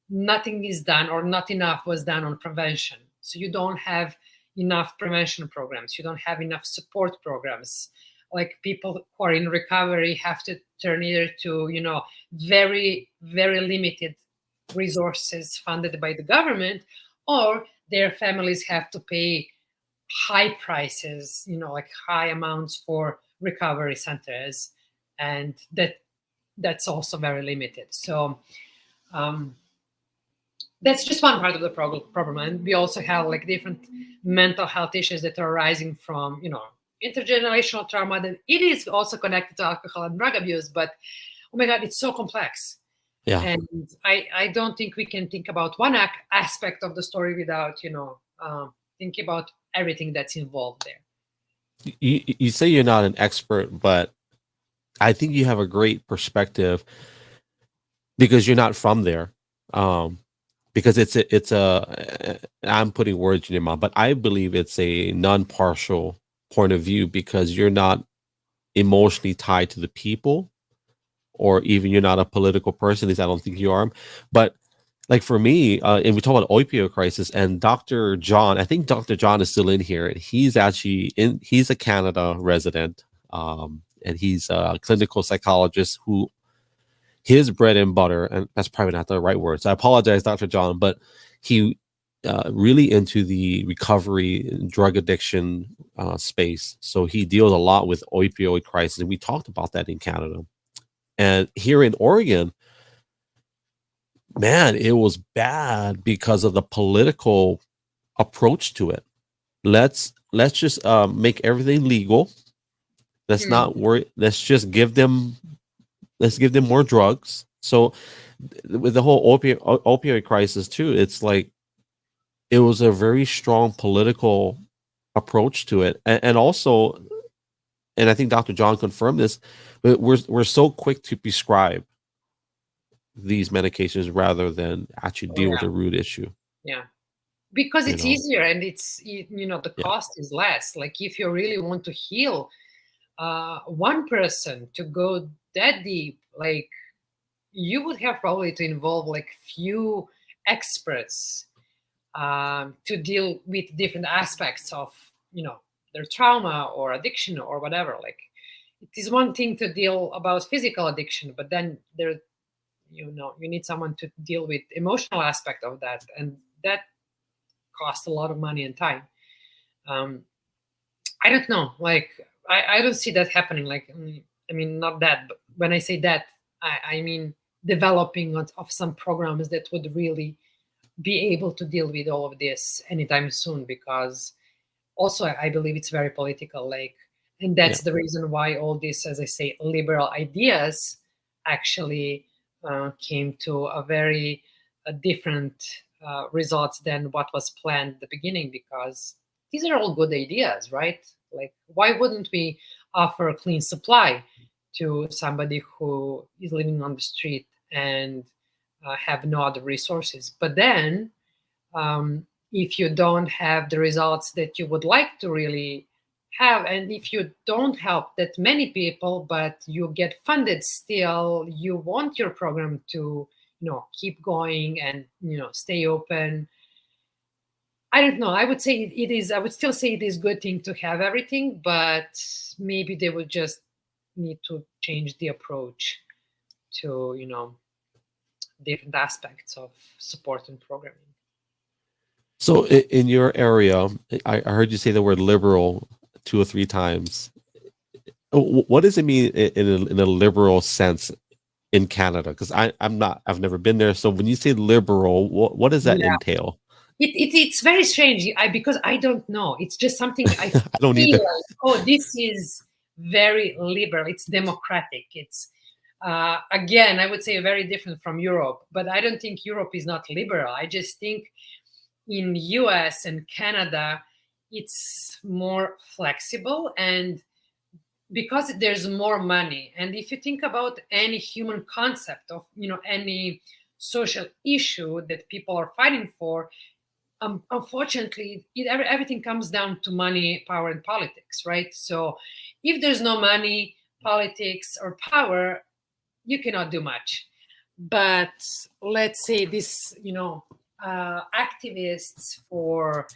nothing is done or not enough was done on prevention. So you don't have enough prevention programs, you don't have enough support programs. Like people who are in recovery have to turn either to, you know, very very limited resources funded by the government, or their families have to pay high prices, you know, like high amounts for recovery centers, and that's also very limited. So um, that's just one part of the problem. And we also have like different mental health issues that are arising from, you know, intergenerational trauma, that it is also connected to alcohol and drug abuse, but oh my god, it's so complex. Yeah. And I don't think we can think about one aspect of the story without, you know, thinking about everything that's involved there. You say you're not an expert, but I think you have a great perspective because you're not from there. Because I'm putting words in your mouth, but I believe it's a non-partial point of view because you're not emotionally tied to the people, or even you're not a political person. At least I don't think you are. But like for me, and we talk about opioid crisis, and Dr. John, I think Dr. John is still in here, and he's actually he's a Canada resident, and he's a clinical psychologist who his bread and butter, and that's probably not the right word, so I apologize, Dr. John, but he really into the recovery and drug addiction space. So he deals a lot with opioid crisis, and we talked about that in Canada. And here in Oregon, man, it was bad because of the political approach to it. Let's just make everything legal. Let's not worry. Let's give them more drugs. So with the whole opioid crisis too, it's like it was a very strong political approach to it, and also, and I think Dr. John confirmed this, but we're so quick to prescribe these medications rather than actually deal with the root issue. Yeah, because it's easier, and it's the cost is less. Like if you really want to heal one person, to go that deep, like you would have probably to involve like few experts to deal with different aspects of their trauma or addiction or whatever. Like it is one thing to deal about physical addiction, but then there you need someone to deal with emotional aspect of that, and that costs a lot of money and time. I don't know, like I don't see that happening. Like I mean, not that, but when I say that, I mean developing of some programs that would really be able to deal with all of this anytime soon, because also I believe it's very political, like, and that's the reason why all this, as I say, liberal ideas actually came to a very different results than what was planned at the beginning, because these are all good ideas, right? Like, why wouldn't we offer a clean supply to somebody who is living on the street and have no other resources? But then if you don't have the results that you would like to really have, and if you don't help that many people, but you get funded still, you want your program to keep going and stay open. I don't know. I would say it is. I would still say it is a good thing to have everything, but maybe they would just need to change the approach to different aspects of support and programming. So in your area, I heard you say the word liberal 2 or 3 times. What does it mean in a liberal sense in Canada? Because I've never been there. So when you say liberal, what does that entail? It's very strange because I don't know. It's just something I don't feel either. like, oh, this is very liberal. It's democratic. It's again, I would say very different from Europe, but I don't think Europe is not liberal. I just think in US and Canada, it's more flexible, and because there's more money. And if you think about any human concept of any social issue that people are fighting for, unfortunately, everything comes down to money, power, and politics, right? So if there's no money, politics, or power, you cannot do much. But let's say this, activists for,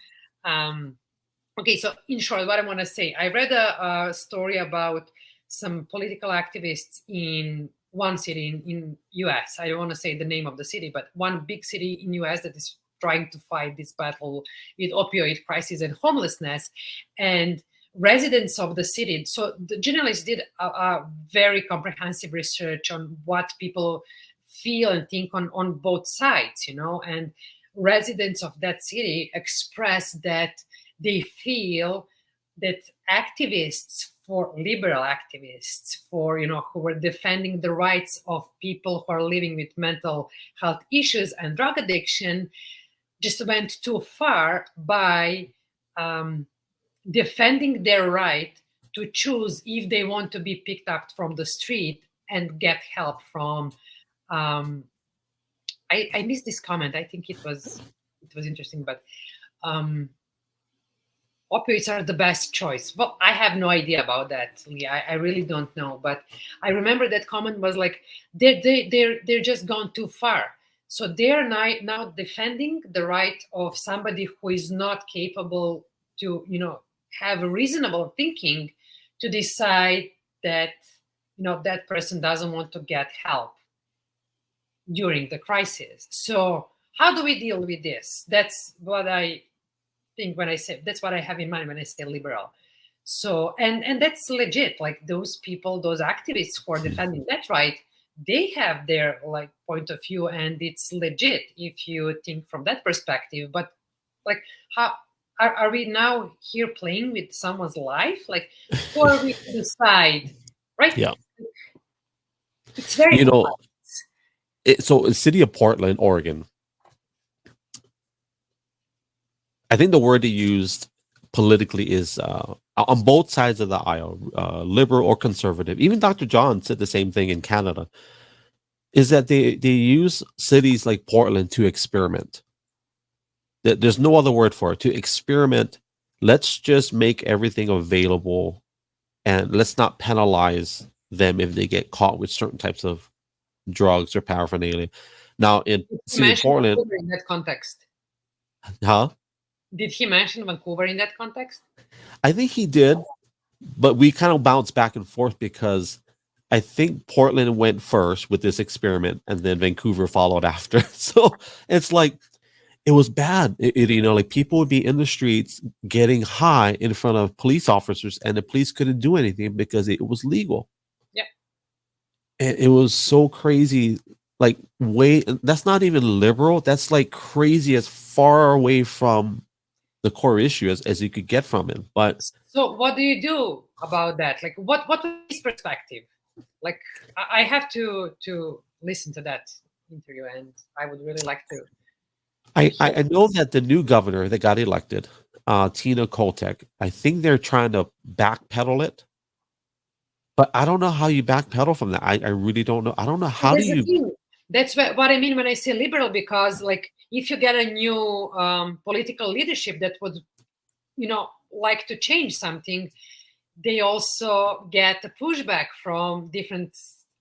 okay, so in short, what I want to say, I read a story about some political activists in one city in US. I don't want to say the name of the city, but one big city in US that is trying to fight this battle with opioid crisis and homelessness. And residents of the city, so the journalists did a very comprehensive research on what people feel and think on both sides, and residents of that city express that they feel that activists, for liberal activists, for who were defending the rights of people who are living with mental health issues and drug addiction, just went too far by defending their right to choose if they want to be picked up from the street and get help from. I missed this comment. I think it was interesting, but opioids are the best choice. Well, I have no idea about that, Lee. I really don't know. But I remember that comment was like, they're just gone too far. So they're now defending the right of somebody who is not capable to, have a reasonable thinking to decide that, that person doesn't want to get help during the crisis. So how do we deal with this? That's what I think when I say, that's what I have in mind when I say liberal. So, and that's legit. Like those people, those activists who are defending that right, they have their like point of view, and it's legit if you think from that perspective. But like, how are we now here playing with someone's life? Like, who are we to decide, right? Yeah. It's very You know, complex. so the city of Portland, Oregon, I think the word they used politically is on both sides of the aisle, liberal or conservative. Even Dr. John said the same thing in Canada, is that they use cities like Portland to experiment. There's no other word for it, to experiment. Let's just make everything available and let's not penalize them if they get caught with certain types of drugs or paraphernalia. Now, in Did he city of mention Portland, Vancouver in that context? huh? Did he mention Vancouver in that context? I think he did, but we kind of bounced back and forth because I think Portland went first with this experiment and then Vancouver followed after. So it's like, it was bad. Like people would be in the streets getting high in front of police officers and the police couldn't do anything because it was legal. Yeah. And it was so crazy. Like, that's not even liberal. That's like crazy, as far away from the core issue as you could get from it. But so what do you do about that? Like what was his perspective? Like I have to listen to that interview, and I would really like to. I know that the new governor that got elected, Tina Kotek, I think they're trying to backpedal it. But I don't know how you backpedal from that. I really don't know. I don't know how do you. That's what I mean when I say liberal, because like if you get a new political leadership that would, like to change something, they also get a pushback from different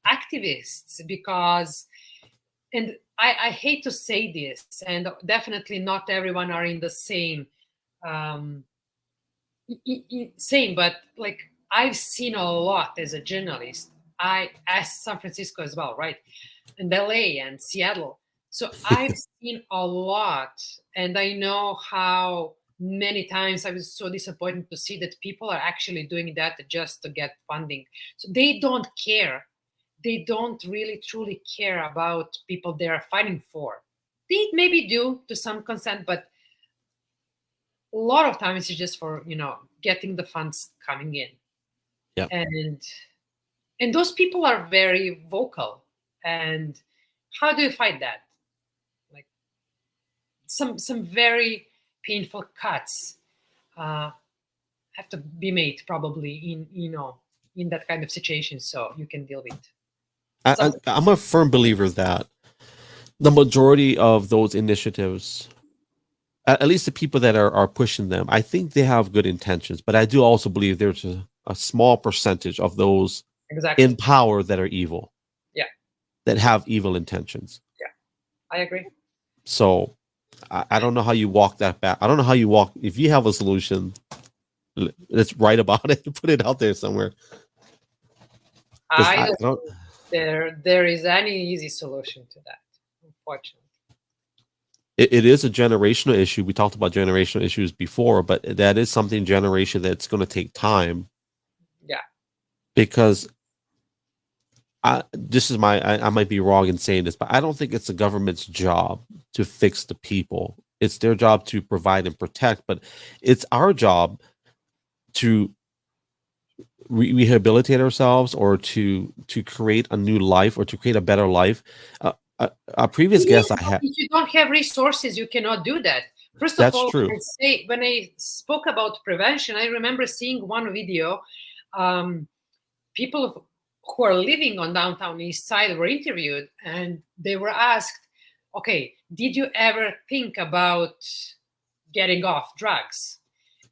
activists because, and I hate to say this, and definitely not everyone are in the same same, but like I've seen a lot as a journalist. As San Francisco as well, right? And LA and Seattle. So I've seen a lot, and I know how many times I was so disappointed to see that people are actually doing that just to get funding. So they don't care. They don't really truly care about people they are fighting for. They maybe do to some consent, but a lot of times it's just for getting the funds coming in. Yeah. And those people are very vocal. And how do you fight that? Like some very painful cuts have to be made probably in that kind of situation, so you can deal with. I'm a firm believer that the majority of those initiatives, at least the people that are pushing them, I think they have good intentions. But I do also believe there's a small percentage of those in power that are evil. Yeah. That have evil intentions. Yeah, I agree. So I don't know how you walk that back. I don't know how you walk. If you have a solution, let's write about it and put it out there somewhere. I don't think there is any easy solution to that, unfortunately. It is a generational issue. We talked about generational issues before, but that is something generation that's going to take time. Yeah. Because I might be wrong in saying this, but I don't think it's the government's job to fix the people. It's their job to provide and protect, but it's our job to rehabilitate ourselves or to create a new life or to create a better life. A previous guest I had. If you don't have resources, you cannot do that. First of all, true. when I spoke about prevention, I remember seeing one video. People who are living on downtown East Side were interviewed, and they were asked, okay, did you ever think about getting off drugs?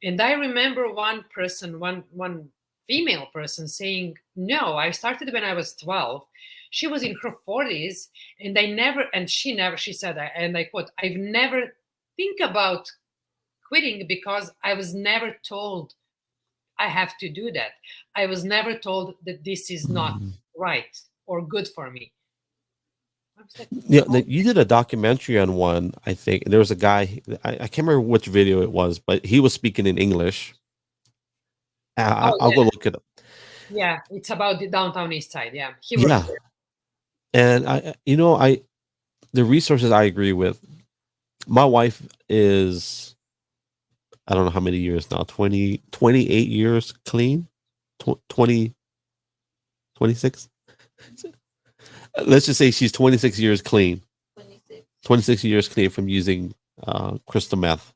And I remember one person, one female person saying, no, I started when I was 12. She was in her 40s, and she said, and I quote, I've never think about quitting because I was never told I have to do that. I was never told that this is not right or good for me. I was like, Yeah, oh, you did a documentary on one, I think. There was a guy, I can't remember which video it was, but he was speaking in English. oh I'll yeah, go look it up. yeah. It's about the downtown east side. Yeah, he works Yeah. there. And the resources I agree with. My wife is, I don't know how many years now, 28 years clean, 20, 26. Let's just say she's 26 years clean. 26 years clean from using crystal meth.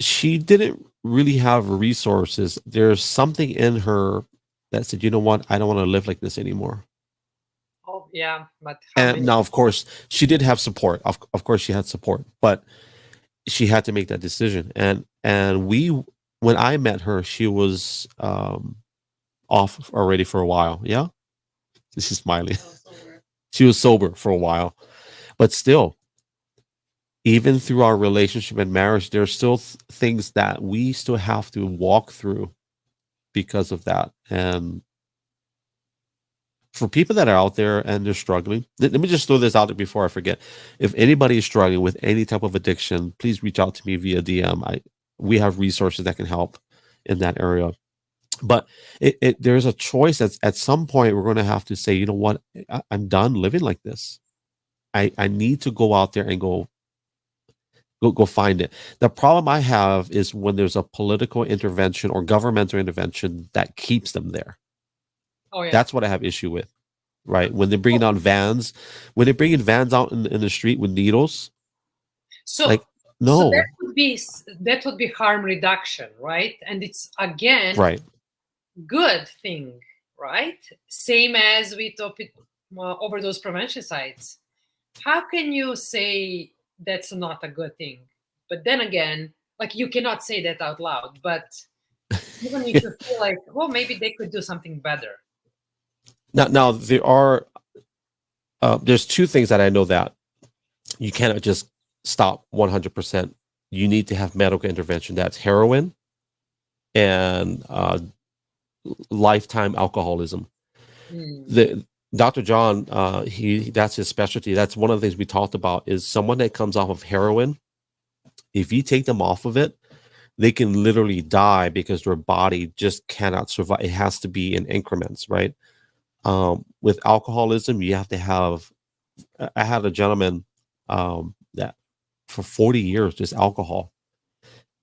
She didn't really have resources. There's something in her that said, you know what, I don't want to live like this anymore. Oh yeah, but how And many? now, of course, she did have support. Of course, she had support, but she had to make that decision. And when I met her, she was off already for a while. Yeah, she's smiling. She was sober for a while, but still, even through our relationship and marriage, there's still things that we still have to walk through because of that. And for people that are out there and they're struggling, let me just throw this out there before I forget. If anybody is struggling with any type of addiction, please reach out to me via DM. We have resources that can help in that area. But there's a choice that's at some point we're going to have to say, you know what, I'm done living like this. I need to go out there and go find it. The problem I have is when there's a political intervention or governmental intervention that keeps them there. Oh yeah. That's what I have issue with, right? When they're bringing out vans, when they're bringing vans out in the street with needles, So like, so no, that would be harm reduction, right? And it's again right? good thing, right? Same as with overdose prevention sites. How can you say that's not a good thing? But then again, like you cannot say that out loud. But even if you feel like, well, maybe they could do something better. Now there are there's two things that I know that you cannot just stop 100%. You need to have medical intervention. That's heroin and lifetime alcoholism. The Dr. John, that's his specialty. That's one of the things we talked about is someone that comes off of heroin. If you take them off of it, they can literally die because their body just cannot survive. It has to be in increments, right? With alcoholism, you have to have. I had a gentleman that for 40 years just alcohol,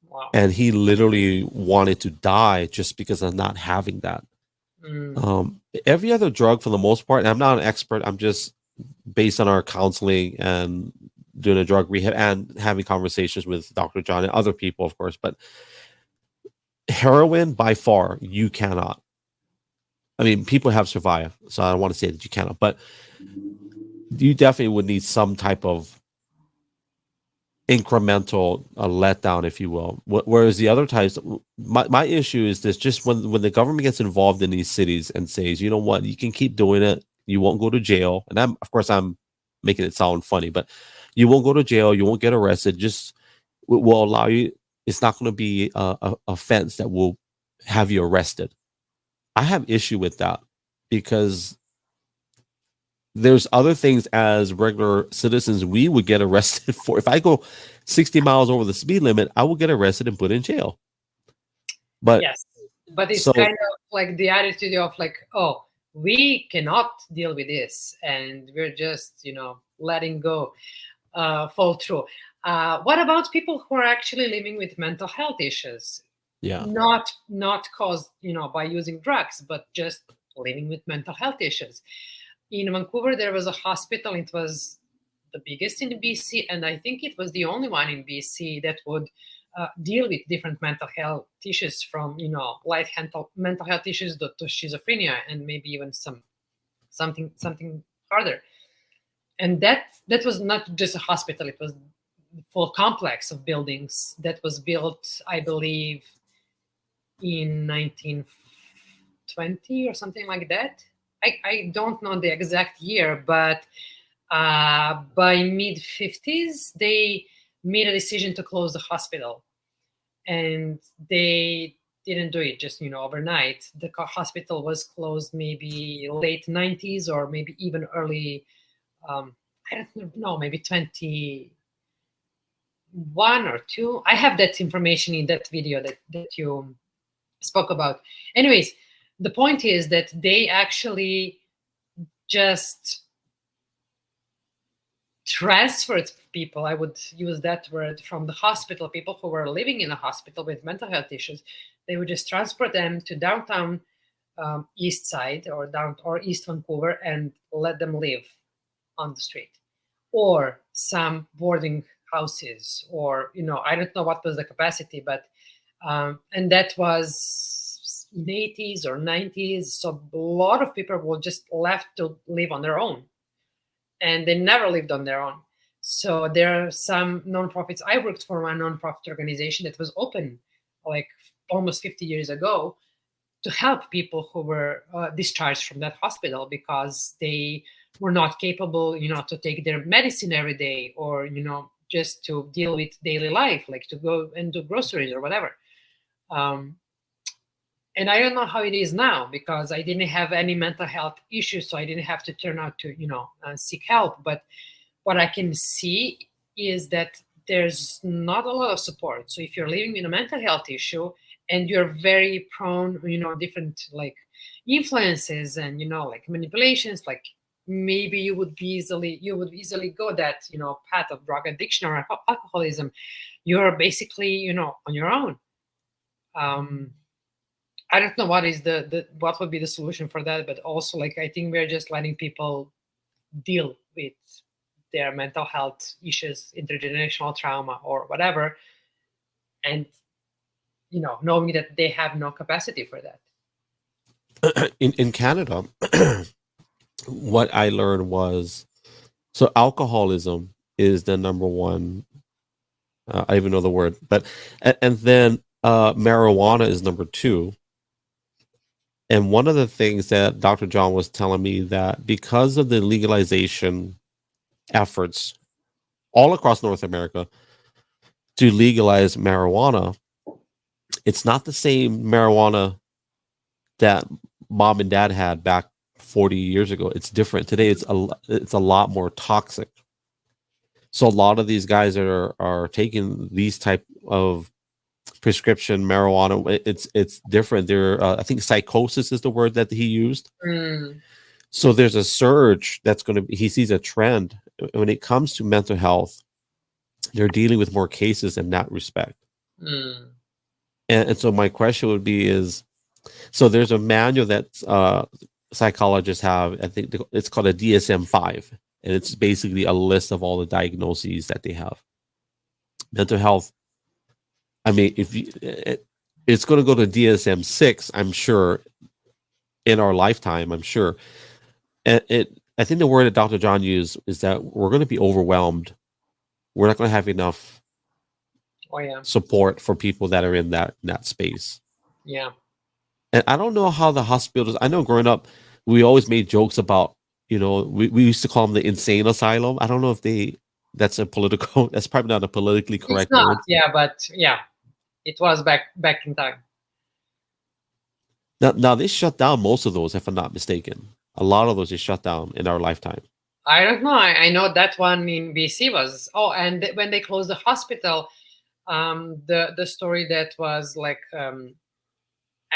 Wow. and he literally wanted to die just because of not having that. Every other drug, for the most part, and I'm not an expert. I'm just based on our counseling and doing a drug rehab and having conversations with Dr. John and other people, of course. But heroin, by far, you cannot. I mean, people have survived, so I don't want to say that you cannot, but you definitely would need some type of incremental letdown, if you will. Whereas the other types, my issue is this: just when the government gets involved in these cities and says, you know what, you can keep doing it, you won't go to jail, and I'm making it sound funny, but you won't go to jail, you won't get arrested. Just will allow you. It's not going to be a offense that will have you arrested. I have issue with that because there's other things as regular citizens we would get arrested for. If I go 60 miles over the speed limit, I will get arrested and put in jail. But yes, but it's kind of like the attitude of like, oh, we cannot deal with this, and we're just letting go fall through. What about people who are actually living with mental health issues? Yeah, not caused by using drugs, but just living with mental health issues. In Vancouver, there was a hospital. It was the biggest in BC, and I think it was the only one in BC that would deal with different mental health issues, from light mental health issues to schizophrenia, and maybe even something harder. And that was not just a hospital; it was a full complex of buildings that was built, I believe, in 1920 or something like that. I don't know the exact year, but by mid 50s, they made a decision to close the hospital, and they didn't do it just overnight. The hospital was closed maybe late 90s or maybe even early. I don't know, maybe 21 or 2. I have that information in that video that you spoke about. Anyways, the point is that they actually just transferred people, I would use that word, from the hospital, people who were living in a hospital with mental health issues. They would just transfer them to downtown East Side or East Vancouver and let them live on the street, or some boarding houses, or I don't know what was the capacity, but and that was in 80s or 90s. So a lot of people were just left to live on their own, and they never lived on their own. So there are some nonprofits. I worked for a nonprofit organization that was open like almost 50 years ago to help people who were discharged from that hospital because they were not capable, to take their medicine every day, or just to deal with daily life, like to go and do groceries or whatever. And I don't know how it is now, because I didn't have any mental health issues, so I didn't have to turn out to seek help. But what I can see is that there's not a lot of support. So if you're living with a mental health issue and you're very prone, different like influences and like manipulations, like maybe you would easily go that path of drug addiction or alcoholism. You're basically on your own. I don't know what is what would be the solution for that, but also like I think we're just letting people deal with their mental health issues, intergenerational trauma or whatever, and knowing that they have no capacity for that. In Canada, what I learned was, so alcoholism is the number one. I even know the word, but and then marijuana is number 2. And one of the things that Dr. John was telling me, that because of the legalization efforts all across North America to legalize marijuana, it's not the same marijuana that mom and dad had back 40 years ago. It's different. Today it's a lot more toxic. So a lot of these guys that are taking these type of prescription marijuana, it's different. I think psychosis is the word that he used. So there's a surge that's going to be, he sees a trend when it comes to mental health. They're dealing with more cases in that respect. And so my question would be is, so there's a manual that psychologists have. I think it's called a DSM-5, and it's basically a list of all the diagnoses that they have. Mental health, I mean, it's going to go to DSM-6, I'm sure, in our lifetime, I'm sure. And I think the word that Dr. John used is that we're going to be overwhelmed. We're not going to have enough support for people that are in that space. Yeah. And I don't know how the hospitals, I know growing up, we always made jokes about, we used to call them the insane asylum. I don't know if that's probably not a politically correct word. Yeah, but yeah, it was back in time. Now they shut down most of those, if I'm not mistaken. A lot of those is shut down in our lifetime. I don't know. I know that one in BC was. Oh, and when they closed the hospital, the story that was like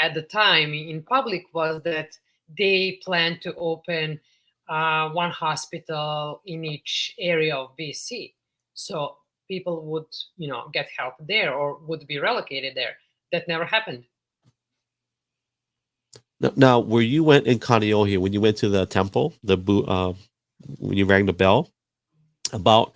at the time in public was that they planned to open one hospital in each area of BC, so people would get help there or would be relocated there. That never happened. Now, where you went in Kaneohe, when you went to the temple, when you rang the bell, about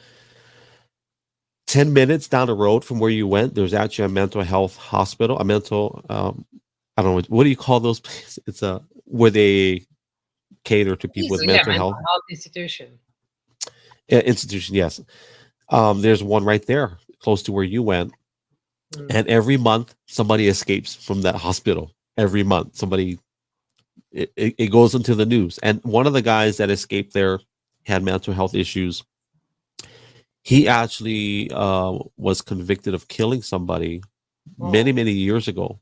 10 minutes down the road from where you went, there's actually a mental health hospital, a mental, I don't know, what do you call those places? It's where they cater to people with mental health institution. Institution, yes. There's one right there, close to where you went. Mm. And every month, somebody escapes from that hospital. Every month, somebody it goes into the news. And one of the guys that escaped there had mental health issues. He actually was convicted of killing somebody many, Oh, many years ago.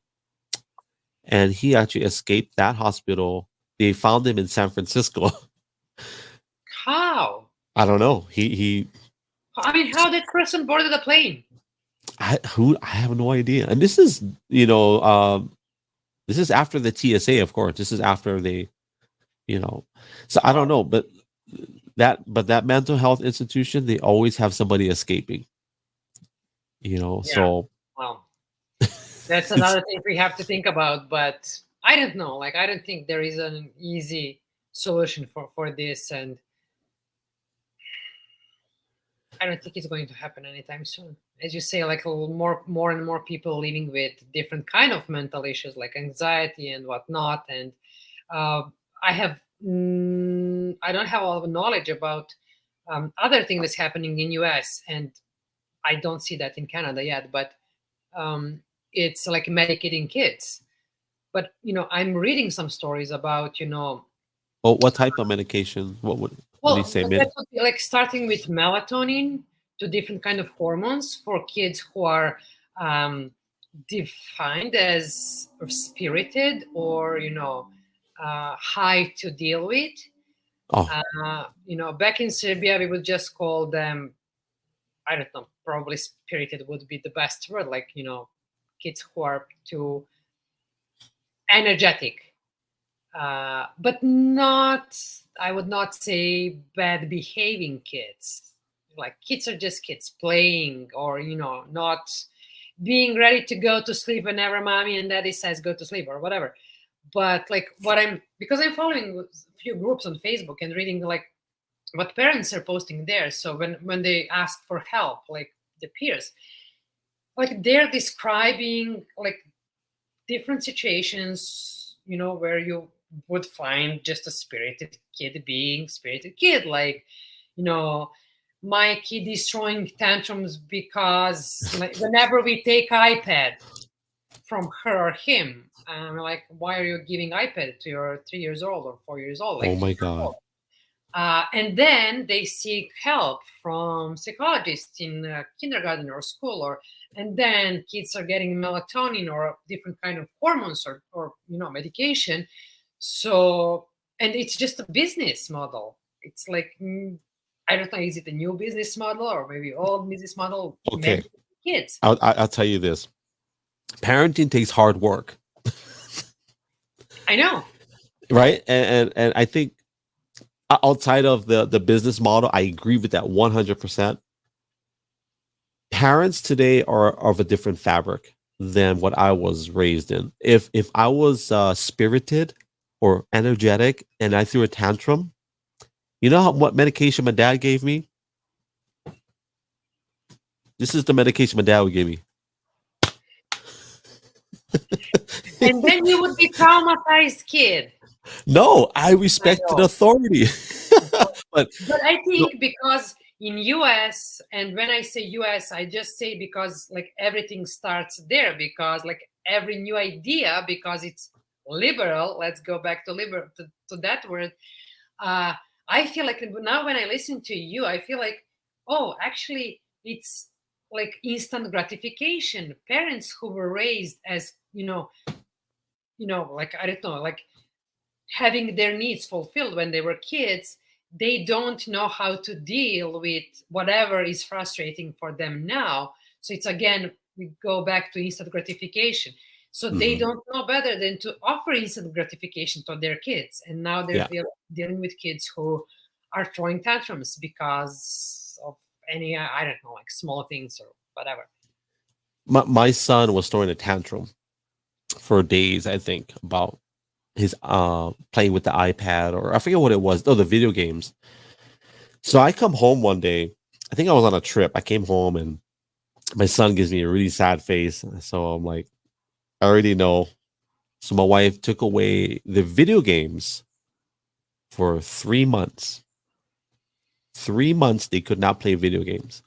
And he actually escaped that hospital. They found him in San Francisco. how? I don't know. He I mean, how that person boarded a plane? I have no idea. And this is, this is after the TSA, of course. This is after they, so I don't Wow. know, but that mental health institution, they always have somebody escaping, Yeah. so Wow. That's it's another thing we have to think about. But I don't know. Like, I don't think there is an easy solution for this, and I don't think it's going to happen anytime soon. As you say, like a little more and more people living with different kind of mental issues, like anxiety and whatnot. And uh, I have I don't have a lot of knowledge about other thing that's happening in US, and I don't see that in Canada yet. But um, it's like medicating kids. But I'm reading some stories about oh, what type of medication? What do you well, say? that would be like starting with melatonin to different kind of hormones for kids who are um, defined as spirited or high to deal with. Oh, Back in Serbia, we would just call them, I don't know, probably spirited would be the best word, like kids who are too energetic, but not, I would not say bad behaving kids. Like kids are just kids playing, or not being ready to go to sleep whenever mommy and daddy says go to sleep or whatever. But like because I'm following a few groups on Facebook and reading like what parents are posting there. So when they ask for help, like the peers, like they're describing like different situations, where you would find just a spirited kid being spirited kid, like, you know, my kid is throwing tantrums because like, whenever we take iPad from her or him, I'm like, why are you giving iPad to your 3 years old or 4 years old? oh Like, my God. and then they seek help from psychologists in kindergarten or school, and then kids are getting melatonin or different kind of hormones or medication. So, and it's just a business model. It's like I don't know, is it a new business model or maybe old business model? Okay, Kids. I'll tell you this. Parenting takes hard work, I know. right? And I think outside of the business model, I agree with that 100%. Parents today are of a different fabric than what I was raised in. If I was spirited or energetic and I threw a tantrum, what medication my dad gave me? This is the medication my dad would give me. And then you would be traumatized kid. No, I I respected know. authority. but But I no, think because in US, and when I say US, I just say because like everything starts there, because like every new idea, because it's liberal, let's go back to liberal to that word. Uh, I feel like now when I listen to you, I feel like, oh, actually it's like instant gratification. Parents who were raised as, like I don't know, like having their needs fulfilled when they were kids, they don't know how to deal with whatever is frustrating for them now. So it's again, we go back to instant gratification. So they mhm, don't know better than to offer instant gratification to their kids. And now they're yeah. dealing with kids who are throwing tantrums because of any, I don't know, like small things or whatever. My son was throwing a tantrum for days, I think, about his playing with the iPad, or I forget what it was. Oh, the video games. So I come home one day. I think I was on a trip. I came home and my son gives me a really sad face. So I'm like, I already know. So my wife took away the video games for 3 months. 3 months they could not play video games.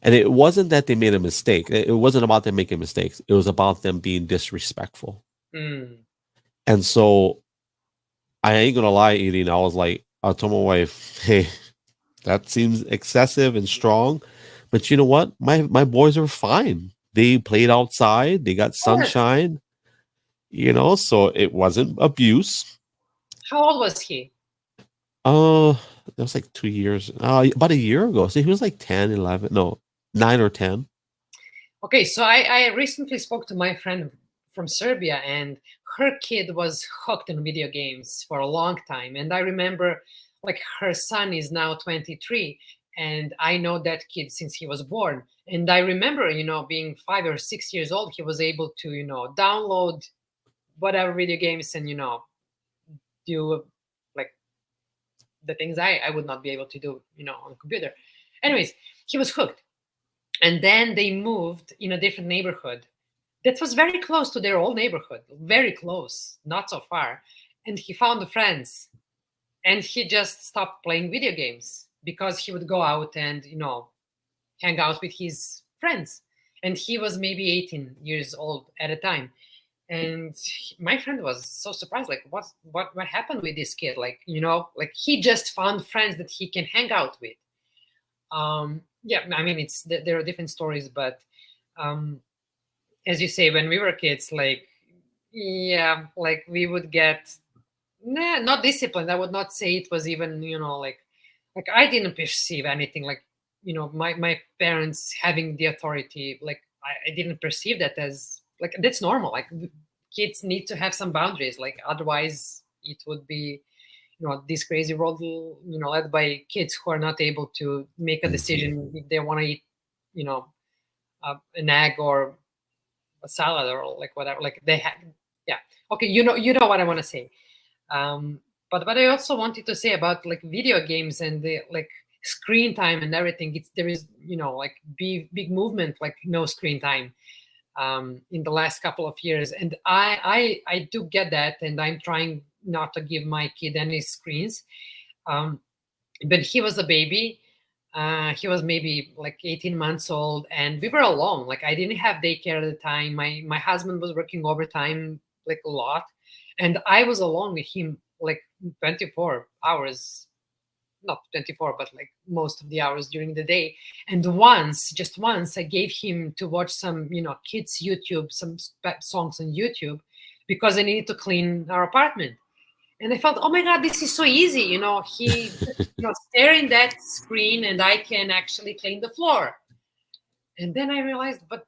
And it wasn't that they made a mistake. It wasn't about them making mistakes. It was about them being disrespectful. Mm. And so I ain't gonna lie, Irina. I told my wife, hey, that seems excessive and strong. But you know what? My boys are fine. They played outside, they got sunshine, so it wasn't abuse. How old was he? That was like 2 years, about a year ago. So he was like 10, 11, no, 9 or 10. Okay, so I recently spoke to my friend from Serbia, and her kid was hooked on video games for a long time. And I remember, like, her son is now 23, and I know that kid since he was born. And I remember, being 5 or 6 years old, he was able to, download whatever video games and, do like the things I would not be able to do, on a computer. Anyways, he was hooked. And then they moved in a different neighborhood that was very close to their old neighborhood, very close, not so far. And he found friends, and he just stopped playing video games because he would go out and, hang out with his friends. And he was maybe 18 years old at a time. And my friend was so surprised, like, what happened with this kid? Like, like he just found friends that he can hang out with. Yeah, I mean, there are different stories, but as you say, when we were kids, like, yeah, like we would get not disciplined. I would not say it was even, like I didn't perceive anything like, my parents having the authority. Like I didn't perceive that as like that's normal. Like kids need to have some boundaries. Like otherwise, it would be this crazy world, led by kids who are not able to make a decision if they want to eat, an egg or a salad or like whatever. Like they have, yeah. Okay, you know what I want to say. But I also wanted to say about like video games and the like screen time and everything. There is like big movement like no screen time in the last couple of years, and I do get that, and I'm trying not to give my kid any screens. But he was a baby. He was maybe like 18 months old, and we were alone. Like I didn't have daycare at the time. My husband was working overtime like a lot, and I was alone with him like 24 hours, not 24, but like most of the hours during the day. And just once, I gave him to watch some, kids YouTube, some songs on YouTube, because I needed to clean our apartment. And I felt, oh my God, this is so easy. He, staring that screen, and I can actually clean the floor. And then I realized, but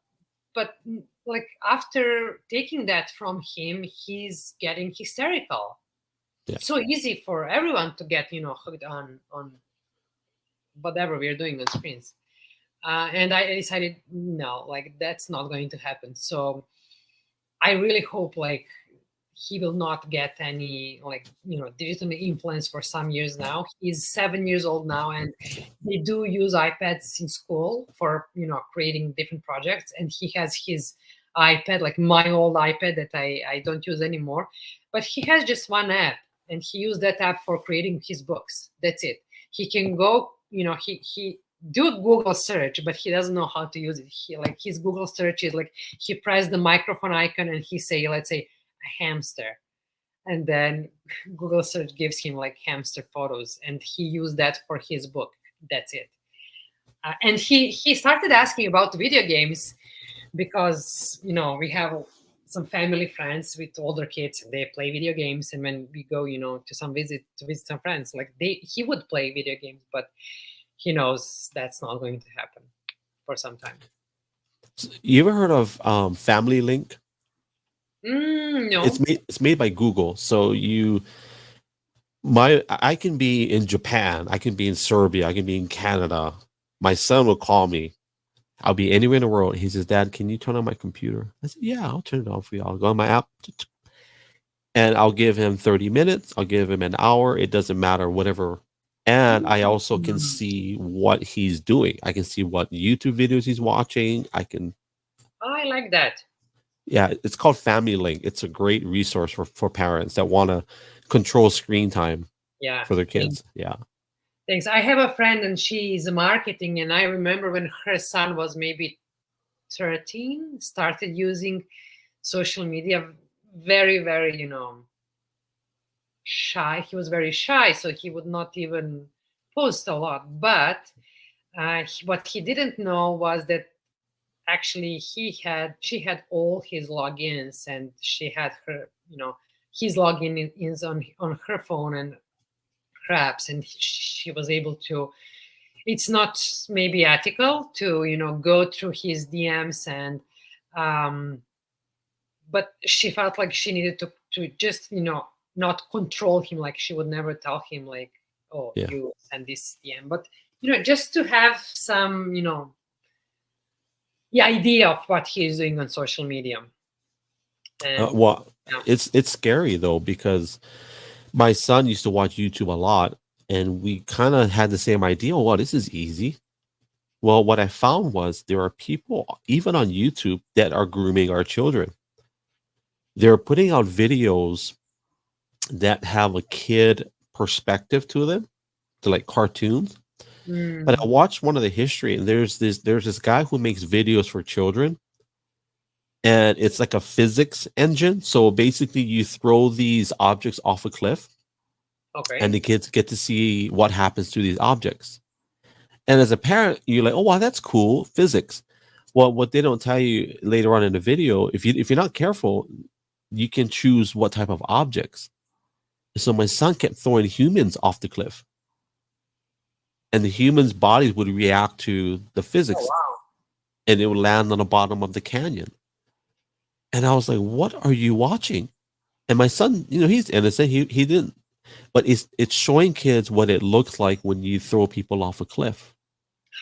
like after taking that from him, he's getting hysterical. Yeah. It's so easy for everyone to get, hooked on whatever we're doing on screens. And I decided, no, like that's not going to happen. So I really hope like he will not get any like digital influence for some years now. He's 7 years old now, and they do use iPads in school for creating different projects. And he has his iPad, like my old iPad that I don't use anymore, but he has just one app, and he used that app for creating his books. That's it. He can go, he do Google search, but he doesn't know how to use it. He like his Google search is like he pressed the microphone icon and he say, let's say, a hamster, and then Google search gives him like hamster photos, and he used that for his book. That's it. And he started asking about video games because we have some family friends with older kids, and they play video games. And when we go to visit some friends, like he would play video games, but he knows that's not going to happen for some time. You ever heard of Family Link? No. It's made by Google. So I can be in Japan, I can be in Serbia, I can be in Canada. My son will call me. I'll be anywhere in the world. He says, Dad, can you turn on my computer? I said, yeah, I'll turn it on for you. I'll go on my app, and I'll give him 30 minutes. I'll give him an hour. It doesn't matter, whatever. And I also can see what he's doing. I can see what YouTube videos he's watching. I like that. Yeah, it's called Family Link. It's a great resource for parents that want to control screen time for their kids. Yeah. Thanks. I have a friend and she's marketing, and I remember when her son was maybe 13, started using social media very, very, shy. He was very shy, so he would not even post a lot. But what he didn't know was that actually she had all his logins, and she had her, his login is on her phone and her apps, and she was able to. It's not maybe ethical to go through his DMs, and um, but she felt like she needed to just not control him. Like she would never tell him like, oh, Yeah. you send this DM, but just to have some the idea of what he's doing on social media. And Well, yeah. it's scary though, because my son used to watch YouTube a lot, and we kind of had the same idea. Well, this is easy. Well, what I found was there are people, even on YouTube, that are grooming our children. They're putting out videos that have a kid perspective to them, to like cartoons. But I watched one of the history, and there's this guy who makes videos for children, and it's like a physics engine. So basically, you throw these objects off a cliff, Okay. and the kids get to see what happens to these objects. And as a parent, you're like, "Oh, wow, that's cool, physics." Well, what they don't tell you later on in the video, if you're not careful, you can choose what type of objects. So my son kept throwing humans off the cliff, and the humans' bodies would react to the physics, Wow. and it would land on the bottom of the canyon. And I was like, "What are you watching?" And my son, he's innocent. He didn't, but it's showing kids what it looks like when you throw people off a cliff.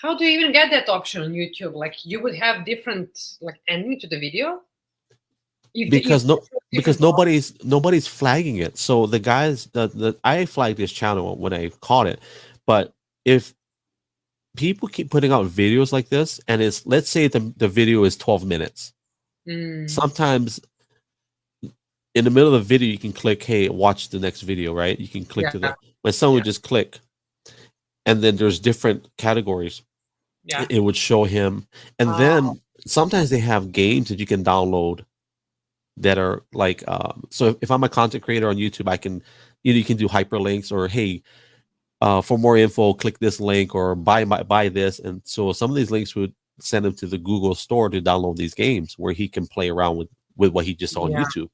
How do you even get that option on YouTube? Like you would have different like ending to the video. Because Different nobody's flagging it. So the guys the I flagged this channel when I caught it, but if people keep putting out videos like this, and it's, let's say the video is 12 minutes, sometimes in the middle of the video you can click, hey, watch the next video, right? You can click to the, my son would just click, and then there's different categories. It would show him, and then sometimes they have games that you can download that are like, so if I'm a content creator on YouTube, I can, you can do hyperlinks, or hey, for more info, click this link, or buy this. And so some of these links would send him to the Google store to download these games where he can play around with what he just saw on YouTube.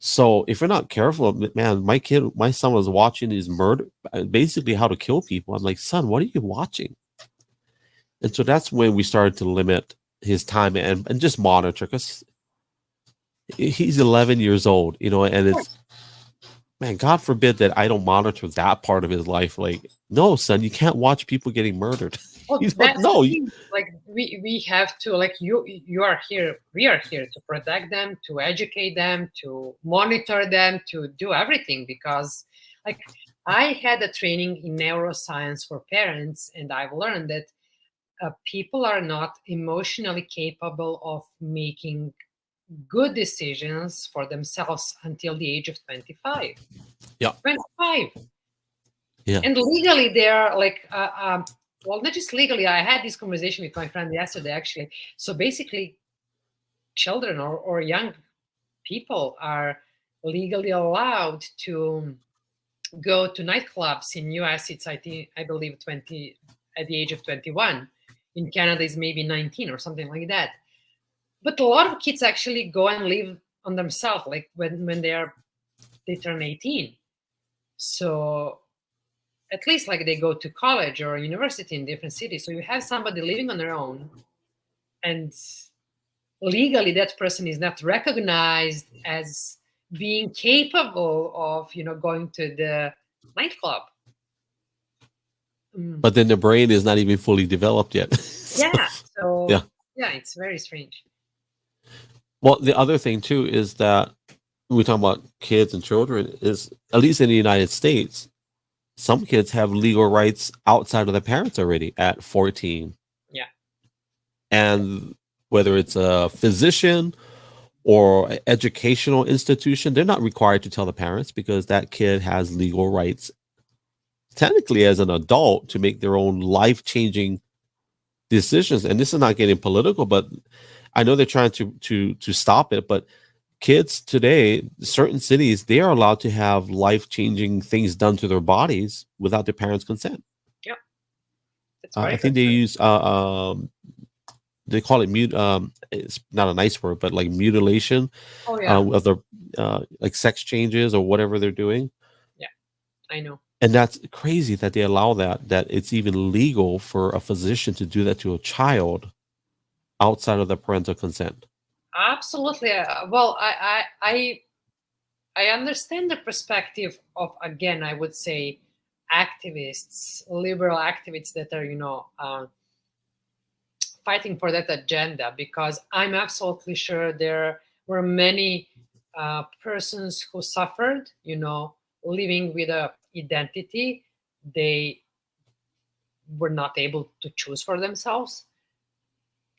So if you're not careful, man, my son was watching these murder, basically how to kill people. I'm like, son, what are you watching? And so that's when we started to limit his time and just monitor, because he's 11 years old, and it's, man, God forbid that I don't monitor that part of his life. Like, no, son, you can't watch people getting murdered. Well, like we have to, like, you are here, we are here to protect them, to educate them, to monitor them, to do everything, because like I had a training in neuroscience for parents, and I've learned that people are not emotionally capable of making good decisions for themselves until the age of 25. Yeah. 25. Yeah. And legally they are like well, not just legally. I had this conversation with my friend yesterday, actually. So basically, children or young people are legally allowed to go to nightclubs. In US, it's I believe 20 at the age of 21. In Canada, it's maybe 19 or something like that. But a lot of kids actually go and live on themselves, like when they turn 18. So at least like they go to college or university in different cities. So you have somebody living on their own, and legally that person is not recognized as being capable of going to the nightclub. But then the brain is not even fully developed yet. So it's very strange. Well, the other thing too is that when we talk about kids and children, is at least in the United States, some kids have legal rights outside of their parents already at 14. Yeah. And whether it's a physician or an educational institution, they're not required to tell the parents, because that kid has legal rights technically as an adult to make their own life-changing decisions. And this is not getting political, but I know they're trying to stop it. But kids today, certain cities, they are allowed to have life-changing things done to their bodies without their parents' consent. Yeah, that's very I good. think they call it mute. It's not a nice word, but like mutilation Oh yeah, of the like sex changes or whatever they're doing. yeah, I know. And that's crazy that they allow that it's even legal for a physician to do that to a child outside of the parental consent. Absolutely. Well, I understand the perspective of, again, I would say, activists, liberal activists that are, fighting for that agenda, because I'm absolutely sure there were many persons who suffered, living with a identity they were not able to choose for themselves.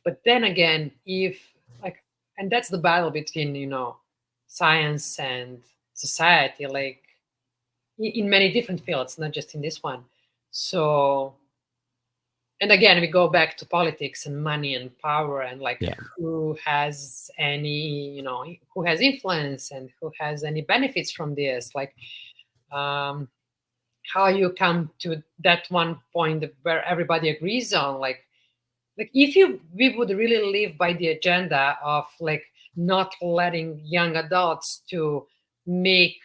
But then again, if like, and that's the battle between, science and society, like in many different fields, not just in this one. So, and again, we go back to politics and money and power and like Yeah. who has any, who has influence and who has any benefits from this, like um, how you come to that one point where everybody agrees on, like if we would really live by the agenda of like not letting young adults to make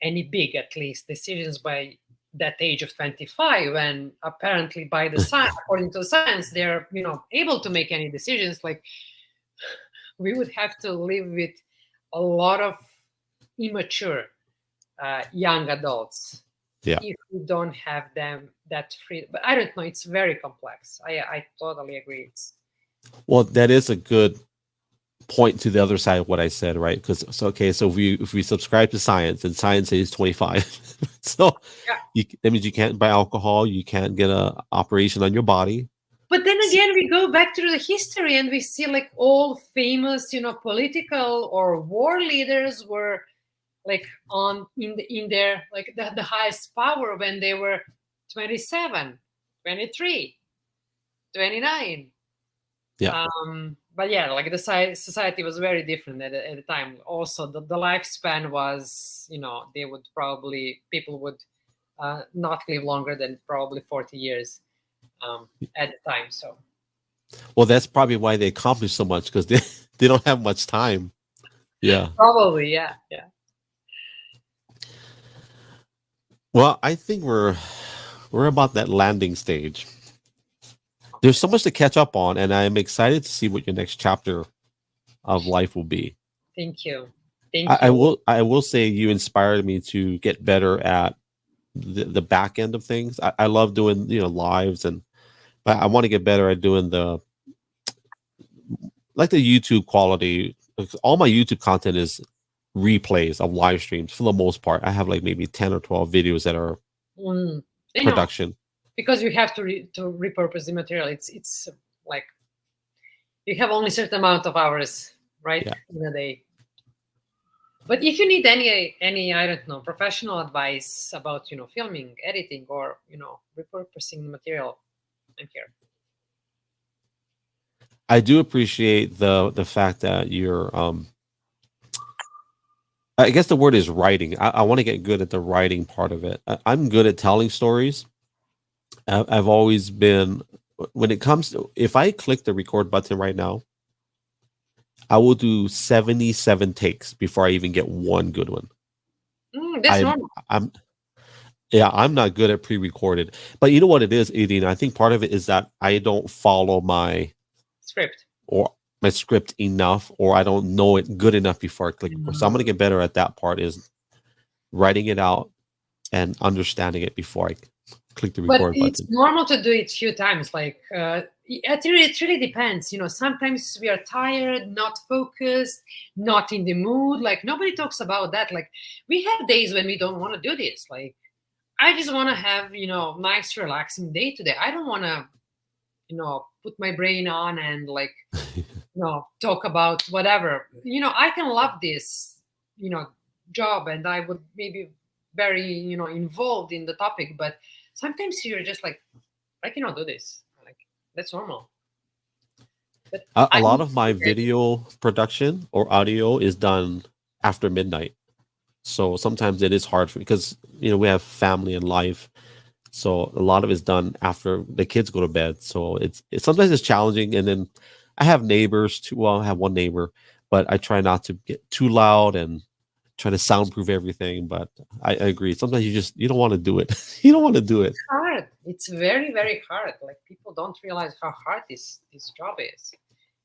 any big, at least, decisions by that age of 25, and apparently by the science, according to the science, they're able to make any decisions, like we would have to live with a lot of immature young adults Yeah. if we don't have them that freedom. But I don't know, it's very complex. I totally agree. Well, that is a good point to the other side of what I said, right? Because so if we subscribe to science and science says 25, so Yeah. that means you can't buy alcohol, you can't get a operation on your body. But then again, we go back to the history and we see like all famous, political or war leaders were like in their like the highest power when they were 27, 23, 29. Yeah. But yeah, like the society was very different at the time. Also, the lifespan was, they would probably, people would not live longer than probably 40 years at the time. So, Well, that's probably why they accomplish so much, because they don't have much time. Yeah. probably, yeah, yeah. Well, I think we're about that landing stage. There's so much to catch up on, and I'm excited to see what your next chapter of life will be. Thank you. Thank you. I will say you inspired me to get better at the back end of things. I love doing lives, and I want to get better at doing the YouTube quality. All my YouTube content is replays of live streams for the most part. I have like maybe 10 or 12 videos that are production. Because you have to repurpose the material. It's like you have only a certain amount of hours, right, in a day. But if you need any I don't know, professional advice about filming, editing, or repurposing the material, I'm here. I do appreciate the fact that you're I guess the word is writing. I want to get good at the writing part of it. I'm good at telling stories. I've always been, when it comes to, if I click the record button right now, I will do 77 takes before I even get one good one. That's normal. I'm not good at pre-recorded, but you know what it is, Irina? I think part of it is that I don't follow my script enough, or I don't know it good enough before I click record. So I'm going to get better at that part, is writing it out and understanding it before I click the record button. It's normal to do it a few times. Like it really depends. Sometimes we are tired, not focused, not in the mood. Like nobody talks about that. Like we have days when we don't want to do this. Like I just want to have nice, relaxing day today. I don't want to put my brain on and like talk about whatever. I can love this job, and I would maybe very involved in the topic, but sometimes you're just like, I cannot do this. Like, that's normal. But A I lot of my video production or audio is done after midnight. So sometimes it is hard for because we have family and life. So a lot of it's done after the kids go to bed. So it's sometimes it's challenging. And then I have neighbors too. Well, I have one neighbor, but I try not to get too loud and try to soundproof everything. But I agree. Sometimes you don't want to do it. You don't want to do it. it's hard. It's very, very hard. Like, people don't realize how hard this job is,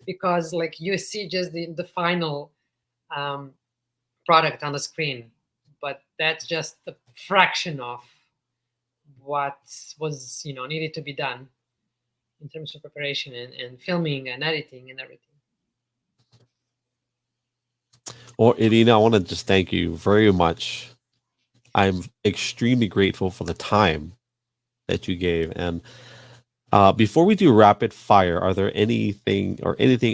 because like you see just the final product on the screen, but that's just a fraction of what was needed to be done in terms of preparation and filming and editing and everything. Well, Irina, I want to just thank you very much. I'm extremely grateful for the time that you gave. And before we do rapid fire, are there anything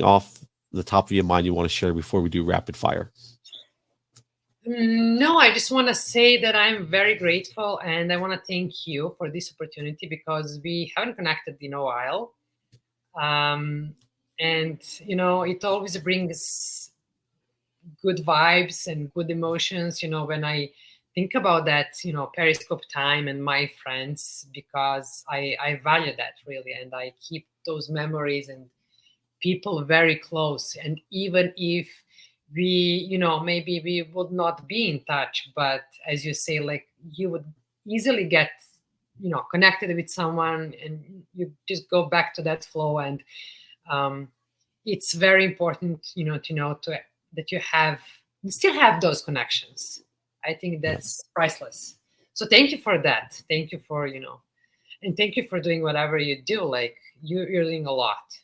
off the top of your mind you want to share before we do rapid fire? No, I just want to say that I'm very grateful, and I want to thank you for this opportunity, because we haven't connected in a while. And it always brings good vibes and good emotions, when I think about that, Periscope time and my friends, because I value that really, and I keep those memories and people very close. And even if we, maybe we would not be in touch, but as you say, like, you would easily get, connected with someone, and you just go back to that flow. And it's very important, that you still have those connections. I think that's priceless. So thank you for that. Thank you for, and thank you for doing whatever you do. Like, you're doing a lot.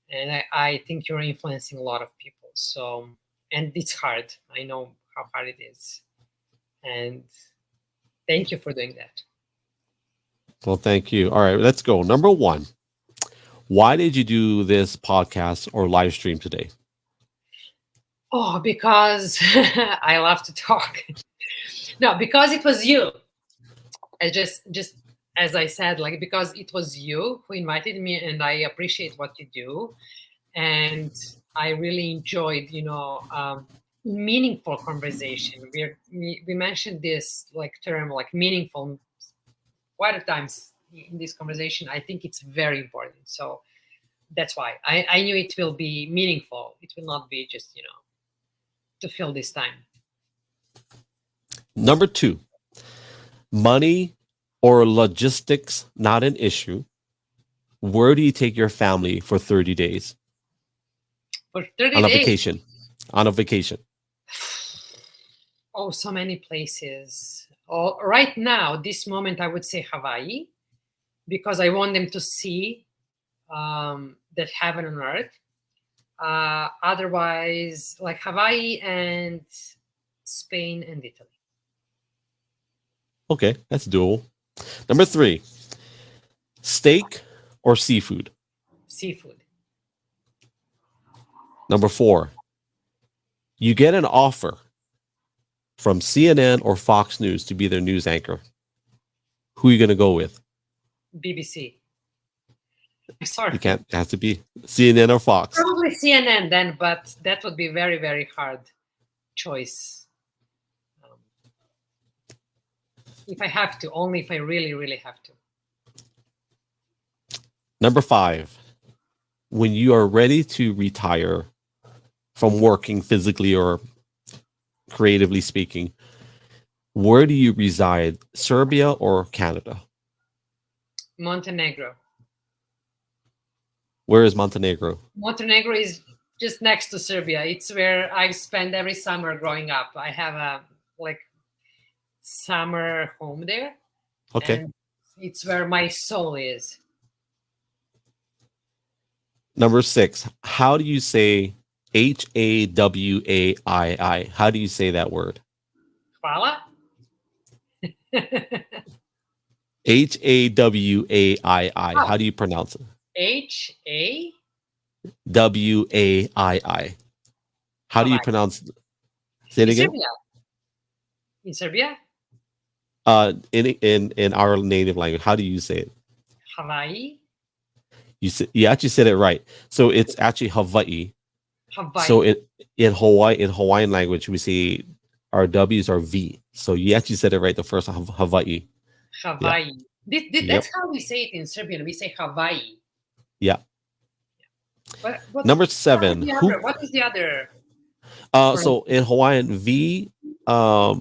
And I think you're influencing a lot of people. So, and it's hard. I know how hard it is. And thank you for doing that. Well, thank you. All right, let's go. Number one, why did you do this podcast or live stream today? Oh, because I love to talk. No, because it was you. I just as I said, like, because it was you who invited me, and I appreciate what you do, and I really enjoyed, meaningful conversation. We mentioned this like term, like meaningful, quite a times in this conversation. I think it's very important. So that's why I knew it will be meaningful. It will not be just to fill this time. Number two, money or logistics not an issue. Where do you take your family for 30 days? For 30 on a days. vacation. On a vacation. Oh, so many places. Oh, right now, this moment, I would say Hawaii, because I want them to see that heaven on earth. Otherwise, like Hawaii and Spain and Italy. Okay, that's doable. Number three, steak or seafood? Seafood. Number four, you get an offer from CNN or Fox News to be their news anchor. Who are you going to go with? BBC. Sorry. You can't. It has to be CNN or Fox. Probably CNN then, but that would be very, very hard choice. If I have to, only if I really, really have to. Number five, when you are ready to retire from working physically or creatively speaking, where do you reside? Serbia or Canada? Montenegro. Where is Montenegro? Montenegro is just next to Serbia. It's where I spend every summer growing up. I have a summer home there. Okay. And it's where my soul is. Number six, how do you say Hawai? How do you say that word? Hvala? Hawai. How do you pronounce it? Hawai. How do you pronounce it? Say it again. In Serbia? In our native language, how do you say it? Hawaii. You actually said it right. So it's actually Hawaii. So Hawaii. in Hawaiian language, we say our W's are V. So you actually said it right the first time, Hawaii. Hawaii. Yep. That's how we say it in Serbian. We say Hawaii. Yeah. What, Number 7. What is the other? So in Hawaiian, V, our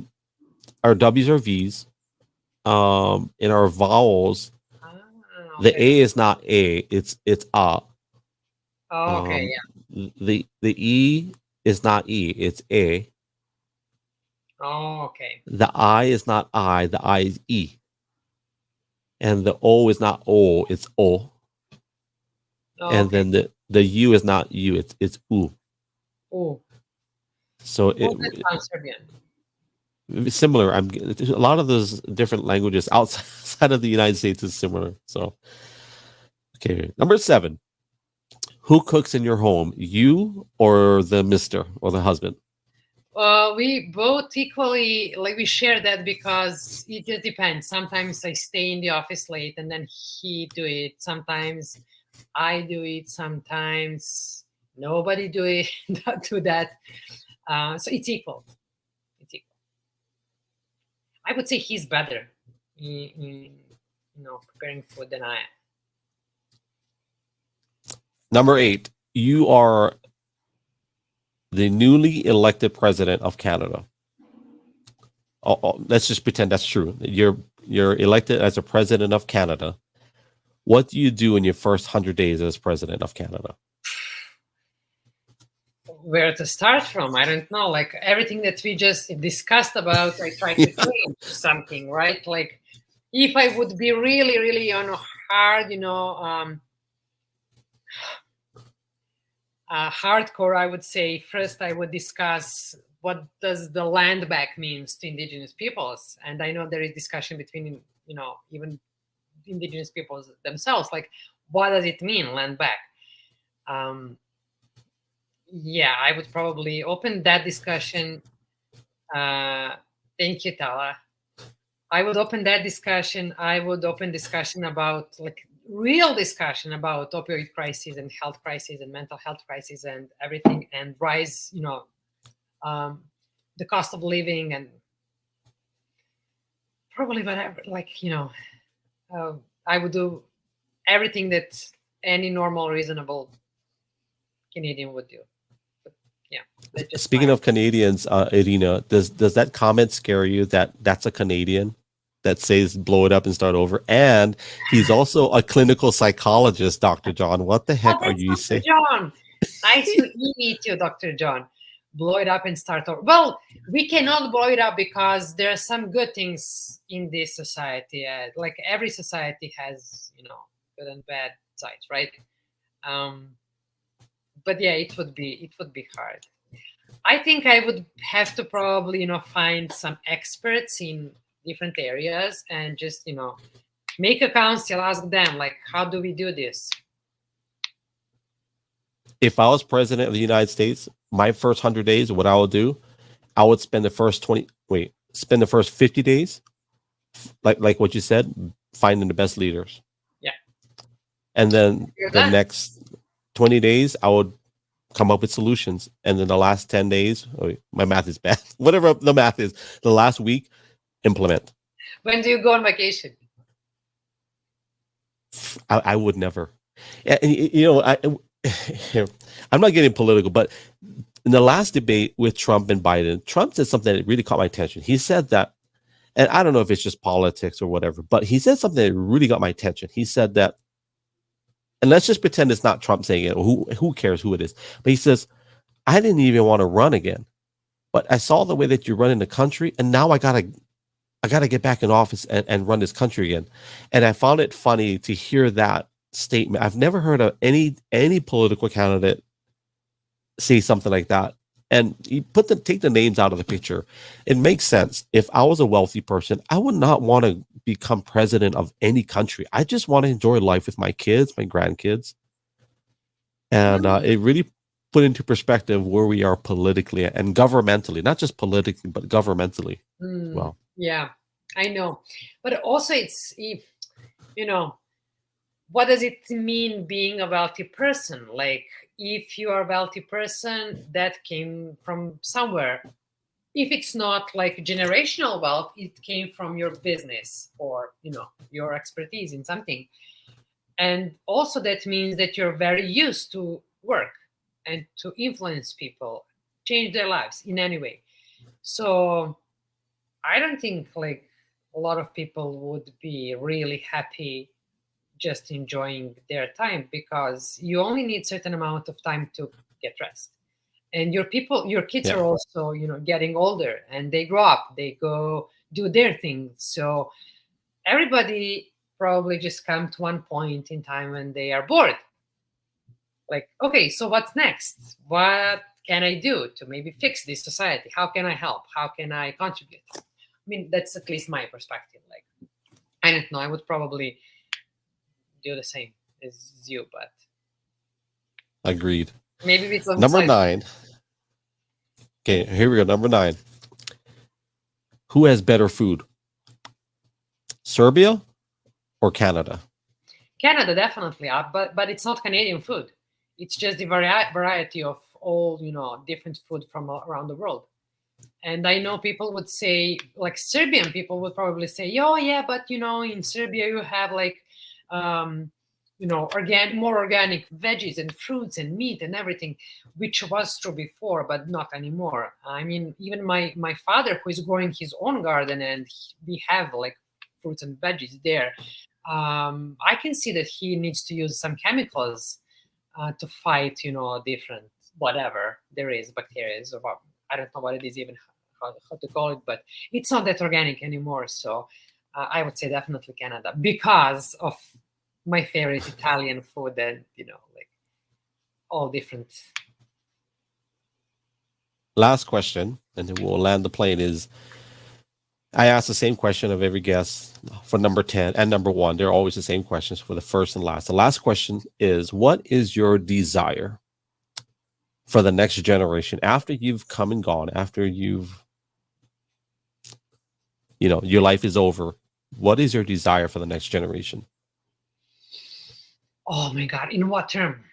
W's are V's. In our vowels, the A is not A, it's A. Oh, okay, yeah. The E is not E, it's A. Oh, okay. The I is not I, the I is E. And the O is not O, it's O. Oh, and okay. then the U is not U, it's U. Oh. So That's Serbian. Similar. A lot of those different languages outside of the United States is similar. So, okay, number 7. Who cooks in your home, you or the mister or the husband? We both equally, like, we share that because it just depends. Sometimes I stay in the office late and then he do it. Sometimes I do it. Sometimes nobody do it. Do that. So it's equal. I would say he's better in preparing food than I am. Number 8, you are the newly elected president of Canada. Let's just pretend that's true. You're elected as a president of Canada. What do you do in your first 100 days as president of Canada? Where to start from? I don't know. Like everything that we just discussed about, I try to change something, right? Like if I would be really, really hard, hardcore, I would say first I would discuss what does the land back means to indigenous peoples. And I know there is discussion between, even indigenous peoples themselves, like what does it mean, land back? Yeah, I would probably open that discussion. Thank you, Tala. I would open that discussion. I would open discussion about, like, real discussion about opioid crisis and health crisis and mental health crisis and everything, and rise, the cost of living, and probably whatever, like, I would do everything that any normal, reasonable Canadian would do. Yeah. Speaking of Canadians, Irina, does that comment scare you that that's a Canadian that says blow it up and start over? And he's also a clinical psychologist, Dr. John. What the heck are you saying? John, nice to meet you, Dr. John. Blow it up and start over. Well, we cannot blow it up because there are some good things in this society. Like every society has, good and bad sides, right? But yeah, it would be hard. I think I would have to probably, find some experts in different areas and just, make a council, ask them, like, how do we do this? If I was president of the United States, my first 100 days, what I would do, I would spend the first 50 days, like what you said, finding the best leaders. Yeah. And then the next 20 days, I would come up with solutions. And then the last 10 days, my math is bad, whatever the math is, the last week, implement. When do you go on vacation? I would never. And, I'm not getting political, but in the last debate with Trump and Biden, Trump said something that really caught my attention. He said that, and I don't know if it's just politics or whatever, but he said something that really got my attention. He said that, and let's just pretend it's not Trump saying it. Who cares who it is? But he says, I didn't even want to run again, but I saw the way that you're running the country, and now I gotta get back in office and run this country again. And I found it funny to hear that statement. I've never heard of any political candidate say something like that. And you take the names out of the picture. It makes sense. If I was a wealthy person, I would not want to become president of any country. I just want to enjoy life with my kids, my grandkids. And it really put into perspective where we are politically and governmentally, not just politically, but governmentally. Well, yeah, I know, but also it's if what does it mean being a wealthy person? Like, if you are a wealthy person, that came from somewhere. If it's not like generational wealth, it came from your business or your expertise in something. And also that means that you're very used to work and to influence people, change their lives in any way. So I don't think like a lot of people would be really happy just enjoying their time, because you only need certain amount of time to get rest. And your kids Yeah. are also getting older, and they grow up, they go do their thing. So everybody probably just come to one point in time when they are bored, like, okay, so what's next? What can I do to maybe fix this society? How can I help? How can I contribute? I mean, that's at least my perspective. Like, I don't know, I would probably do the same as you, but Agreed. maybe we don't Number decide. 9. Okay, here we go. Number 9. Who has better food? Serbia or Canada? Canada, definitely, but it's not Canadian food. It's just the variety of all different food from around the world. And I know people would say, like Serbian people would probably say, "Oh yeah, but in Serbia you have like, more organic veggies and fruits and meat and everything," which was true before, but not anymore. I mean, even my father, who is growing his own garden, and we have like fruits and veggies there. I can see that he needs to use some chemicals to fight, different whatever there is, bacteria, or I don't know what it is even, how to call it, but it's not that organic anymore. So I would say definitely Canada, because of my favorite Italian food, and like all different. Last question, and then we'll land the plane, is I ask the same question of every guest for number 10 and number 1. They're always the same questions for the first and last. The last question is, what is your desire for the next generation after you've come and gone, after you've, your life is over? What is your desire for the next generation? Oh my God, in what term?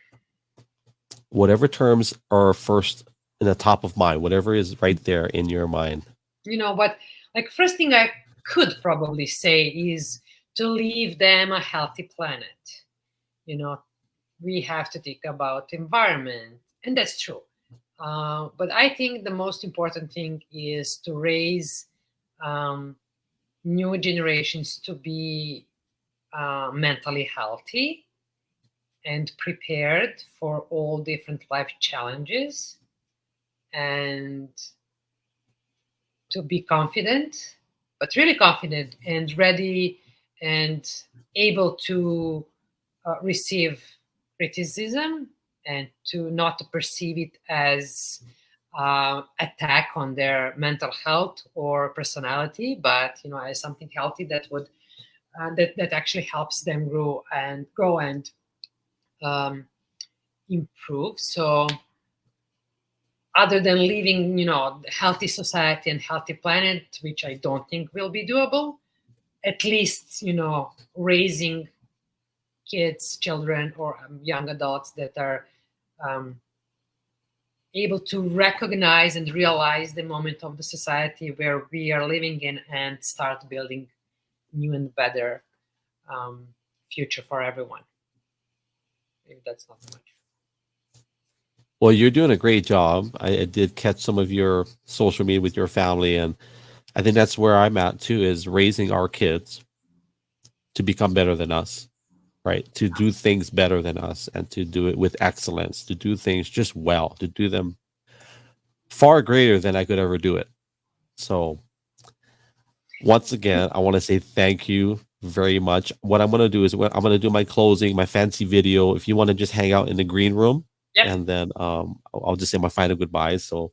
Whatever terms are first in the top of mind, whatever is right there in your mind. But like, first thing I could probably say is to leave them a healthy planet. We have to think about environment, and that's true. But I think the most important thing is to raise new generations to be mentally healthy and prepared for all different life challenges, and to be confident, but really confident and ready and able to receive criticism, and to not perceive it as attack on their mental health or personality, but as something healthy that would that actually helps them grow and um, improve. So other than leaving healthy society and healthy planet, which I don't think will be doable, at least raising kids, children, or young adults that are um, able to recognize and realize the moment of the society where we are living in, and start building new and better um, future for everyone. Maybe that's not much. Well, you're doing a great job. I did catch some of your social media with your family, and I think that's where I'm at too, is raising our kids to become better than us, right? To do things better than us, and to do it with excellence, to do things just well, to do them far greater than I could ever do it. So once again, I want to say thank you very much. What I'm going to do is I'm going to do my closing, my fancy video. If you want to just hang out in the green room, Yep. and then I'll just say my final goodbyes. So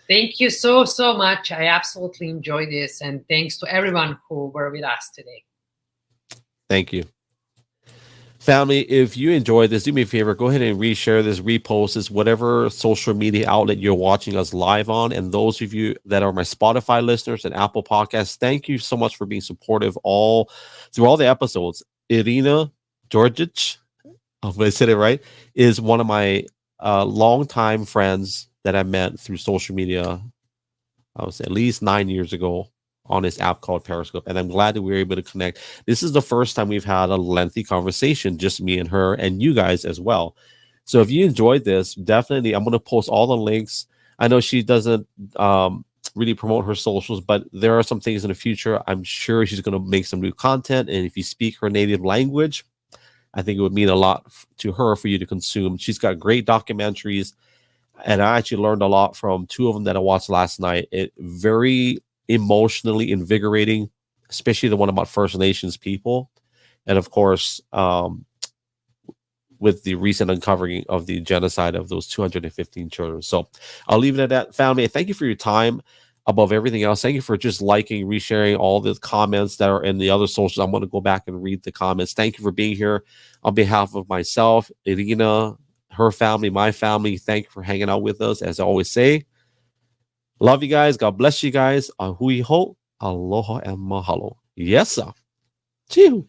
thank you so much. I absolutely enjoyed this, and thanks to everyone who were with us today. thank you. Family, if you enjoyed this, do me a favor, go ahead and reshare this, repost this, whatever social media outlet you're watching us live on. And those of you that are my Spotify listeners and Apple Podcasts, thank you so much for being supportive all through all the episodes. Irina Djordjic, if I said it right, is one of my longtime friends that I met through social media. I was at least 9 years ago on this app called Periscope, and I'm glad that we were able to connect. This is the first time we've had a lengthy conversation, just me and her, and you guys as well. So if you enjoyed this, definitely, I'm going to post all the links. I know she doesn't really promote her socials, but there are some things in the future. I'm sure she's going to make some new content, and if you speak her native language, I think it would mean a lot to her for you to consume. She's got great documentaries, and I actually learned a lot from two of them that I watched last night. It very emotionally invigorating, especially the one about First Nations people, and of course, with the recent uncovering of the genocide of those 215 children. So I'll leave it at that, family. Thank you for your time. Above everything else, thank you for just liking, resharing all the comments that are in the other socials. I'm going to go back and read the comments. Thank you for being here on behalf of myself, Irina, her family, my family. Thank you for hanging out with us. As I always say, love you guys. God bless you guys. Ahui ho, aloha and mahalo. Yes, sir. Chew.